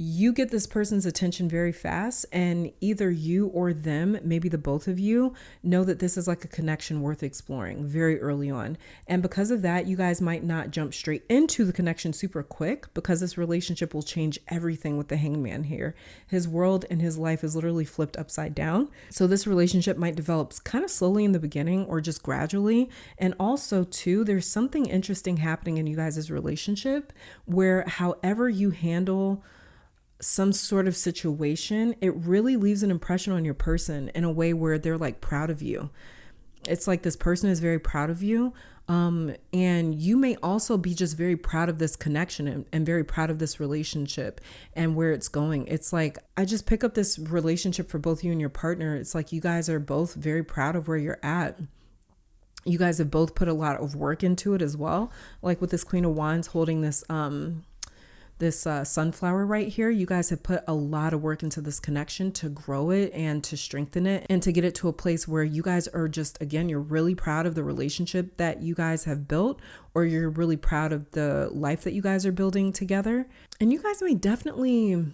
you get this person's attention very fast, and either you or them, maybe the both of you, know that this is like a connection worth exploring very early on. And because of that, you guys might not jump straight into the connection super quick, because this relationship will change everything with the Hangman here. His world and his life is literally flipped upside down. So this relationship might develop kind of slowly in the beginning or just gradually. And also too, there's something interesting happening in you guys' relationship where however you handle some sort of situation, it really leaves an impression on your person in a way where they're like proud of you. It's like this person is very proud of you. And you may also be just very proud of this connection and very proud of this relationship and where it's going. It's like, I just pick up this relationship for both you and your partner. It's like you guys are both very proud of where you're at. You guys have both put a lot of work into it as well. Like with this Queen of Wands holding this, sunflower right here, you guys have put a lot of work into this connection to grow it and to strengthen it and to get it to a place where you guys are just, again, you're really proud of the relationship that you guys have built, or you're really proud of the life that you guys are building together. And you guys may definitely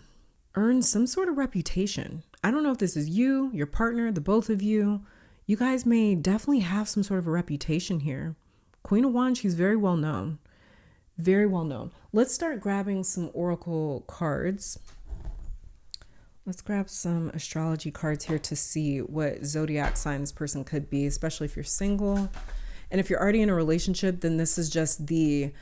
earn some sort of reputation. I don't know if this is you, your partner, the both of you. You guys may definitely have some sort of a reputation here. Queen of Wands, she's very well known. Very well known. Let's start grabbing some oracle cards. Let's grab some astrology cards here to see what zodiac sign this person could be, especially if you're single. And if you're already in a relationship, then this is just the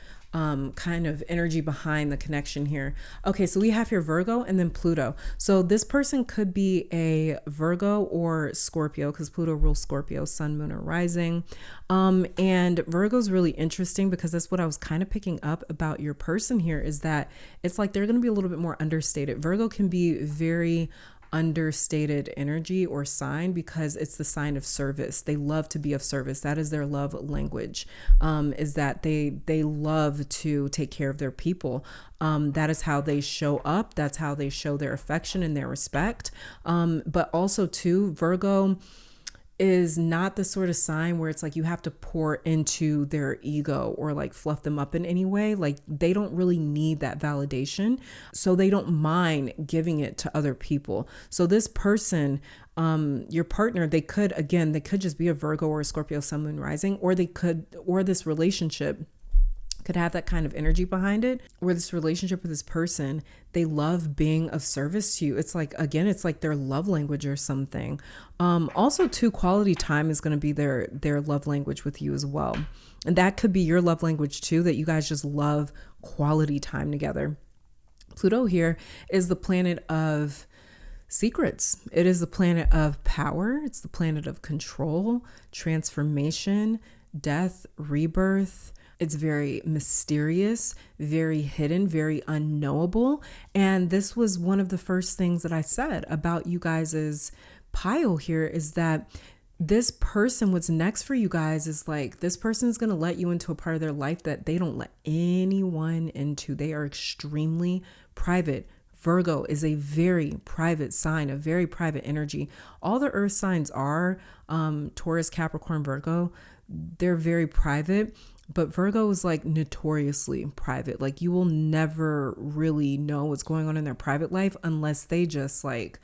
kind of energy behind the connection here. Okay, so we have here Virgo and then Pluto. So this person could be a Virgo or Scorpio, because Pluto rules Scorpio, sun, moon, or rising. And Virgo is really interesting because that's what I was kind of picking up about your person here, is that it's like they're going to be a little bit more understated. Virgo can be very understated energy or sign because it's the sign of service. They love to be of service. That is their love language, is that they love to take care of their people. That is how they show up. That's how they show their affection and their respect. But also too, Virgo is not the sort of sign where it's like you have to pour into their ego or like fluff them up in any way. Like they don't really need that validation. So they don't mind giving it to other people. So this person, your partner, they could just be a Virgo or a Scorpio, sun, moon, rising, or this relationship could have that kind of energy behind it, where this relationship with this person, they love being of service to you. It's like, again, it's like their love language or something. Also too, quality time is going to be their love language with you as well. And that could be your love language too, that you guys just love quality time together. Pluto here is the planet of secrets. It is the planet of power. It's the planet of control, transformation, death, rebirth. It's very mysterious, very hidden, very unknowable. And this was one of the first things that I said about you guys's pile here, is that this person, what's next for you guys is like, this person is going to let you into a part of their life that they don't let anyone into. They are extremely private. Virgo is a very private sign, a very private energy. All the earth signs are, Taurus, Capricorn, Virgo, they're very private. But Virgo is like notoriously private. Like you will never really know what's going on in their private life unless they just like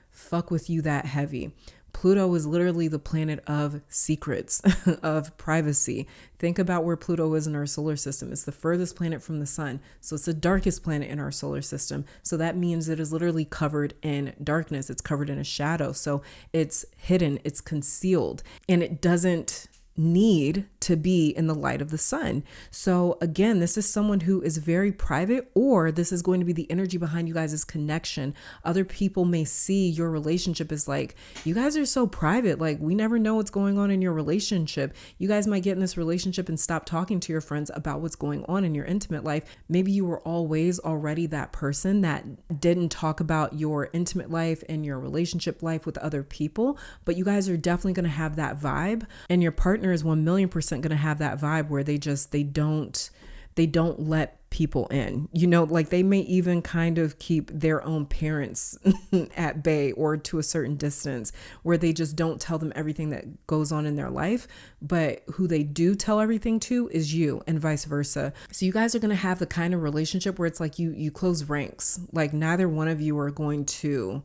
fuck with you that heavy. Pluto is literally the planet of secrets, of privacy. Think about where Pluto is in our solar system. It's the furthest planet from the sun. So it's the darkest planet in our solar system. So that means it is literally covered in darkness. It's covered in a shadow. So it's hidden, it's concealed, and it doesn't need to be in the light of the sun. So again, this is someone who is very private, or this is going to be the energy behind you guys' connection. Other people may see your relationship as like, you guys are so private. Like we never know what's going on in your relationship. You guys might get in this relationship and stop talking to your friends about what's going on in your intimate life. Maybe you were always already that person that didn't talk about your intimate life and your relationship life with other people, but you guys are definitely going to have that vibe, and your partner is 1,000,000% going to have that vibe where they don't let people in, you know, like they may even kind of keep their own parents at bay or to a certain distance, where they just don't tell them everything that goes on in their life, but who they do tell everything to is you, and vice versa. So you guys are going to have the kind of relationship where it's like you close ranks. Like neither one of you are going to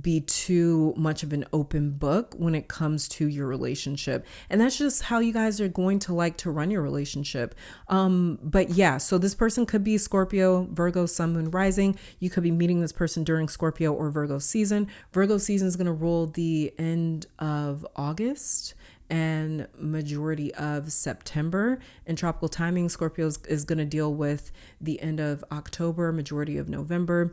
be too much of an open book when it comes to your relationship. And that's just how you guys are going to like to run your relationship. But yeah, so this person could be Scorpio, Virgo, Sun, Moon, Rising. You could be meeting this person during Scorpio or Virgo season. Virgo season is going to roll the end of August and majority of September. In tropical timing, Scorpio is going to deal with the end of October, majority of November.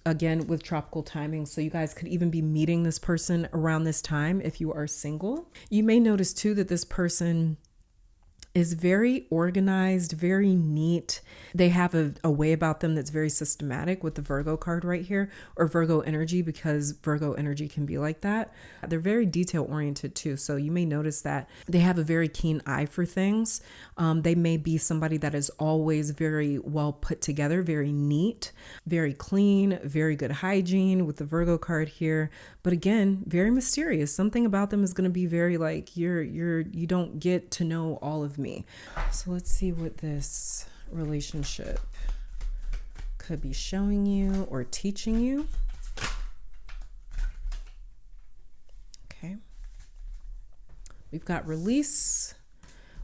Again, with tropical timing. So you guys could even be meeting this person around this time if you are single. You may notice too that this person is very organized, very neat. They have a way about them that's very systematic with the Virgo card right here, or Virgo energy, because Virgo energy can be like that. They're very detail oriented too. So you may notice that they have a very keen eye for things. They may be somebody that is always very well put together, very neat, very clean, very good hygiene with the Virgo card here. But again, very mysterious. Something about them is going to be very like, you don't get to know all of me. So let's see what this relationship could be showing you or teaching you. Okay. We've got release.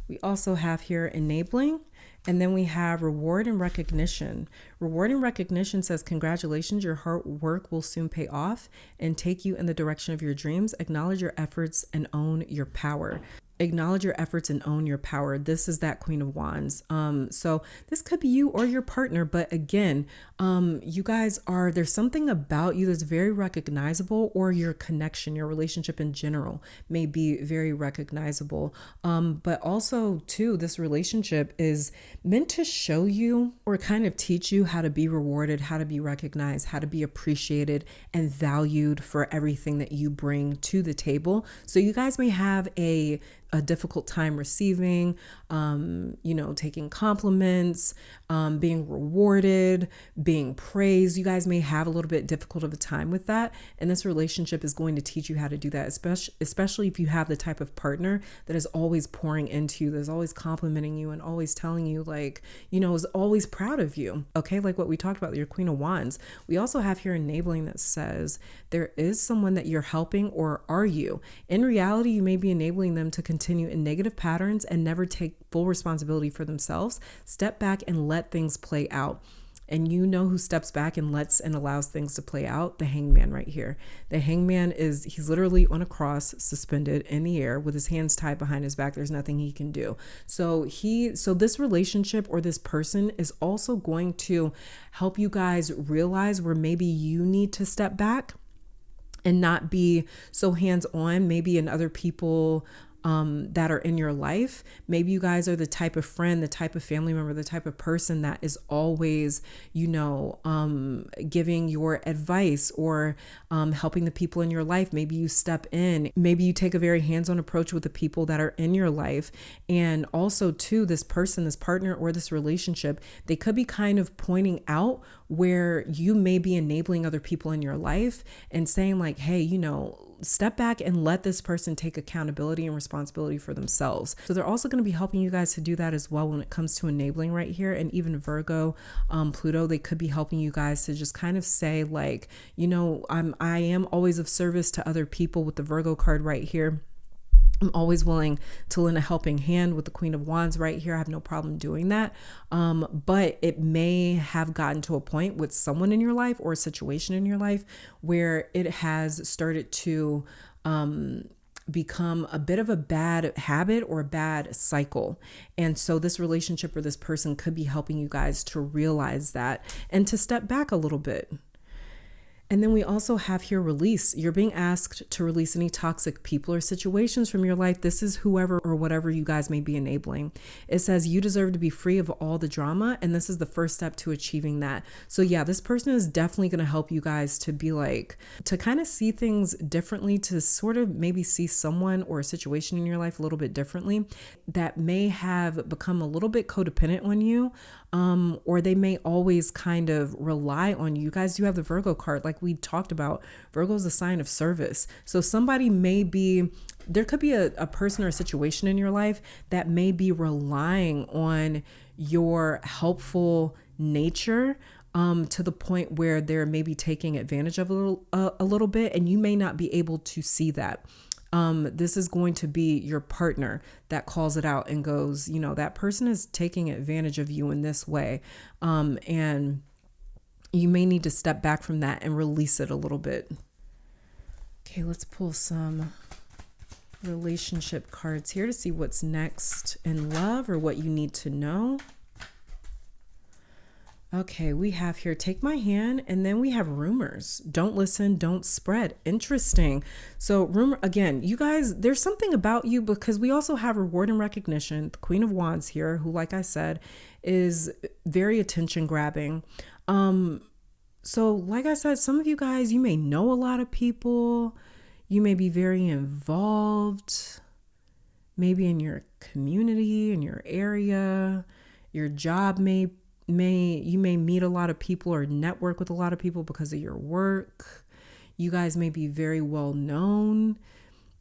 We also have here enabling. And then we have reward and recognition. Reward and recognition says, congratulations, your hard work will soon pay off and take you in the direction of your dreams. Acknowledge your efforts and own your power. Acknowledge your efforts and own your power. This is that Queen of Wands. So this could be you or your partner, but again, you guys there's something about you that's very recognizable, or your connection, your relationship in general may be very recognizable. But also too, this relationship is meant to show you or kind of teach you how to be rewarded, how to be recognized, how to be appreciated and valued for everything that you bring to the table. So you guys may have a difficult time receiving, taking compliments, being rewarded, being praised. You guys may have a little bit difficult of a time with that. And this relationship is going to teach you how to do that, especially if you have the type of partner that is always pouring into you, that's always complimenting you and always telling you is always proud of you. Okay. Like what we talked about, your Queen of Wands. We also have here enabling that says there is someone that you're helping, or are you? In reality, you may be enabling them to continue continue in negative patterns and never take full responsibility for themselves. Step back and let things play out. And you know who steps back and lets and allows things to play out? The Hangman right here. The Hangman he's literally on a cross, suspended in the air with his hands tied behind his back. There's nothing he can do. So this relationship or this person is also going to help you guys realize where maybe you need to step back and not be so hands-on, maybe in other people that are in your life. Maybe you guys are the type of friend, the type of family member, the type of person that is always, giving your advice or helping the people in your life. Maybe you step in, maybe you take a very hands-on approach with the people that are in your life. And also too, this person, this partner, or this relationship, they could be kind of pointing out where you may be enabling other people in your life and saying like, hey, step back and let this person take accountability and responsibility for themselves. So they're also going to be helping you guys to do that as well when it comes to enabling right here. And even Virgo, Pluto, they could be helping you guys to just kind of say like, I am always of service to other people with the Virgo card right here. I'm always willing to lend a helping hand with the Queen of Wands right here. I have no problem doing that. But it may have gotten to a point with someone in your life or a situation in your life where it has started to become a bit of a bad habit or a bad cycle. And so this relationship or this person could be helping you guys to realize that and to step back a little bit. And then we also have here release. You're being asked to release any toxic people or situations from your life. This is whoever or whatever you guys may be enabling. It says you deserve to be free of all the drama. And this is the first step to achieving that. So yeah, this person is definitely going to help you guys to be like, to kind of see things differently, to sort of maybe see someone or a situation in your life a little bit differently that may have become a little bit codependent on you. Or they may always kind of rely on you. You guys do have the Virgo card. Like we talked about, Virgo is a sign of service. So there could be a person or a situation in your life that may be relying on your helpful nature to the point where they're maybe taking advantage of a little bit, and you may not be able to see that. This is going to be your partner that calls it out and goes, that person is taking advantage of you in this way. And you may need to step back from that and release it a little bit. Okay, let's pull some relationship cards here to see what's next in love or what you need to know. Okay, we have here, take my hand, and then we have rumors. Don't listen, don't spread. Interesting. So rumor, again, you guys, there's something about you because we also have reward and recognition. The Queen of Wands here, who, like I said, is very attention grabbing. So like I said, some of you guys, you may know a lot of people. You may be very involved, maybe in your community, in your area. Your job you may meet a lot of people or network with a lot of people because of your work. You guys may be very well known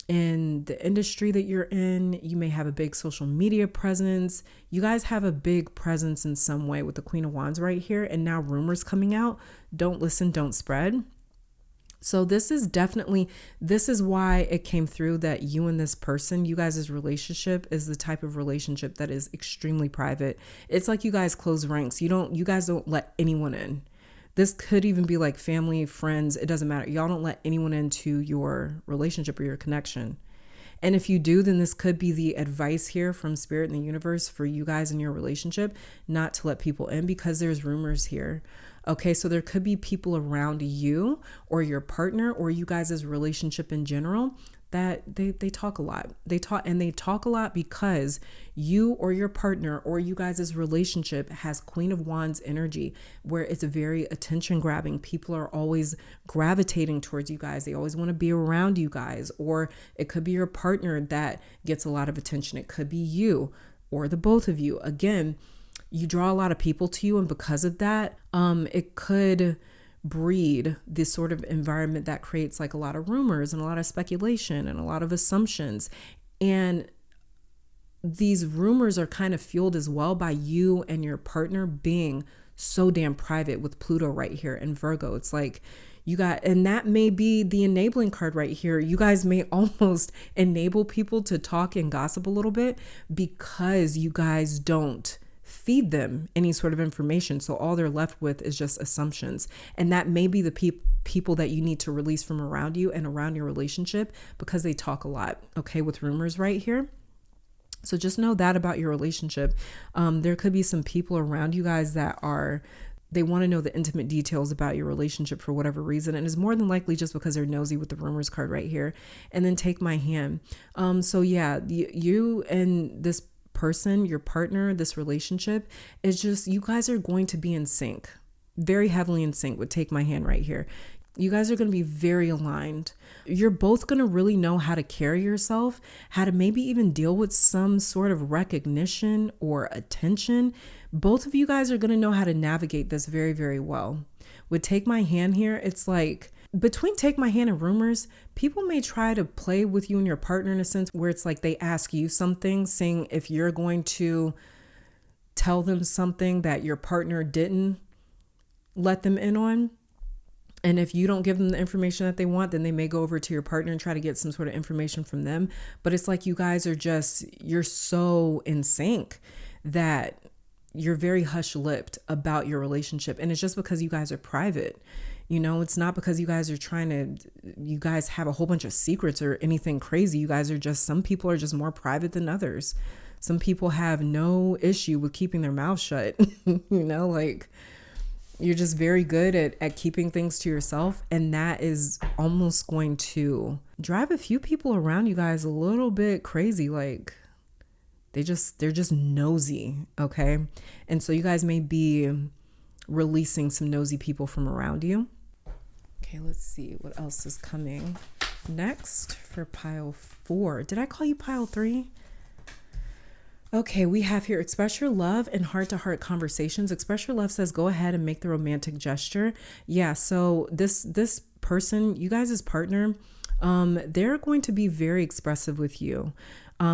in the industry that you're in. You may have a big social media presence. You guys have a big presence in some way with the Queen of Wands right here. And now rumors coming out. Don't listen, don't spread. So this is why it came through that you and this person, you guys' relationship is the type of relationship that is extremely private. It's like you guys close ranks. You guys don't let anyone in. This could even be like family, friends. It doesn't matter. Y'all don't let anyone into your relationship or your connection. And if you do, then this could be the advice here from Spirit and the universe for you guys in your relationship, not to let people in because there's rumors here. Okay, so there could be people around you or your partner or you guys' relationship in general that they talk a lot. They talk a lot because you or your partner or you guys' relationship has Queen of Wands energy where it's very attention grabbing. People are always gravitating towards you guys. They always want to be around you guys. Or it could be your partner that gets a lot of attention. It could be you or the both of you. Again, you draw a lot of people to you, and because of that, it could breed this sort of environment that creates like a lot of rumors and a lot of speculation and a lot of assumptions. And these rumors are kind of fueled as well by you and your partner being so damn private with Pluto right here in Virgo. It's like And that may be the enabling card right here. You guys may almost enable people to talk and gossip a little bit because you guys don't feed them any sort of information. So all they're left with is just assumptions. And that may be the people that you need to release from around you and around your relationship because they talk a lot, okay, with rumors right here. So just know that about your relationship. There could be some people around you guys that they want to know the intimate details about your relationship for whatever reason. And it's more than likely just because they're nosy with the rumors card right here. And then take my hand. So yeah, you and this person, your partner, this relationship is just, you guys are going to be in sync, very heavily in sync with take my hand right here. You guys are going to be very aligned. You're both going to really know how to carry yourself, how to maybe even deal with some sort of recognition or attention. Both of you guys are going to know how to navigate this very, very well. With take my hand here, it's like between take my hand and rumors, people may try to play with you and your partner in a sense where it's like they ask you something, saying if you're going to tell them something that your partner didn't let them in on. And if you don't give them the information that they want, then they may go over to your partner and try to get some sort of information from them. But it's like you guys are you're so in sync that you're very hush-lipped about your relationship. And it's just because you guys are private. It's not because you guys have a whole bunch of secrets or anything crazy. You guys are some people are just more private than others. Some people have no issue with keeping their mouth shut, you're just very good at keeping things to yourself. And that is almost going to drive a few people around you guys a little bit crazy. Like they're just nosy. Okay. And so you guys may be releasing some nosy people from around you. Okay. Let's see what else is coming next for pile 4. Did I call you pile 3? Okay, we have here express your love in heart-to-heart conversations. Express your love says go ahead and make the romantic gesture. Yeah, so this person, you guys' partner, they're going to be very expressive with you.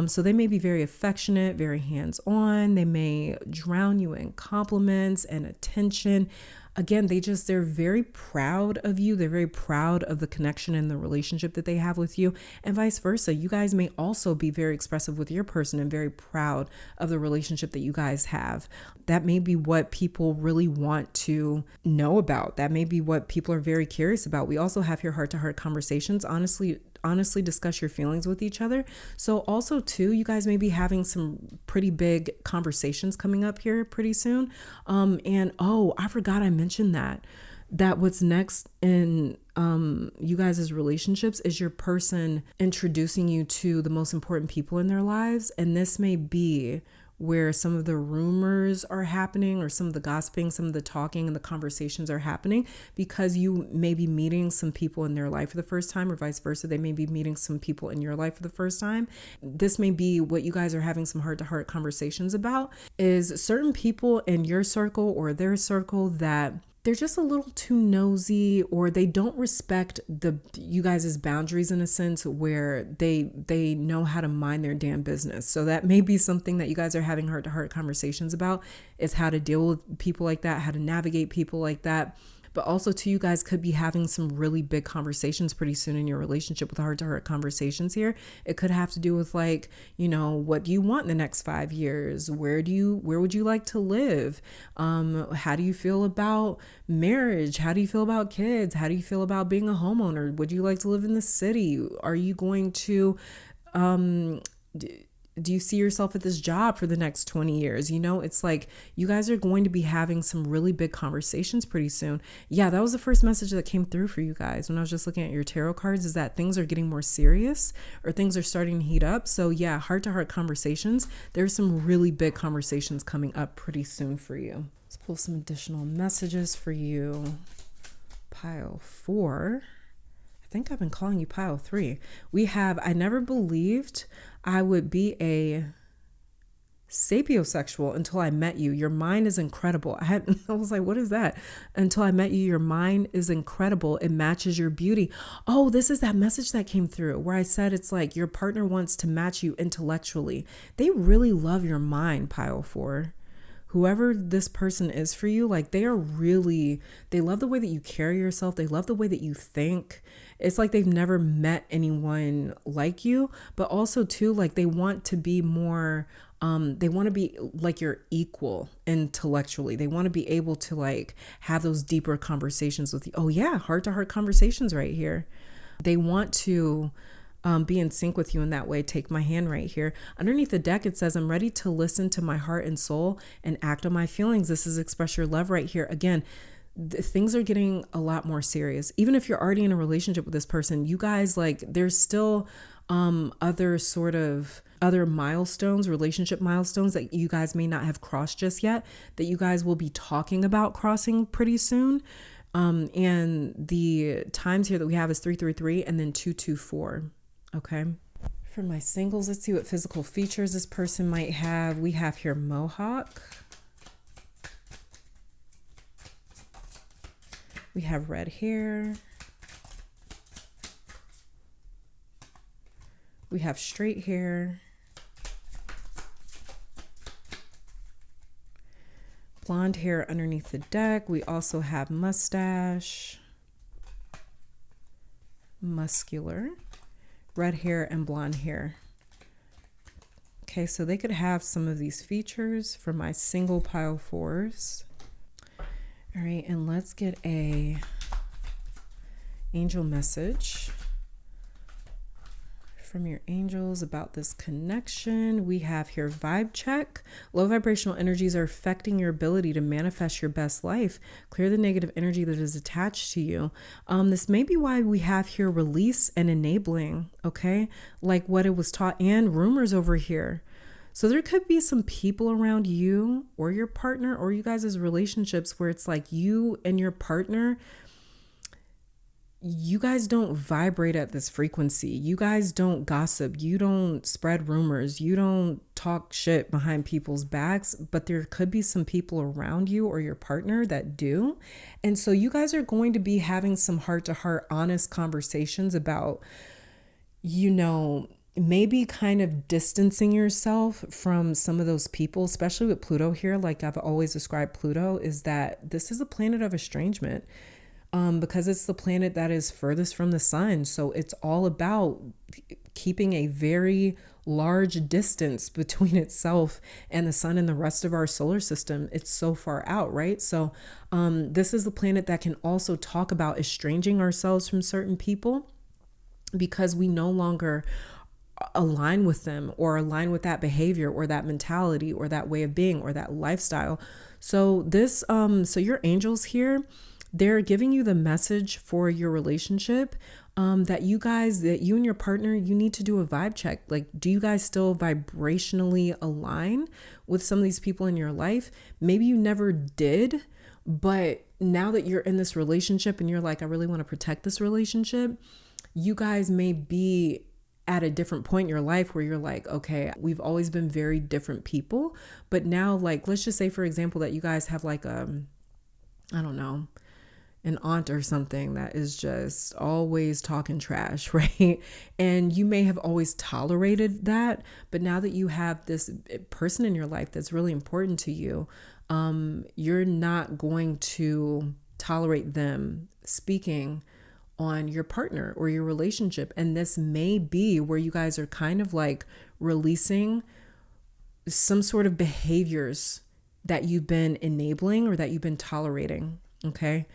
So they may be very affectionate, very hands-on. They may drown you in compliments and attention. Again, they're very proud of you. They're very proud of the connection and the relationship that they have with you, and vice versa. You guys may also be very expressive with your person and very proud of the relationship that you guys have. That may be what people really want to know about. That may be what people are very curious about. We also have here heart-to-heart conversations. Honestly discuss your feelings with each other. So also too, you guys may be having some pretty big conversations coming up here pretty soon. I forgot I mentioned that what's next in you guys' relationships is your person introducing you to the most important people in their lives. And this may be where some of the rumors are happening, or some of the gossiping, some of the talking and the conversations are happening, because you may be meeting some people in their life for the first time, or vice versa. They may be meeting some people in your life for the first time. This may be what you guys are having some heart-to-heart conversations about, is certain people in your circle or their circle that they're just a little too nosy, or they don't respect you guys' boundaries in a sense where they know how to mind their damn business. So that may be something that you guys are having heart-to-heart conversations about, is how to deal with people like that, how to navigate people like that. But also too, you guys could be having some really big conversations pretty soon in your relationship with heart-to-heart conversations here. It could have to do with what do you want in the next 5 years? Where would you like to live? How do you feel about marriage? How do you feel about kids? How do you feel about being a homeowner? Would you like to live in the city? Are you going to, do you see yourself at this job for the next 20 years? It's like you guys are going to be having some really big conversations pretty soon. Yeah, that was the first message that came through for you guys when I was just looking at your tarot cards, is that things are getting more serious, or things are starting to heat up. So yeah, heart-to-heart conversations. There's some really big conversations coming up pretty soon for you. Let's pull some additional messages for you. Pile 4. I think I've been calling you pile 3. We have, I never believed I would be a sapiosexual until I met you. Your mind is incredible. I was like, what is that? Until I met you, your mind is incredible. It matches your beauty. Oh, this is that message that came through where I said it's like your partner wants to match you intellectually. They really love your mind, pile 4. whoever this person is for you, like they love the way that you carry yourself. They love the way that you think. It's like they've never met anyone like you, but also too, like they want to be more, they want to be like your equal intellectually. They want to be able to like have those deeper conversations with you. Oh yeah, heart to heart conversations right here. They want to be in sync with you in that way. Take my hand right here. Underneath the deck, it says, I'm ready to listen to my heart and soul and act on my feelings. This is express your love right here. Again, things are getting a lot more serious. Even if you're already in a relationship with this person, you guys, like, there's still other milestones, relationship milestones that you guys may not have crossed just yet, that you guys will be talking about crossing pretty soon. And the times here that we have is 333 and then 224. Okay. For my singles, let's see what physical features this person might have. We have here mohawk. We have red hair. We have straight hair. Blonde hair underneath the deck. We also have mustache. Muscular. Red hair and blonde hair. Okay, so they could have some of these features for my single pile fours. All right, and let's get a angel message from your angels about this connection. We have here vibe check. Low vibrational energies are affecting your ability to manifest your best life. Clear the negative energy that is attached to you. This may be why we have here release and enabling, okay? Like what it was taught, and rumors over here. So there could be some people around you or your partner or you guys' relationships where it's like you and your partner, you guys don't vibrate at this frequency. You guys don't gossip. You don't spread rumors. You don't talk shit behind people's backs, but there could be some people around you or your partner that do. And so you guys are going to be having some heart to heart, honest conversations about, maybe kind of distancing yourself from some of those people, especially with Pluto here. Like I've always described Pluto, is that this is a planet of estrangement, because it's the planet that is furthest from the sun. So it's all about keeping a very large distance between itself and the sun and the rest of our solar system. It's so far out, right? So this is the planet that can also talk about estranging ourselves from certain people because we no longer align with them or align with that behavior or that mentality or that way of being or that lifestyle. So this, so your angels here, they're giving you the message for your relationship, that you and your partner, you need to do a vibe check. Like, do you guys still vibrationally align with some of these people in your life? Maybe you never did, but now that you're in this relationship and you're like, I really want to protect this relationship, you guys may be at a different point in your life where you're like, okay, we've always been very different people, but now, like, let's just say, for example, that you guys have like I don't know, an aunt or something that is just always talking trash, right? And you may have always tolerated that, but now that you have this person in your life that's really important to you, you're not going to tolerate them speaking on your partner or your relationship. And this may be where you guys are kind of like releasing some sort of behaviors that you've been enabling or that you've been tolerating, okay?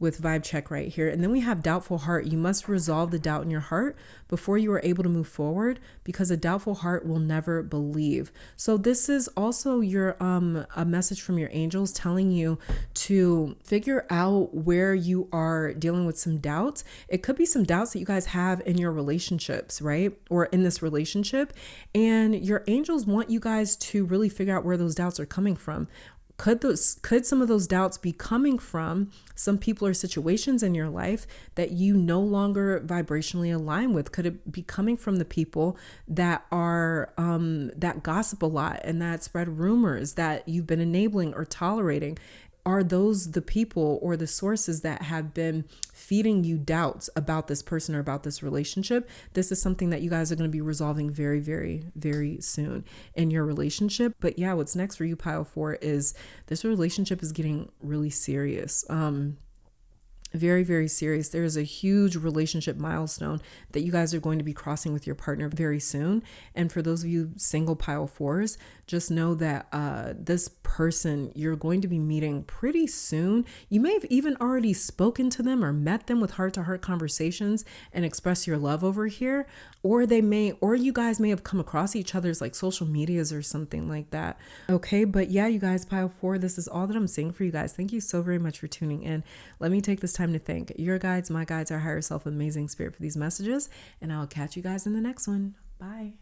With vibe check right here. And then we have doubtful heart. You must resolve the doubt in your heart before you are able to move forward, because a doubtful heart will never believe. So this is also your a message from your angels telling you to figure out where you are dealing with some doubts. It could be some doubts that you guys have in your relationships, right? Or in this relationship. And your angels want you guys to really figure out where those doubts are coming from. Could some of those doubts be coming from some people or situations in your life that you no longer vibrationally align with? Could it be coming from the people that are that gossip a lot and that spread rumors that you've been enabling or tolerating? are those the people or the sources that have been feeding you doubts about this person or about this relationship? This is something that you guys are going to be resolving very, very, very soon in your relationship. But yeah, what's next for you, pile 4, is this relationship is getting really serious. Very, very serious. There is a huge relationship milestone that you guys are going to be crossing with your partner very soon. And for those of you single pile 4s, just know that this person you're going to be meeting pretty soon. You may have even already spoken to them or met them with heart-to-heart conversations and express your love over here, or you guys may have come across each other's like social medias or something like that. Okay, but yeah, you guys, pile 4, this is all that I'm saying for you guys. Thank you so very much for tuning in. Let me take this time to thank your guides, my guides, our higher self, amazing spirit for these messages, and I'll catch you guys in the next one. Bye.